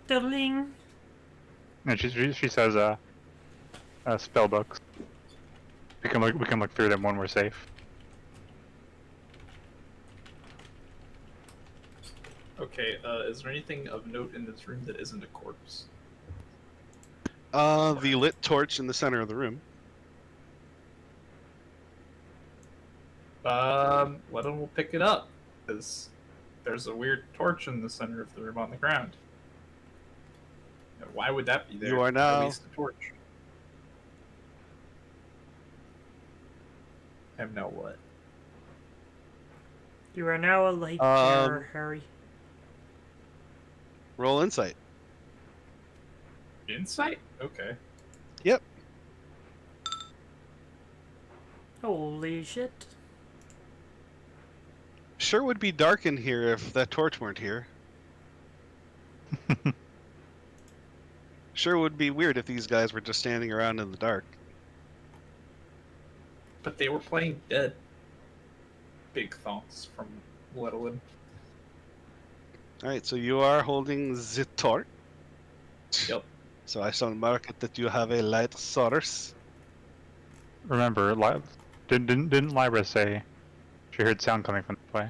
Diddling. And she says, spell books. We can look through them when we're safe. Okay. Is there anything of note in this room that isn't a corpse? The lit torch in the center of the room. Well, then we'll pick it up because there's a weird torch in the center of the room on the ground. Why would that be there? You are Why now- waste the torch. And now what? You are now a light Um, bearer, Harry. Roll insight. Insight? Okay. Yep. Holy shit. Sure would be dark in here if that torch weren't here. Sure would be weird if these guys were just standing around in the dark. But they were playing dead. Big thonks from Letterland. Alright, so you are holding the torch. Yep. So I shall mark it that you have a light source. Remember, didn't Lyra say she heard sound coming from this way?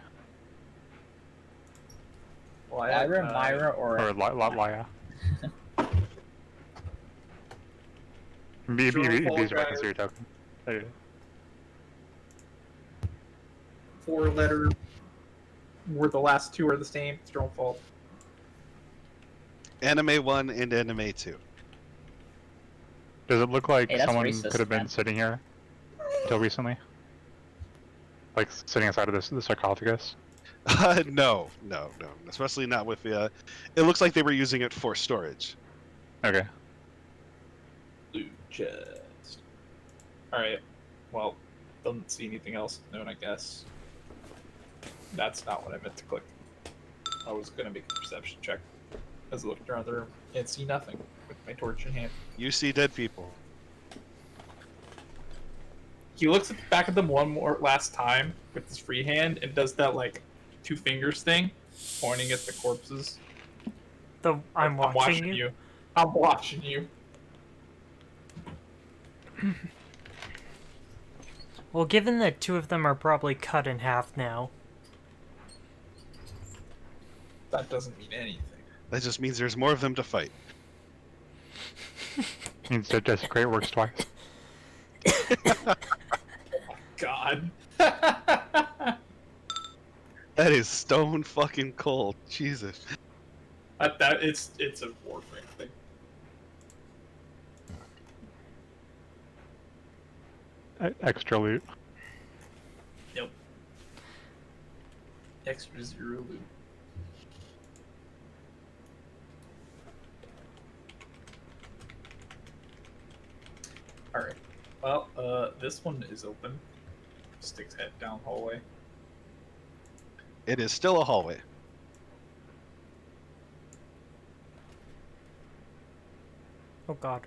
Lyra, Myra, or Lya? Be Sure, easier Fall if I Guy. consider your token. There you go. 4-letter. Where the last 2 are the same. It's your own fault. Anime 1 and Anime 2. Does it look like Hey, that's someone racist, could have been man. sitting here until recently? Like sitting inside of the sarcophagus? No. Especially not with the. It looks like they were using it for storage. Okay. Blue chest. Alright. Well, doesn't see anything else known, I guess. That's not what I meant to click. I was gonna make a perception check as I looked around the room and see nothing with my torch in hand. You see dead people. He looks at the back of them one more last time with his free hand and does that like 2 fingers thing, pointing at the corpses. I'm watching you. I'm watching you. Well, given that 2 of them are probably cut in half now. That doesn't mean anything. That just means there's more of them to fight. Means that desecrate works twice. God. That is stone fucking cold. Jesus. It's a Warframe thing. Extra loot. Yep. Extra 0 loot. Alright. Well, this one is open. Sticks head down hallway. It is still a hallway. Oh god.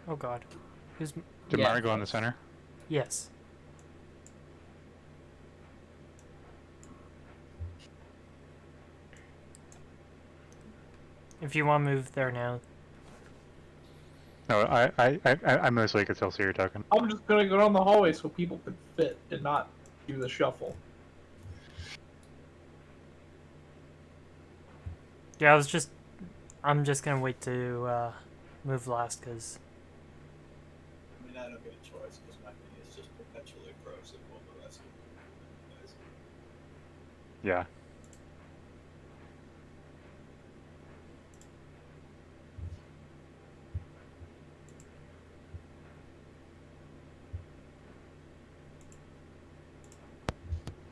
Oh god. Who's... Did Yeah. Myra go in the center? Yes. If you want to move there now. No, I mostly could still see your token. I'm just gonna go down the hallway so people can fit and not do the shuffle. Yeah, I'm just gonna wait to move last because I mean, I don't get a choice because my thing is just perpetually corrosive while the rest of you guys. Yeah.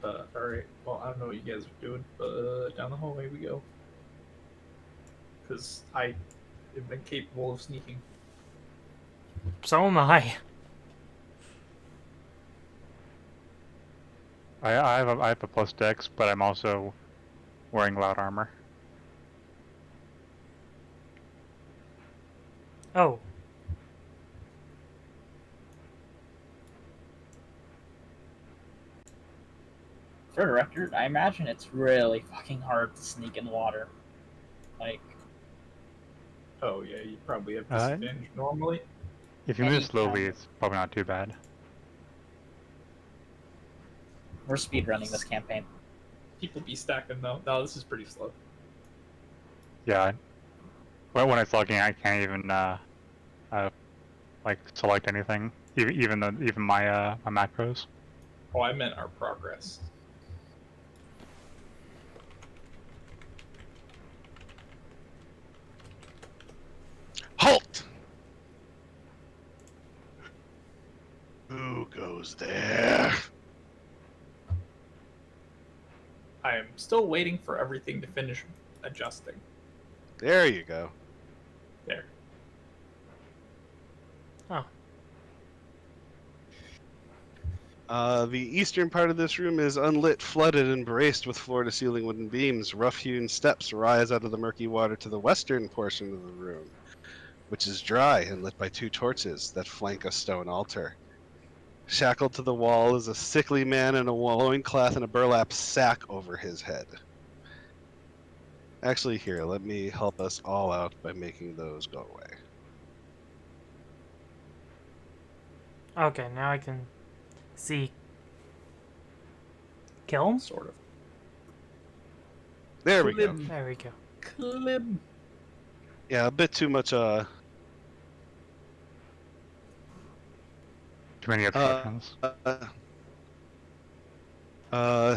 Alright, well, I don't know what you guys are doing, but down the hallway we go. Because I have been capable of sneaking. so am I. I have a plus dex, but I'm also wearing loud armor. Oh, For the record, I imagine it's really fucking hard to sneak in water. Like, Oh, yeah, you probably have Uh, disadvantage normally. If you move Any slowly, kind. it's probably not too bad. we're speedrunning this campaign. People be stacking, though. No, this is pretty slow. Yeah. When it's logging, I can't even like select anything, even my my macros. Oh, I meant our progress. Halt! Who goes there? I am still waiting for everything to finish adjusting. There you go. There. oh, The eastern part of this room is unlit, flooded, and braced with floor-to-ceiling wooden beams. Rough-hewn steps rise out of the murky water to the western portion of the room, which is dry and lit by two torches that flank a stone altar. Shackled to the wall is a sickly man in a loincloth and a burlap sack over his head. Actually, here, let me help us all out by making those go away. okay. Now I can see. Kill him. Sort of. There we go. Clim. There we go. Clim. Yeah, a bit too much, Too many obstructions.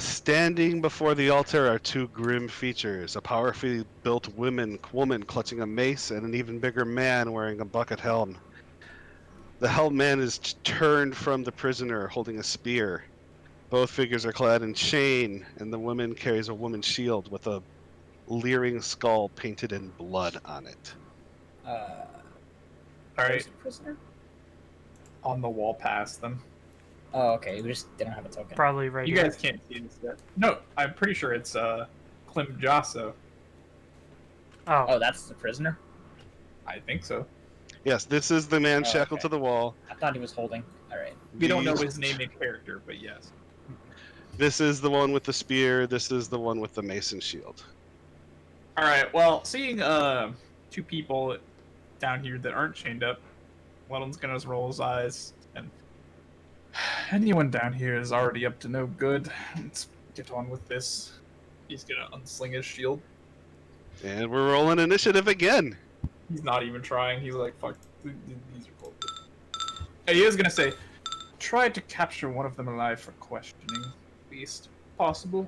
Standing before the altar are two grim features: a powerfully built woman clutching a mace, and an even bigger man wearing a bucket helm. The helmed man is turned from the prisoner, holding a spear. Both figures are clad in chain, and the woman carries a woman's shield with a leering skull painted in blood on it. All Where's right, the prisoner? on the wall past them. Oh, okay. We just didn't have a token. Probably right You here. guys can't see this yet. No, I'm pretty sure it's Clim Jasso. Oh, Oh, that's the prisoner? I think so. Yes, this is the man Oh, shackled okay. to the wall. I thought he was holding. Alright. We don't know These- his name and character, but yes. This is the one with the spear. This is the one with the mason shield. All right. Well, seeing two people down here that aren't chained up, one of them's gonna roll his eyes, and anyone down here is already up to no good. Let's get on with this. He's gonna unsling his shield. And we're rolling initiative again. He's not even trying. He's like, fuck, these are cool. And he is gonna say, try to capture one of them alive for questioning, at least possible.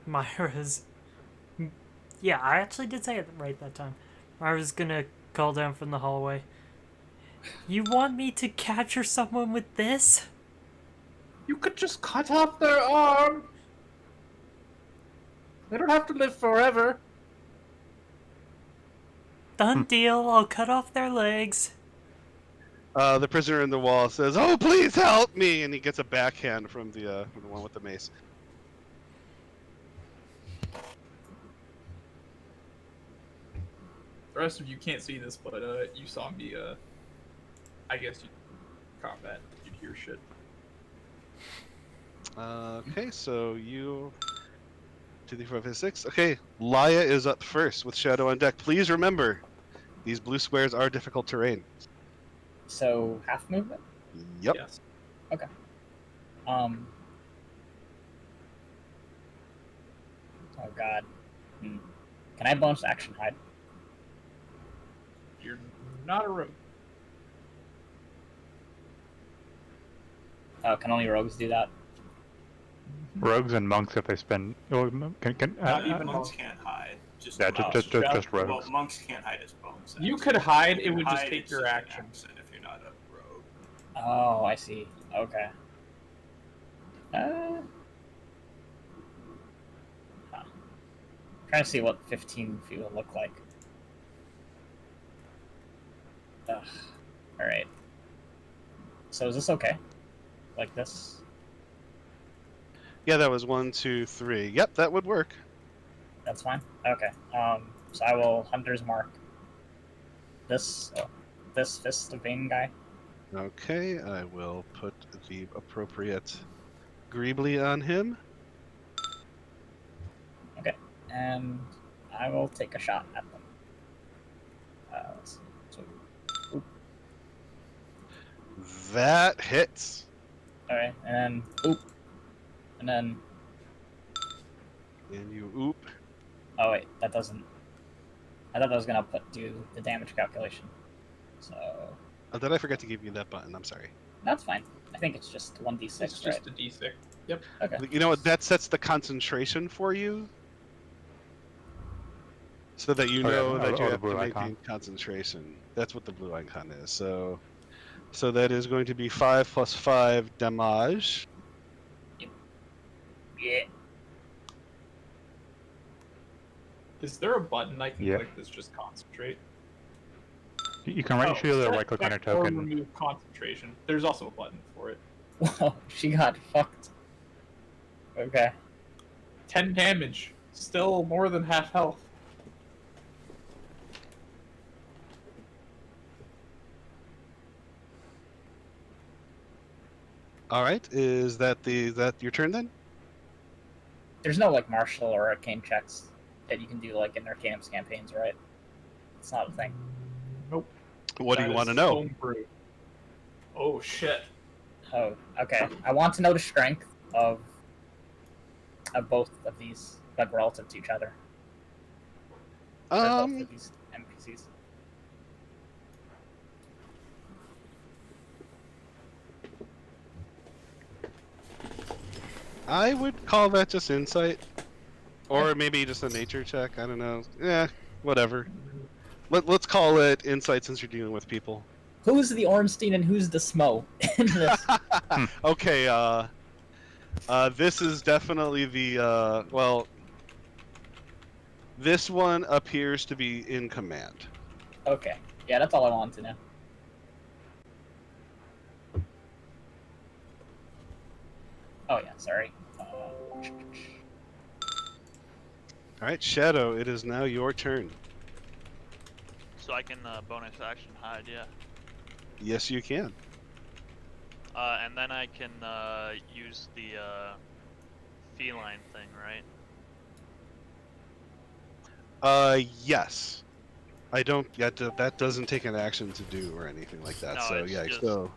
Myra's. Yeah, I actually did say it right that time. Myra's gonna call down from the hallway. You want me to capture someone with this? You could just cut off their arm. They don't have to live forever. Done deal, I'll cut off their legs. The prisoner in the wall says, "Oh, please help me!" And he gets a backhand from the one with the mace. The rest of you can't see this, but you saw me. I guess you combat. You'd hear shit. Okay, so you 2, 3, 4, 5, 6. Okay, Laya is up first with Shadow on deck. Please remember, these blue squares are difficult terrain. So, half movement? Yep. Yes. Oh god. Can I bonus action hide? You're not a rogue. Oh, can only rogues do that? Rogues and monks, if they spend. Oh, can, Not even monks can't hide. Just yeah, monks. just Well, rogues. monks can't hide as bonus. You action. could hide, You it can would just hide, take it's your just an action. accent if you're not a rogue. Oh, I see. Okay. Trying to see what 15 feet will look like. Ugh. Alright. So is this okay? Like this? Yeah, that was 1, 2, 3. Yep, that would work. That's fine? Okay. So I will Hunter's Mark this Fist of Bane guy. Okay, I will put the appropriate greebly on him. Okay. And I will take a shot at them. Let's see. So, That hits. alright, and then oop. And then And you oop. oh wait, that doesn't I thought that was gonna do the damage calculation. So Oh, did I forget to give you that button? I'm sorry. that's fine. I think it's just 1d6, It's right? just a d6. Yep. Okay. You know what? That sets the concentration for you. So that you Oh, yeah, know oh, that you the have to blue maintain icon. concentration. That's what the blue icon is. So that is going to be 5 plus 5 damage. Yeah. Is there a button I can Yeah. click that's just concentrate? You can right shoot the right click on your Select or token. remove concentration. There's also a button for it. Whoa, she got fucked. Okay. 10 damage. Still more than half health. All right, is that your turn then? There's no like martial or arcane checks that you can do like in Arcanum's campaigns, right? It's not a thing. Nope. What do That you is want to know? homebrew. Oh shit. Oh, okay. I want to know the strength of both of these, like relative to each other. Or both of these NPCs. I would call that just insight, or maybe just a nature check. I don't know. Yeah, whatever. Let's call it insight since you're dealing with people. Who's the Ornstein and who's the Smo in this? Okay. This is definitely the well. This one appears to be in command. Okay. Yeah, that's all I wanted to know. Oh yeah, sorry. All right, Shadow. It is now your turn. So I can bonus action hide, yeah. Yes, you can. And then I can use the feline thing, right? Yes. I don't get to, that doesn't take an action to do or anything like that. No, so it's yeah, just- so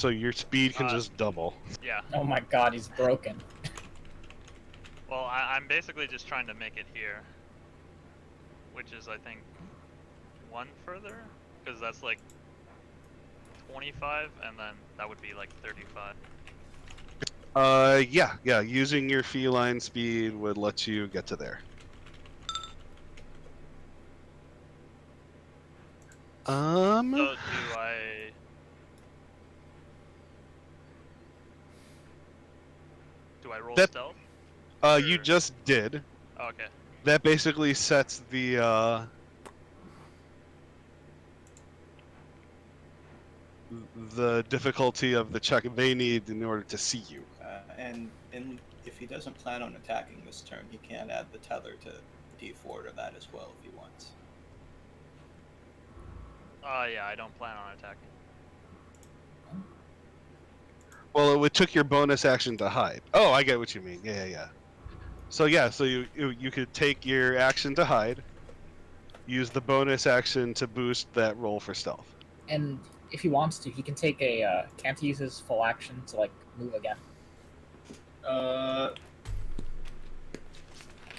your speed can just double. Yeah. Oh my god, he's broken. Well, I'm basically just trying to make it here, which is I think 1 further, because that's like 25, and then that would be like 35. Yeah. Using your feline speed would let you get to there. So do I roll That- stealth? You Or- just did. Oh, okay. That basically sets the difficulty of the check they need in order to see you. And if he doesn't plan on attacking this turn, he can add the tether to D4 to that as well if he wants. Yeah, I don't plan on attacking. Well, it took your bonus action to hide. Oh, I get what you mean. Yeah. So you could take your action to hide, use the bonus action to boost that roll for stealth. And if he wants to, he can take a can't he use his full action to like move again.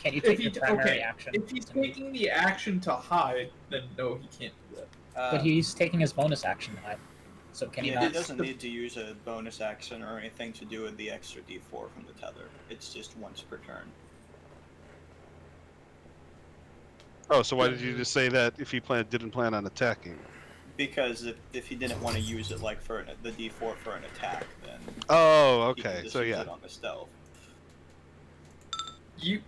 Can you If take he your primary okay, action? if he's to move? taking the action to hide, then no, he can't do that. But he's taking his bonus action to hide. So can he Yeah, not? he doesn't need to use a bonus action or anything to do with the extra D4 from the tether. It's just once per turn. Oh, so why did you just say that if he didn't plan on attacking? Because if he didn't want to use it like for the D4 for an attack, then Oh, he can okay. just So use yeah. it on the stealth. You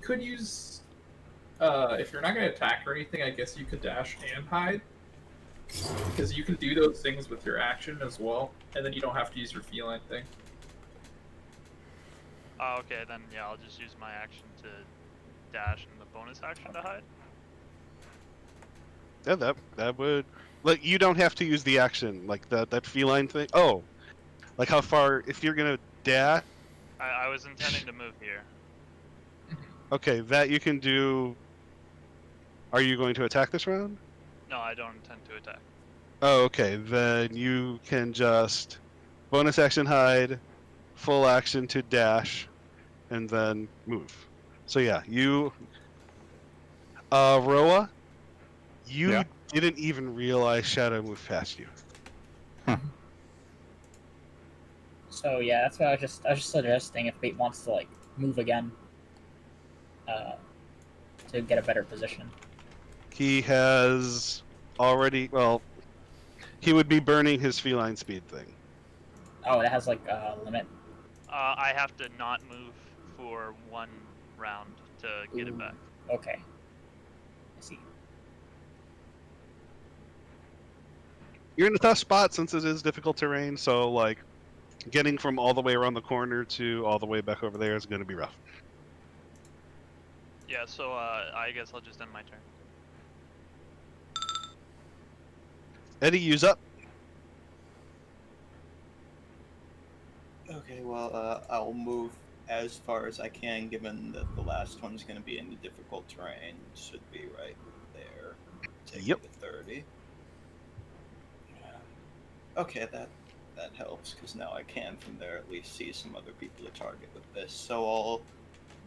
could use if you're not gonna attack or anything, I guess you could dash and hide. Because you can do those things with your action as well, and then you don't have to use your feline thing. Oh, okay, then yeah, I'll just use my action to dash and the bonus action to hide. Yeah, that would like you don't have to use the action like that feline thing. Oh, like how far if you're gonna dash? I was intending to move here. Okay, that you can do. Are you going to attack this round? No, I don't intend to attack. Oh, okay. Then you can just bonus action hide, full action to dash, and then move. So yeah, you, Roa, you Yeah. didn't even realize Shadow moved past you. So yeah, that's what I was just suggesting if Bait wants to like move again, to get a better position. He has already. Well, he would be burning his feline speed thing. Oh, it has like a limit. I have to not move for 1 round to get it back. Okay. I see. You're in a tough spot since it is difficult terrain. So like, getting from all the way around the corner to all the way back over there is going to be rough. Yeah, so I guess I'll just end my turn. Eddie, use up. Okay, well, I'll move as far as I can, given that the last one's going to be in the difficult terrain. Should be right there. Take Yep. it to 30. Yeah. Okay, that helps, because now I can, from there, at least see some other people to target with this. So I'll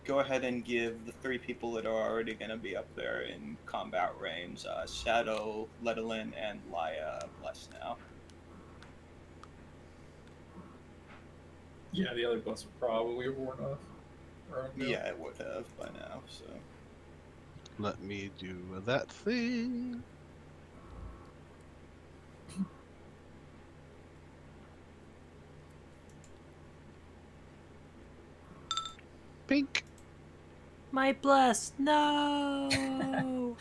go ahead and give the 3 people that are already going to be up there in combat range, Shadow, Letterlin, and Laya, Bless now. Yeah, the other bus would probably have worn off. Yeah, it would have by now, so... Let me do that thing. Pink. My bless, no!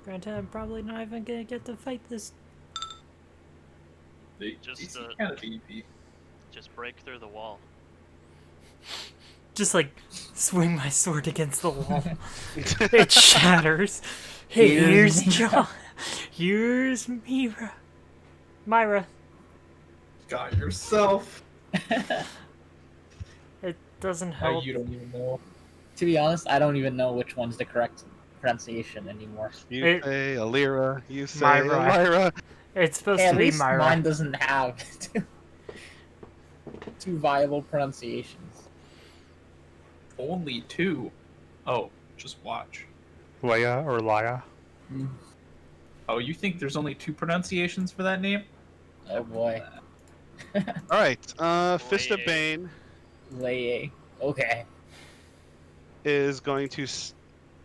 Granted, I'm probably not even gonna get to fight this. Just, kind of EP. Just break through the wall. Just like swing my sword against the wall. It shatters. Hey, here's John. Here's Myra. Got yourself. It doesn't Oh, help. you don't even know. To be honest, I don't even know which one's the correct pronunciation anymore. You say Alira. You say Myra. Myra. It's supposed Hey, to at be least Myra. mine doesn't have two viable pronunciations. Only 2. Oh, just watch. Leia or Laya. Oh, you think there's only 2 pronunciations for that name? Oh boy. All right. Fist of Lay. Bane Lay. Okay. is going to.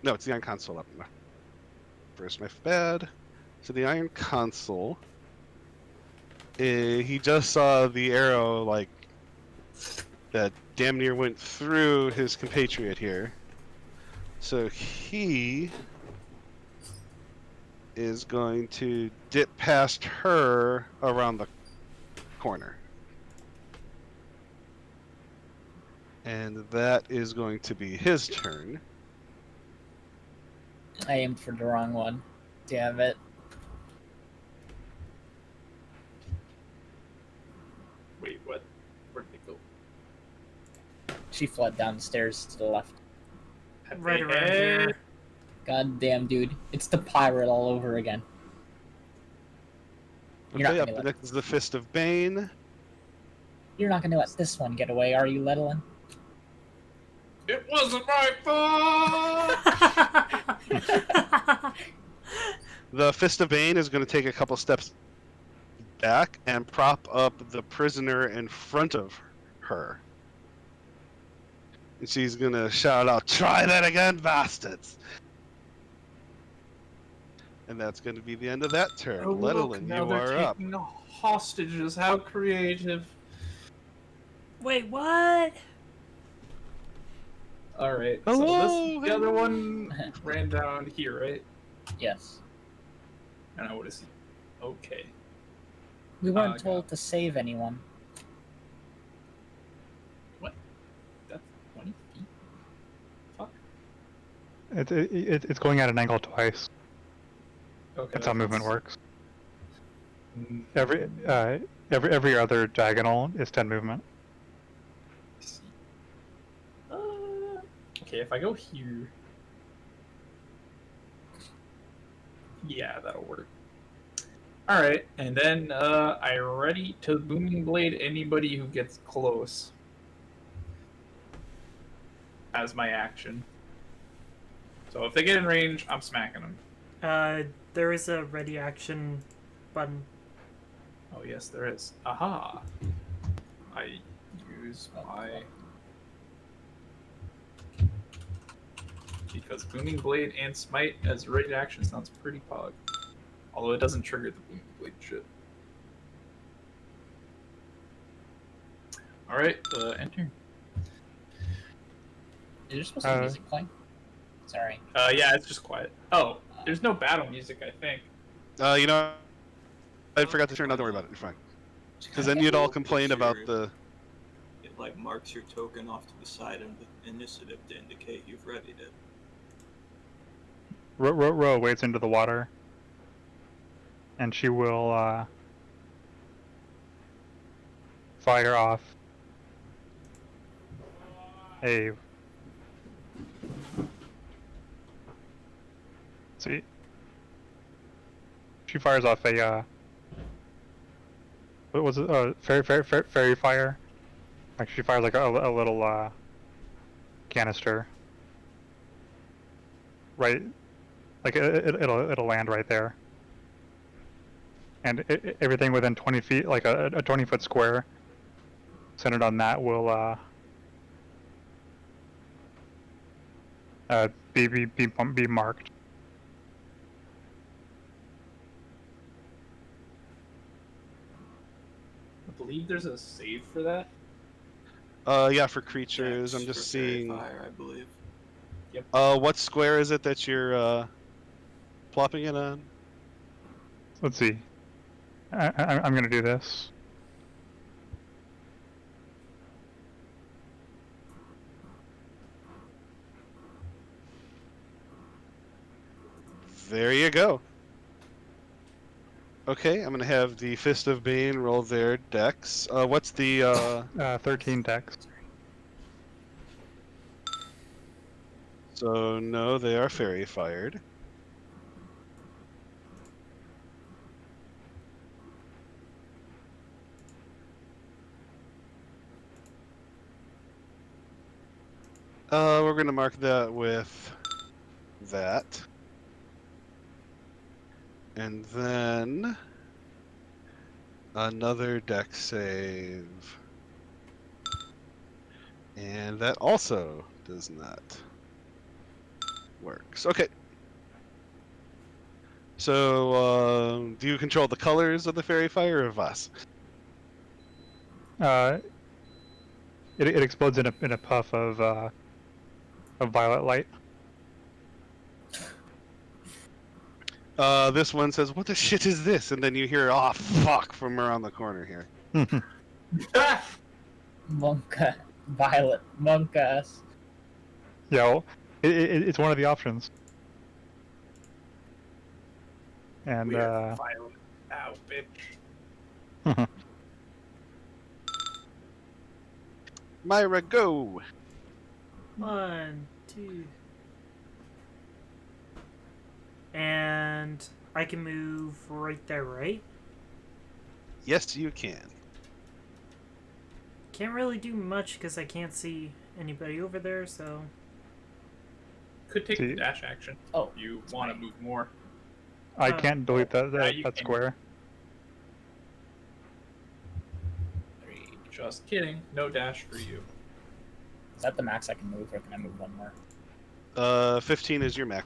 No, it's the Iron Console up. First, my bad. So the Iron Console. He just saw the arrow like that damn near went through his compatriot here. So he is going to dip past her around the corner. And that is going to be his turn. I aimed for the wrong one. Damn it. Wait, what? Where'd they go? She fled down the stairs to the left. Right around here. God damn, dude. It's the pirate all over again. You're not Okay, gonna up let next is the Fist of Bane. You're not gonna let this one get away, are you, Lettlin? It wasn't my fault. The Fist of Bane is going to take a couple steps back and prop up the prisoner in front of her. And she's going to shout out, "Try that again, bastards!" And that's going to be the end of that turn. Oh, look, Letterland, now you they're are up. taking hostages. How creative. Wait, what? All right. Hello, So the other hello. one ran down here, right? Yes. And I would have seen. Okay. We weren't God. told to save anyone. What? That's 20 feet. Fuck. It's going at an angle twice. Okay. That's how movement works. Every other diagonal is 10 movement. Okay, if I go here. Yeah, that'll work. Alright, and then I ready to Booming Blade anybody who gets close. As my action. So if they get in range, I'm smacking them. There is a ready action button. Oh, yes, there is. Aha! I use my. Because Booming Blade and Smite as ready action sounds pretty pog. Although it doesn't trigger the Booming Blade shit. Alright, enter. Is there supposed to be music playing? Sorry. Yeah, it's just quiet. Oh, there's no battle music, I think. You know, I forgot to turn. Don't worry about it. You're fine. Because then you'd all complain about the. It like marks your token off to the side of the initiative to indicate you've readied it. Ro wades into the water, and she will fire off a. See, she fires off a. What was it? Fairy fire. Like she fires like a little canister. Right, like it'll land right there. And everything within 20 feet, like a 20-foot square, centered on that will be marked. I believe there's a save for that. Yeah, for creatures. I'm just seeing. Fire, I believe. Yep. What square is it that you're plopping it on? Let's see. I'm gonna do this. There you go. Okay, I'm gonna have the Fist of Bane roll their dex. What's the 13 dex. So no, they are fairy fired. We're gonna mark that with that. And then another dex save. And that also does not work. Okay. So, do you control the colors of the fairy fire or Voss? It explodes in a puff of violet light. This one says, "What the shit is this?" And then you hear, "Oh fuck!" from around the corner here. Monka. Violet. Monkas. Yeah, well, it's one of the options. And We are violent now, bitch. Myra, go! 1, 2. And I can move right there, right? Yes, you can. Can't really do much because I can't see anybody over there, so... Could take See- the dash action. Oh, If you want to move more. I can't delete that yeah, you that can. square. Just kidding. No dash for you. is that the max I can move, or can I move one more? 15 is your max.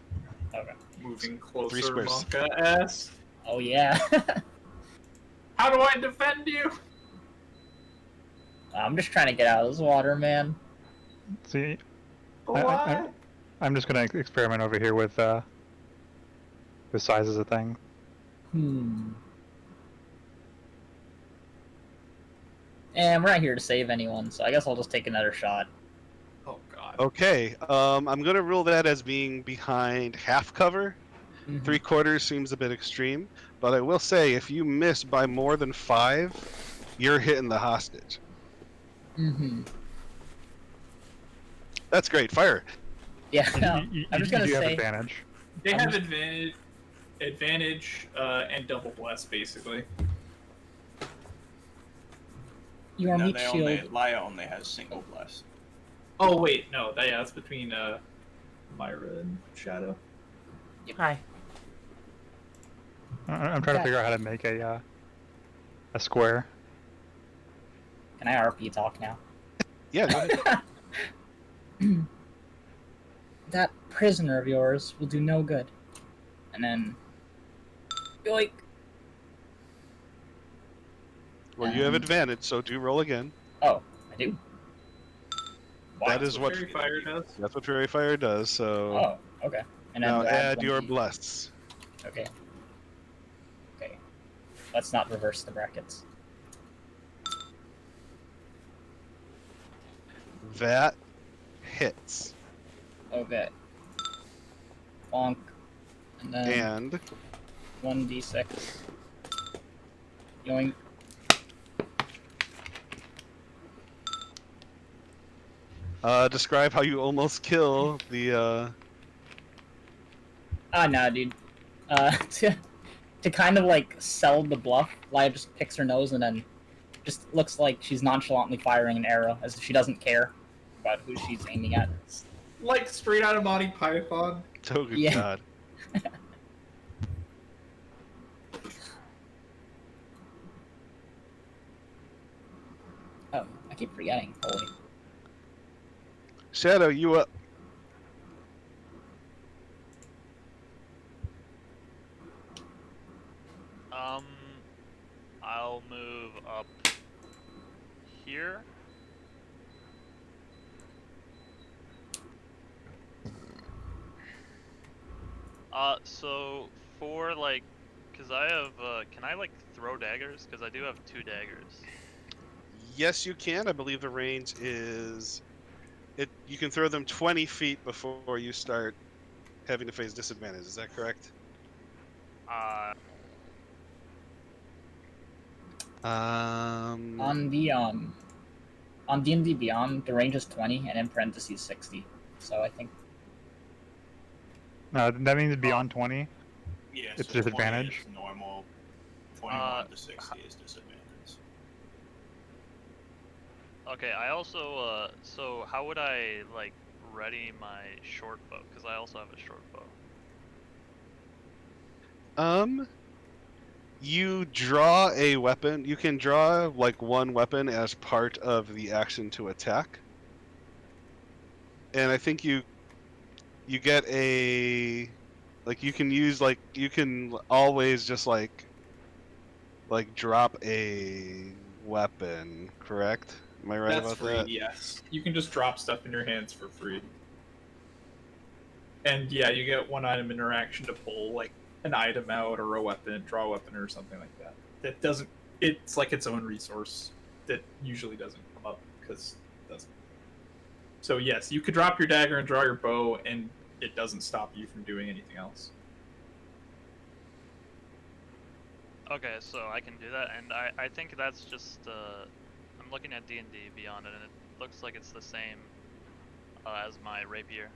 Okay. Moving 3 closer, squares. Monka S. Oh yeah. How do I defend you? I'm just trying to get out of this water, man. See, Why? I'm just gonna experiment over here with sizes of thing. And we're not here to save anyone, so I guess I'll just take another shot. Oh god. Okay, I'm gonna rule that as being behind half cover. Mhm. 3/4 seems a bit extreme, but I will say if you miss by more than 5, you're hitting the hostage. Mm-hmm. That's great. Fire. Yeah, no, I'm just gonna you do have say. advantage. They I'm have just- advantage, and double bless basically. Your No, meat they shield. only, Laya only has single bless. Oh wait, no, that's between Myra and Shadow. Hi. I'm trying to figure out how to make a square. Can I RP talk now? Yeah. Go ahead. That prisoner of yours will do no good. And then, yoink. Well, you have advantage, so do roll again. Oh, I do. That is what Fairy Fire does. That's what Fairy Fire does. So Oh, okay. And then now do I add 1d? your bless. Okay. Okay. Let's not reverse the brackets. That hits. Okay. Bonk. And then And 1d6. Yoink. describe how you almost kill the. Ah, nah, dude. To kind of like sell the bluff, Laya just picks her nose and then just looks like she's nonchalantly firing an arrow as if she doesn't care about who she's aiming at. Like straight out of Monty Python. Oh good Yeah. God. Oh, I keep forgetting. Holy. Shadow, you up? I'll move up here. So for like, cause I have, can I like throw daggers? Cause I do have 2 daggers. Yes, you can. I believe the range is. You can throw them 20 feet before you start having to face disadvantage. Is that correct? On D&D Beyond, the range is 20 and in parentheses 60. So I think No, that means beyond 20. Yeah, It's so 20 disadvantage? is normal. 21 to 60 is disadvantage. Okay, I also, so how would I like ready my short bow? Cause I also have a short bow. You draw a weapon. You can draw like one weapon as part of the action to attack. And I think you get a like you can use like you can always just like drop a weapon, correct? Am I right That's about free, that? yes. You can just drop stuff in your hands for free. And yeah, you get 1 item interaction to pull like an item out or a weapon, draw a weapon or something like that. That doesn't. It's like its own resource that usually doesn't come up because it doesn't. So yes, you could drop your dagger and draw your bow, and it doesn't stop you from doing anything else. Okay, so I can do that, and I think that's just, I'm looking at D&D Beyond it, and it looks like it's the same as my rapier.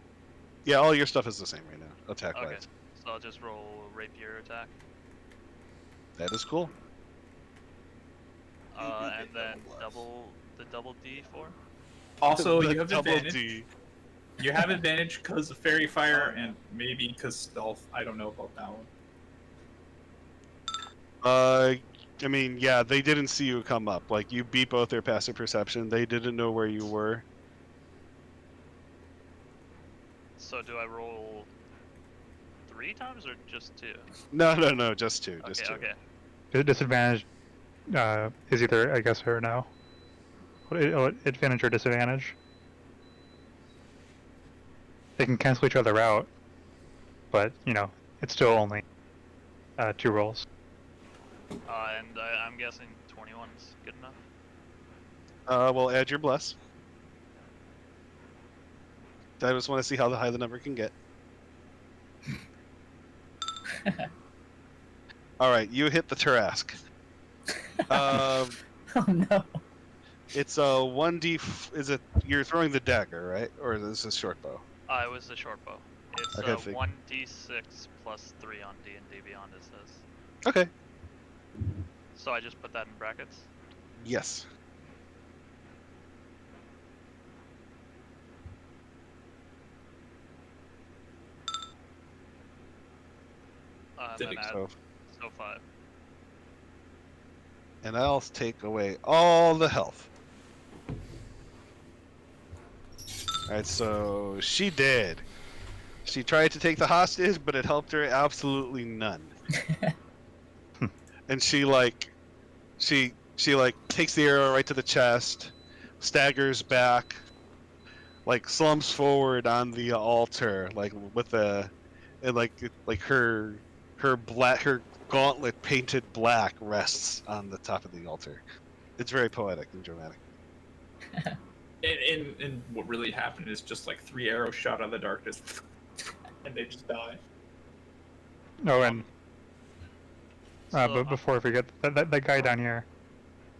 Yeah, all your stuff is the same right now, attack Okay, wise. so I'll just roll rapier attack. That is cool. And get then double double D4. Also, The you have double advantage. D. You have advantage because of fairy fire and maybe because stealth. I don't know about that one. I mean, yeah, they didn't see you come up. Like, you beat both their passive perception. They didn't know where you were. So do I roll 3 times or just 2? No, just two. Just Okay, two. okay. The disadvantage is either, I guess, or no. What advantage or disadvantage? They can cancel each other out, but, you know, it's still only 2 rolls. And I'm guessing 21 is good enough. We'll add your bless. I just want to see how high the number can get. All right, you hit the Tarask. Oh no. It's a 1d. Is it you're throwing the dagger, right? Or is this a short bow? It was the short bow. It's Okay, 1d6 plus 3 on D&D Beyond, it says. Okay. So I just put that in brackets? Yes. Then add, So, so 5. and I'll take away all the health. Alright, so she did. She tried to take the hostage, but it helped her absolutely none. And she takes the arrow right to the chest, staggers back, like slumps forward on the altar, like with her gauntlet painted black rests on the top of the altar. It's very poetic and dramatic. And what really happened is just like 3 arrows shot out of the darkness, and they just die. Oh, and So, but before I forget, that guy down here,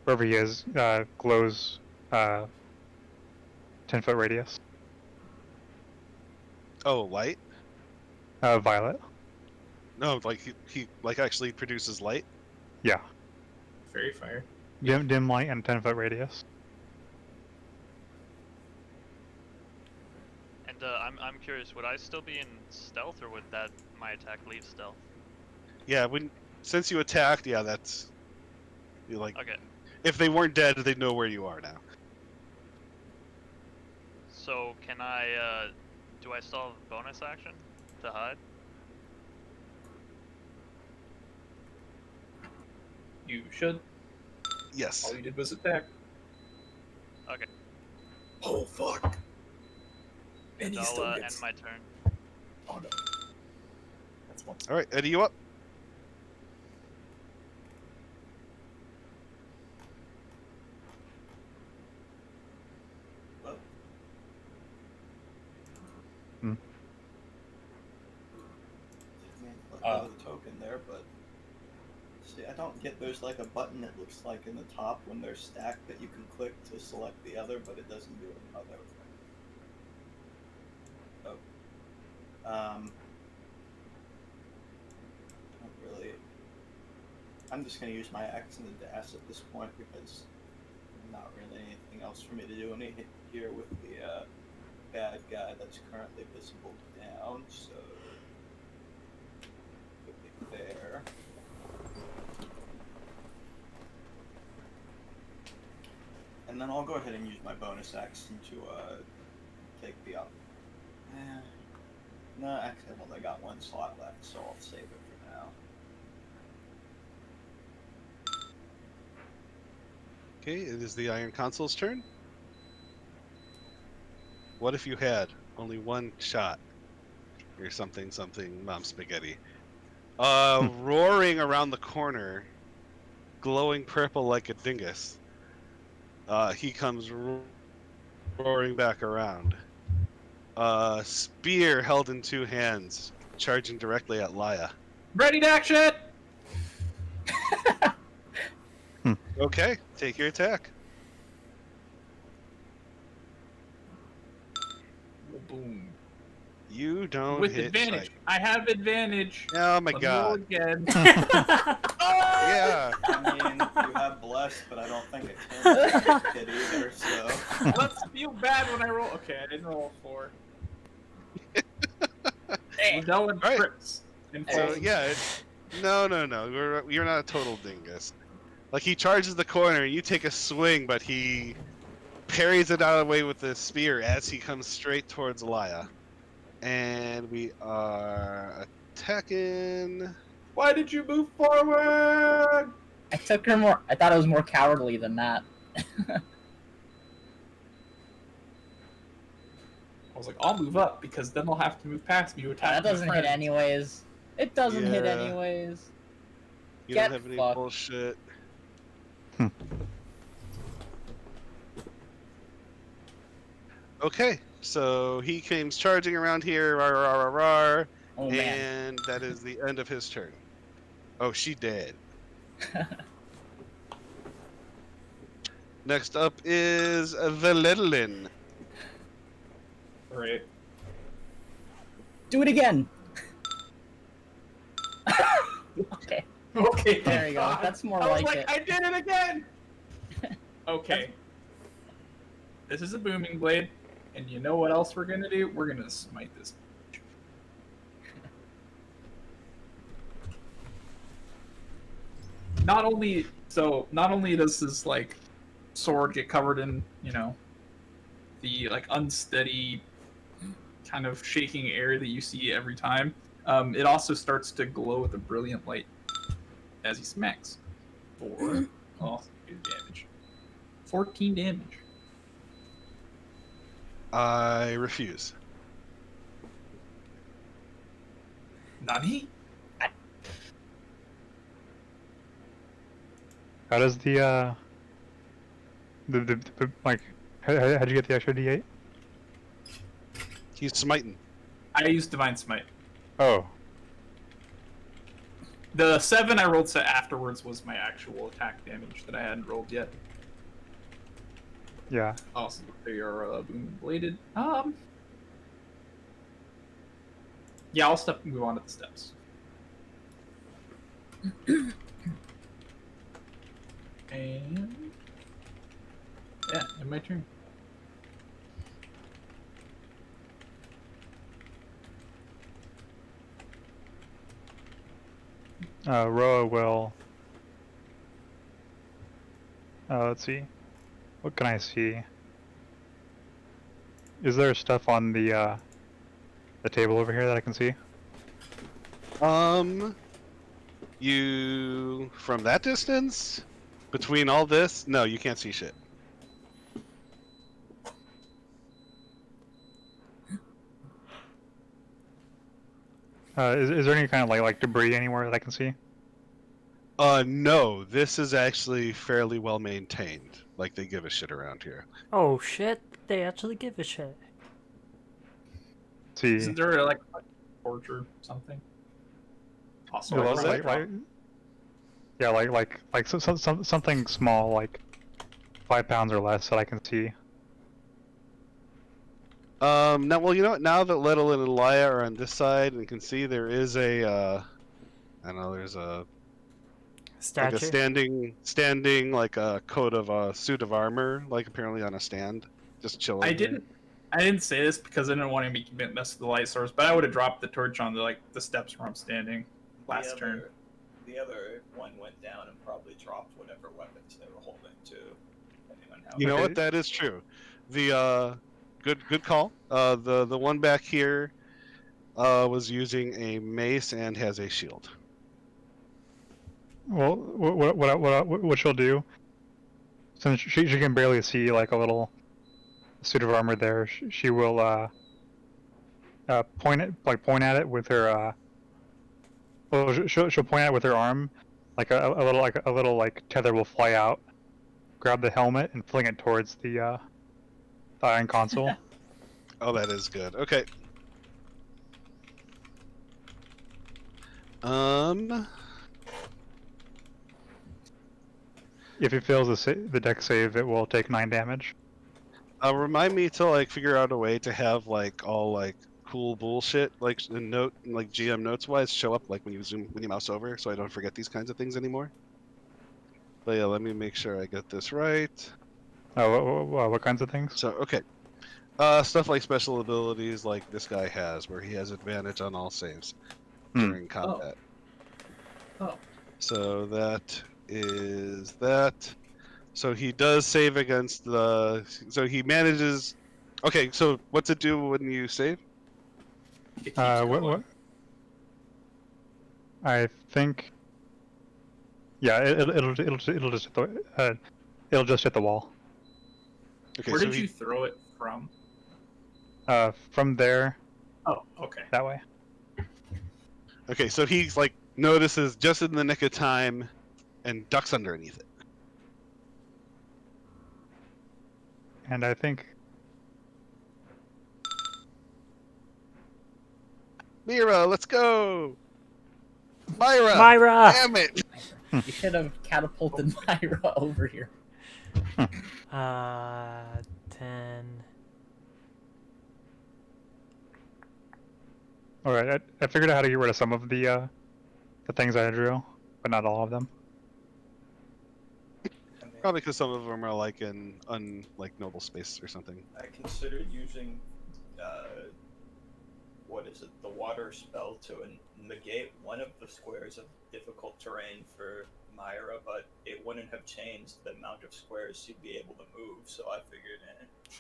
wherever he is, glows 10-foot radius. Oh, light? Violet. No, like he like actually produces light. Yeah. Fairy fire. Dim light and 10-foot radius. and I'm curious, would I still be in stealth, or would my attack leave stealth? Yeah, since you attacked, yeah, that's Okay, if they weren't dead, they'd know where you are now. so can I, do I still have a bonus action to hide? You should. Yes. All you did was attack. Okay. Oh fuck. And And he I'll still end gets. my turn. Oh no. That's one. All right, Eddie, you up? Well, Hmm. let go of the token there, but see, I don't get. There's like a button that looks like in the top when they're stacked that you can click to select the other, but it doesn't do another thing. Oh. Not really. I'm just gonna use my axe and the dash at this point because not really anything else for me to do here with the bad guy that's currently visible down. So put it there. And then I'll go ahead and use my bonus action to take the up. No, actually I've only got 1 slot left, so I'll save it for now. Okay, it is the Iron Consul's turn. What if you had only 1 shot? Or something, Mom Spaghetti. Roaring around the corner, glowing purple like a dingus. He comes roaring back around. Spear held in 2 hands, charging directly at Laya. Ready to action! Okay, take your attack. Boom. You don't With hit advantage. sight. I have advantage. Oh my Let me roll god. again. Yeah. I mean, you have blessed, but I don't think it's gonna hit either. So Let's feel bad when I roll. Okay, I didn't roll a 4. We're going Right. trips. And So falls. yeah, no. You're not a total dingus. Like he charges the corner, and you take a swing, but he parries it out of the way with the spear as he comes straight towards Laya. And we are attacking. Why did you move forward? I took her more. I thought it was more cowardly than that. I was like, I'll move up because then they'll have to move past me to attack. That doesn't my hit friends. anyways. It doesn't hit Yeah. anyways. You Get don't have any fucked. bullshit. Okay, so he comes charging around here, rar, rar, rar, rar, Oh man. and that is the end of his turn. Oh, she dead. Next up is the Lidlin. Right. Do it again. Okay. Okay. There you go. God. That's more I was like like, it. I did it again. Okay. This is a booming blade, and you know what else we're gonna do? We're gonna smite this. Not only does this like sword get covered in, you know, the like unsteady kind of shaking air that you see every time, it also starts to glow with a brilliant light as he smacks. 4 damage. 14 damage. I refuse. Nani? How does the like how'd you get the extra D8? He's smiting. I used Divine Smite. Oh, The 7 I rolled set afterwards was my actual attack damage that I hadn't rolled yet. yeah. Also, they are boom bladed. Yeah, I'll move on to the steps. And yeah, in my turn. Roa will. Let's see. What can I see? Is there stuff on the table over here that I can see? You from that distance, between all this, no, you can't see shit. Is there any kind of like debris anywhere that I can see? No, this is actually fairly well maintained. Like they give a shit around here. Oh shit, they actually give a shit. See, Isn't there like a torch or something? Also, yeah, I was like, yeah, like something small, like 5 pounds or less that I can see. Now, well, you know what? Now that Lettelin and Laya are on this side and can see, there is a, I don't know, there's a Statue. like a standing like a coat of a suit of armor, like apparently on a stand, just chilling. I didn't say this because I didn't want to make you mess with the light source, but I would have dropped the torch on the steps where I'm standing last turn. The other one went down and probably dropped whatever weapons they were holding too. Depending on how You know Okay. what? That is true. The good call. The one back here was using a mace and has a shield. Well, what she'll do, since she can barely see like a little suit of armor there, she will point at it with her well, she'll point at it with her arm, like a little tether will fly out, grab the helmet and fling it towards the iron console. Oh, that is good. Okay. If it fails the deck save, it will take 9 damage. Remind me to like figure out a way to have like all like cool bullshit like GM notes wise show up like when you mouse over, so I don't forget these kinds of things anymore. But yeah, let me make sure I get this right. What kinds of things? So okay, stuff like special abilities like this guy has, where he has advantage on all saves during combat. Oh. So that is that. So he does save against the. So he manages. Okay, so what's it do when you save? It keeps going. What? I think. Yeah, it'll just hit the it'll just hit the wall. Okay, Where so did you throw it from? From there. Oh, okay. That way. Okay, so he's like notices just in the nick of time, and ducks underneath it. And I think. Mira, let's go. Myra. Myra! Damn it. You should have catapulted Myra over here. 10. All right, I figured out how to get rid of some of the things I drew, but not all of them. I mean, Probably because some of them are like in noble space or something. I considered using, what is it, the water spell to negate one of the squares of difficult terrain for Myra, but it wouldn't have changed the amount of squares she'd be able to move, so I figured,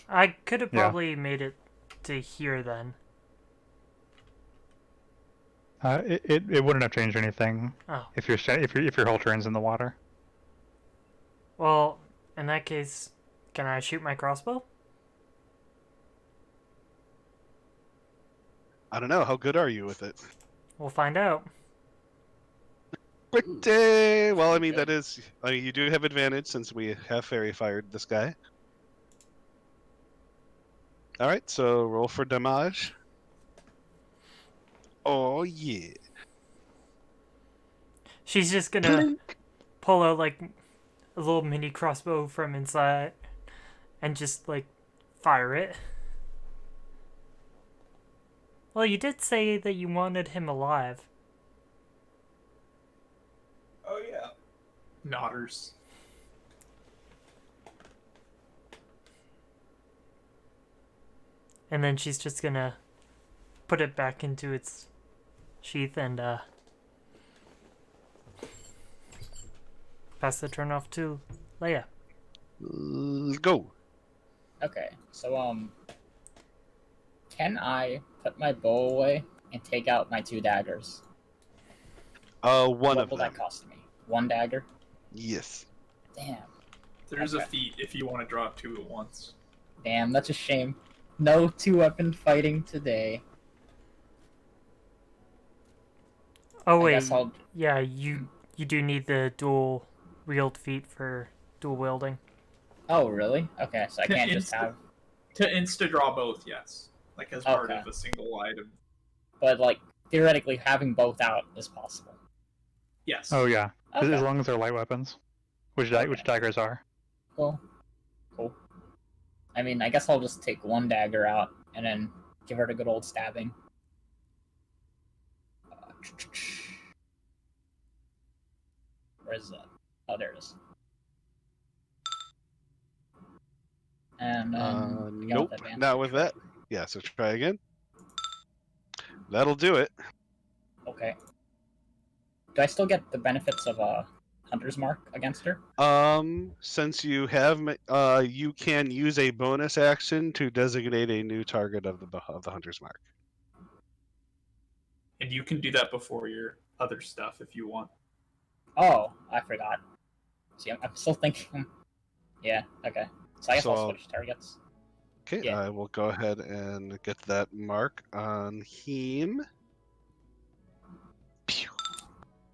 I could have Yeah. probably made it to here then. It wouldn't have changed anything Oh. if your whole turn's in the water. Well, in that case, can I shoot my crossbow? I don't know. How good are you with it? We'll find out. Pretty well. I mean, that is. I mean, you do have advantage since we have fairy fired this guy. All right, so roll for damage. Oh yeah. She's just gonna pull out like a little mini crossbow from inside and just like fire it. Well, you did say that you wanted him alive. oh yeah. Nodders. And then she's just gonna put it back into its sheath and pass the turn off to Leia. Go. Okay, so can I put my bow away and take out my 2 daggers? One What of will them. that cost me? 1 dagger? Yes. Damn. There's a Okay. feat if you want to draw 2 at once. Damn, that's a shame. No 2-weapon fighting today. Oh I wait, guess I'll... yeah, you do need the dual wield feat for dual wielding. Oh, really? Okay, so I can't just have... To insta draw both, yes. Like as part Okay. of a single item. But, like, theoretically, having both out is possible. Yes. Oh yeah, Okay. as long as they're light weapons, which daggers are. Cool. I mean, I guess I'll just take 1 dagger out and then give her a good old stabbing. Where is that? Oh, there it is. And then again Nope. with advantage. Not with that. Yeah. So try again. That'll do it. Okay. Do I still get the benefits of a hunter's mark against her? Since you have, you can use a bonus action to designate a new target of the hunter's mark. And you can do that before your other stuff if you want. Oh, I forgot. See, I'm still thinking. Yeah. Okay. So I guess I'll So- switch targets. Okay, Yeah. I will go ahead and get that mark on him. Pew.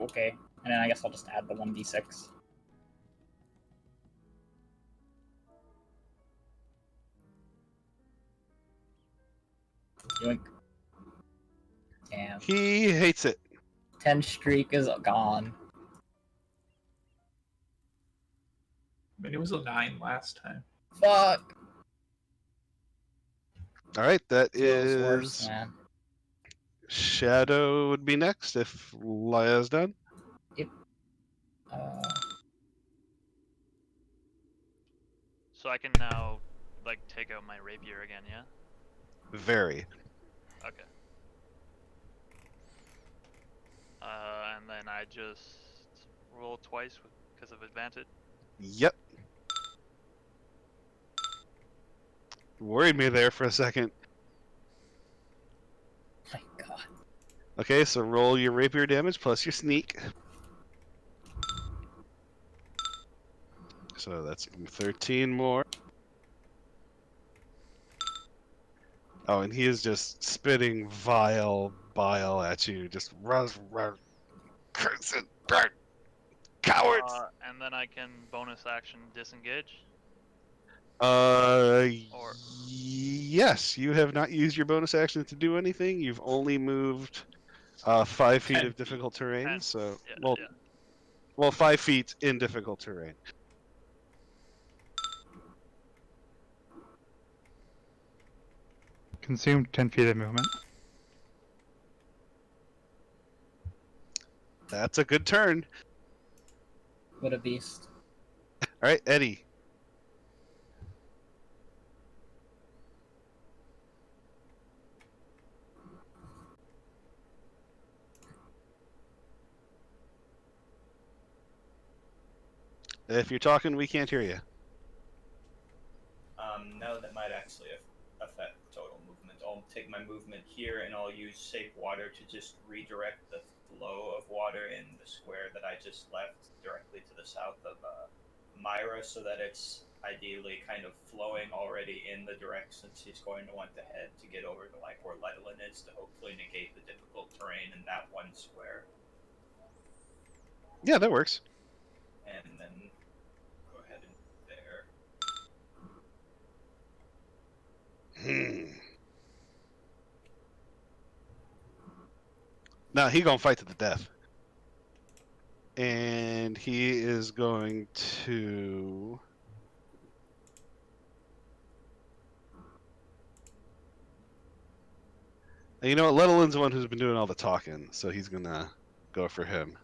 Okay. And then I guess I'll just add the 1d6. Yoink. Damn. He hates it. 10 streak is gone. I mean, it was a 9 last time. Fuck. All right, that Feels is worse, man. Shadow would be next if Laya's done. Uh, So I can now, like, take out my rapier again, yeah? Very. Okay. And then I just roll twice because of advantage. Yep. Worried me there for a second. my God. Okay, so roll your rapier damage plus your sneak. So that's 13 more. Oh, and he is just spitting vile bile at you. Just curse it, burn, cowards. And then I can bonus action disengage. Uh, Or- yes, you have not used your bonus action to do anything. You've only moved 5 feet 10 of difficult terrain. 10. So, Yeah, yeah. well, 5 feet in difficult terrain. Consumed 10 feet of movement. That's a good turn. What a beast. All right, Eddie. If you're talking, we can't hear you. No, that might actually affect total movement. I'll take my movement here and I'll use safe water to just redirect the flow of water in the square that I just left directly to the south of Myra, so that it's ideally kind of flowing already in the direction she's going to want to head to get over to like where Ledlin is, to hopefully negate the difficult terrain in that one square. Yeah, that works. And then go ahead and there. Now he gonna fight to the death, and he is going to. And you know what? Ledelin's the one who's been doing all the talking, so he's gonna go for him.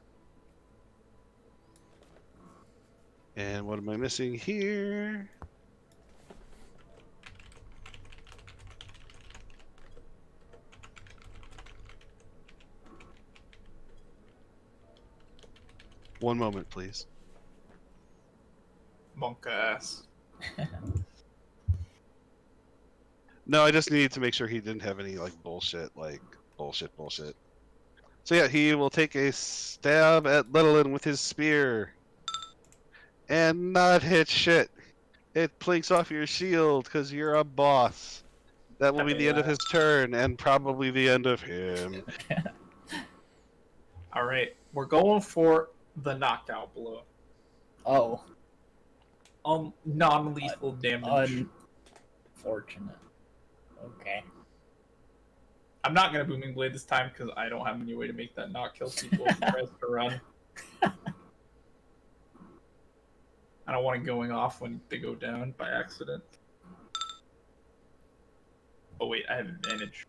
And what am I missing here? One moment, please. Monk ass. No, I just needed to make sure he didn't have any like bullshit. So yeah, he will take a stab at Ledelin with his spear. And not hit shit. It plinks off your shield because you're a boss. That will be the end of his turn, and probably the end of him. All right, we're going for the knockout blow. Oh, Non-lethal damage. unfortunate. Okay. I'm not gonna booming blade this time because I don't have any way to make that not kill people if he tries to run. I don't want it going off when they go down by accident. Oh wait, I have advantage.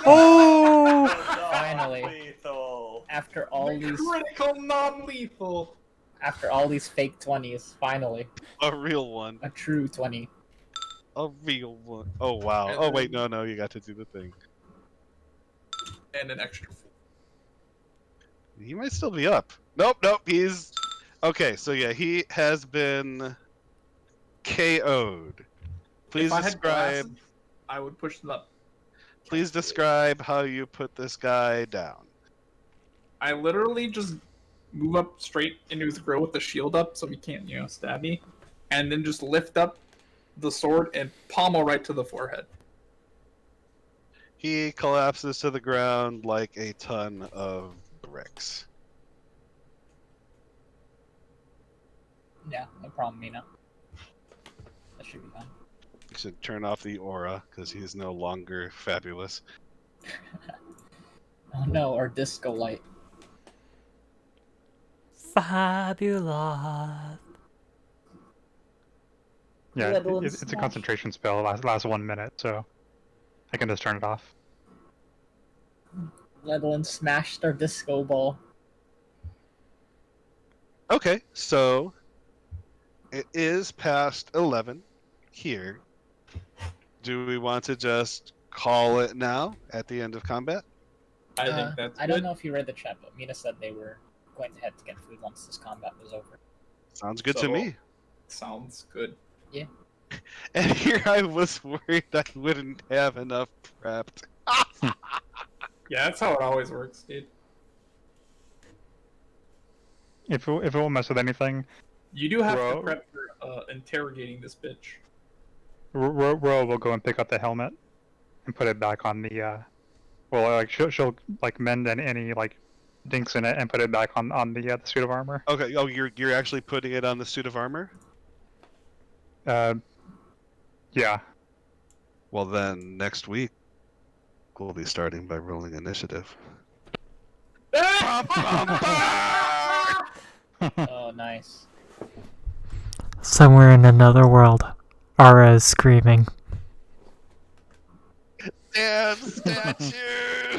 Oh! Finally. Lethal. After all these Critical non-lethal. After all these fake 20s, finally. A real one. A true 20. A real one. Oh wow. And Oh wait, then- no, you got to do the thing. And an extra 4. He might still be up. Nope. He's okay. So yeah, he has been KO'd. Please If I had describe. glasses, I would push them up. Please describe how you put this guy down. I literally just move up straight into his grill with the shield up so he can't, stab me. And then just lift up the sword and pommel right to the forehead. He collapses to the ground like a ton of bricks. Yeah, no problem, Mina. That should be fine. You should turn off the aura because he is no longer fabulous. Oh no, or disco light. Fabulous. Yeah, Ledelin's it's a smash. concentration spell. Lasts 1 minute, so I can just turn it off. let alone smashed our disco ball. Okay, so it is past 11 here. Do we want to just call it now at the end of combat? I think that's I good. don't know if you read the chat, but Mina said they were going to head to get food once this combat was over. Sounds good to So- me. Sounds good. And here I was worried I wouldn't have enough prepped. Yeah, that's how it always works, dude. If it won't mess with anything, You do have to Bro. prep for interrogating this bitch. Ro will go and pick up the helmet and put it back on the. Well, like she'll like mend any like dinks in it and put it back on the suit of armor. Okay, oh, you're actually putting it on the suit of armor? Yeah. Well, then next week we'll be starting by rolling initiative. Oh, nice. Somewhere in another world, Ara is screaming. Damn statue!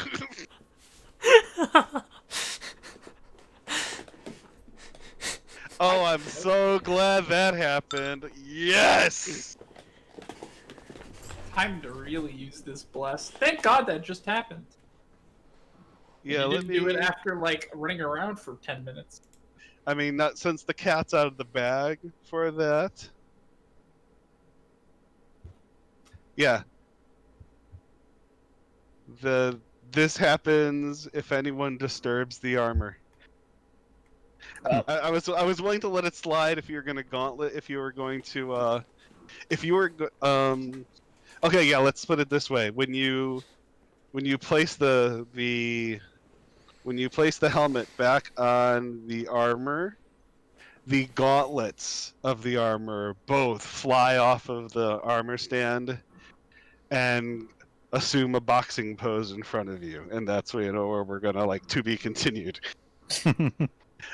Oh, I'm so glad that happened. Yes! Time to really use this bless. Thank God that just happened. Yeah, you let didn't me do it after like running around for 10 minutes. I mean, not since the cat's out of the bag for that. Yeah. This happens if anyone disturbs the armor. Well, I was willing to let it slide if you're gonna gauntlet if you were going to if you were okay, yeah, let's put it this way. When you place the helmet back on the armor, the gauntlets of the armor both fly off of the armor stand and assume a boxing pose in front of you, and that's where where we're gonna like to be continued.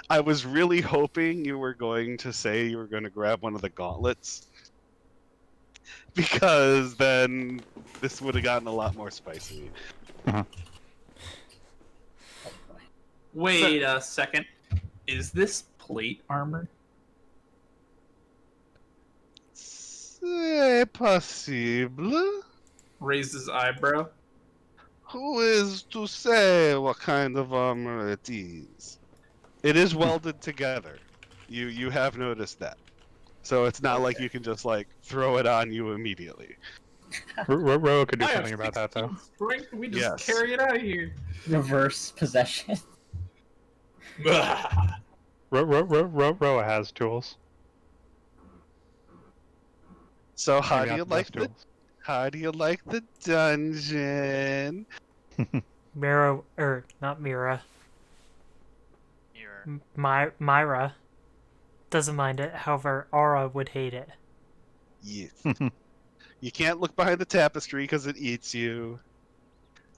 I was really hoping you were going to say you were going to grab one of the gauntlets, because then this would have gotten a lot more spicy. Wait a second. Is this plate armor? C'est possible. Raised his eyebrow. Who is to say what kind of armor it is? It is welded together. You have noticed that. So it's not like you can just like throw it on you immediately. Ro could do I have something about that though. 16 strength. We just Yes. carry it out of here. reverse possession. Ro has tools. So how Maybe do not you the best like how do you like the dungeon? Mira, not Mira, Mirror. Myra doesn't mind it. However, Ara would hate it. Yes. You can't look behind the tapestry because it eats you.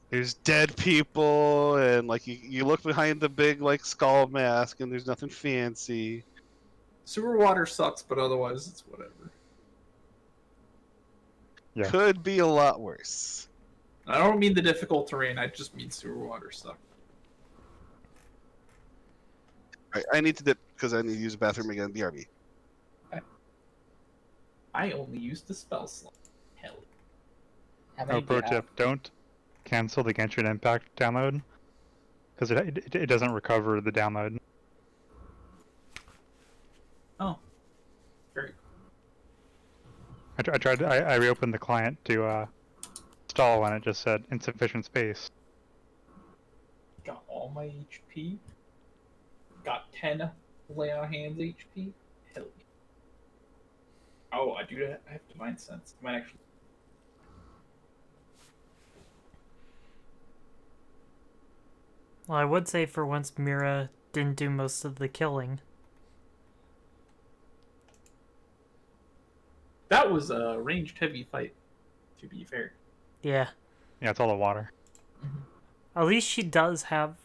There's dead people, and like you look behind the big like skull mask, and there's nothing fancy. Sewer water sucks, but otherwise it's whatever. Yeah. Could be a lot worse. I don't mean the difficult terrain. I just mean sewer water sucks. I need to dip because I need to use the bathroom again. BRB. I only used the spell slot. Hell. How many do Pro you have? tip: don't cancel the Genshin Impact download because it doesn't recover the download. Oh. Very I reopened the client to install and it just said insufficient space. Got all my HP. Got 10 lay on hands HP. Hell yeah. Oh, I have divine sense. I might actually. Well, I would say for once Mira didn't do most of the killing. That was a ranged heavy fight, to be fair. Yeah. Yeah, it's all the water. At least she does have.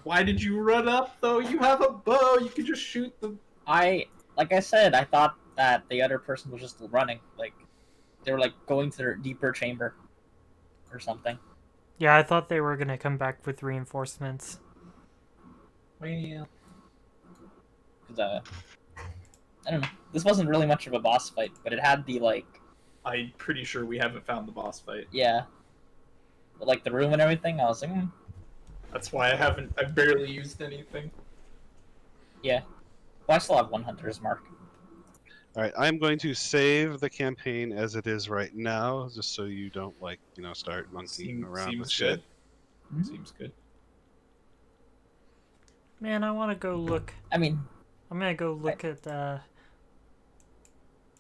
Why did you run up though? You have a bow. You could just shoot them. Like I said, I thought that the other person was just running. Like they were like going to their deeper chamber or something. Yeah, I thought they were gonna come back with reinforcements. Well, 'Cause, I don't know. This wasn't really much of a boss fight, but it had the like, I'm pretty sure we haven't found the boss fight. yeah, but, like the room and everything. I was like, That's why I've barely used anything. yeah. Well, I still have one hunter's mark. All right, I'm going to save the campaign as it is right now, just so you don't start monkeying around with Seems shit. good. Seems good. Man, I want to go look. I mean, I'm gonna go look at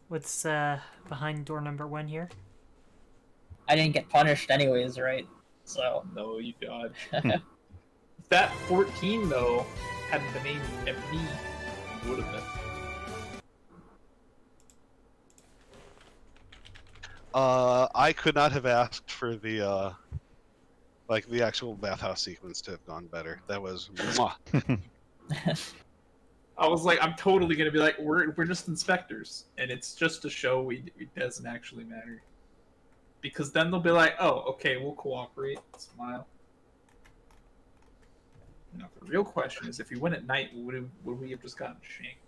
what's behind door number 1 here. I didn't get punished anyways, right? So No, you dodge. That 14 though hadn't been aimed at me. It would have been. I could not have asked for the the actual bathhouse sequence to have gone better. That was mwah. I was like, I'm totally gonna be like, we're just inspectors, and it's just a show. It doesn't actually matter, because then they'll be like, oh, okay, we'll cooperate. Smile. Now the real question is, if we went at night, would we have just gotten shanked?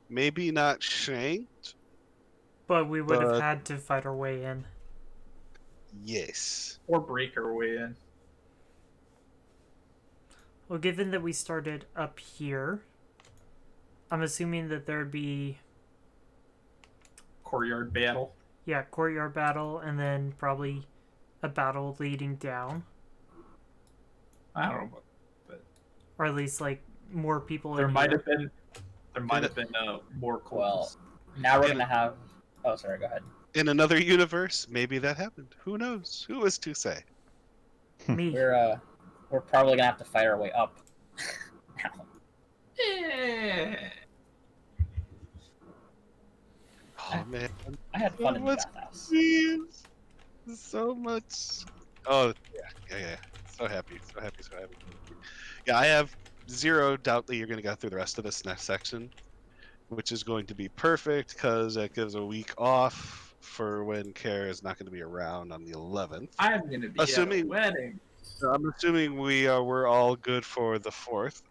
Maybe not shanked. But we would have But- had to fight our way in. Yes. Or break our way in? Well, given that we started up here, I'm assuming that there'd be, Courtyard battle. yeah, courtyard battle, and then probably a battle leading down, I don't know, but or at least like more people. there in might here. have been. There might have been more cultists. well, now we're gonna have. Oh, sorry. Go ahead. In another universe, maybe that happened. Who knows? Who is to say? Me. We're probably gonna have to fight our way up. now. Eh. Oh man, I had fun in the What's- bathhouse. please, so much. Oh yeah. So happy. Yeah, I have zero doubt that you're gonna get through the rest of this next section, which is going to be perfect because it gives a week off for when Kara is not going to be around on the 11th. I'm gonna be at a Assuming- wedding. I'm assuming we're all good for the 4th.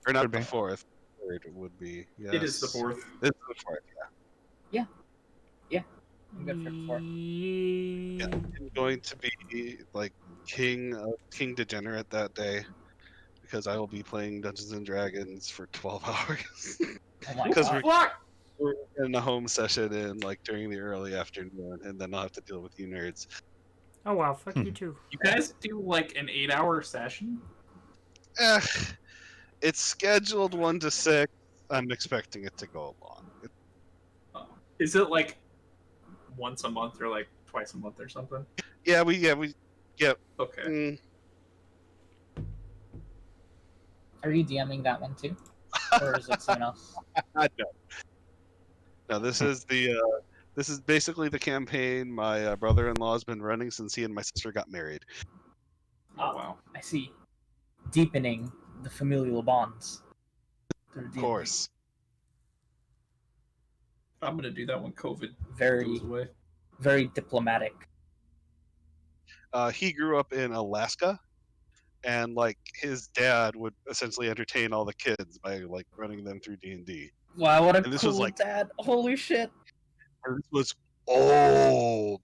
Or not Could the be. 4th. 3rd would be. Yes. It is the 4th. It's the 4th. I'm good for the fourth. Yeah. I'm going to be like King Degenerate that day because I will be playing Dungeons and Dragons for 12 hours. Oh my Because god. Fuck! we're in a home session during the early afternoon, and then I'll have to deal with you nerds. Oh wow, fuck you too. You guys do like an 8-hour session? It's scheduled 1 to 6. I'm expecting it to go long. Is it like once a month or like twice a month or something? Yeah. Okay. mm, Are you DMing that one too, or is it someone else? No, this is this is basically the campaign my brother-in-law's been running since he and my sister got married. Oh wow. I see. Deepening the familial bonds. through Of D&D. course. I'm gonna do that when COVID Very, goes away. very diplomatic. He grew up in Alaska, and his dad would essentially entertain all the kids by running them through D&D. Wow, what a And this cool was, like- dad! Holy shit! And this was old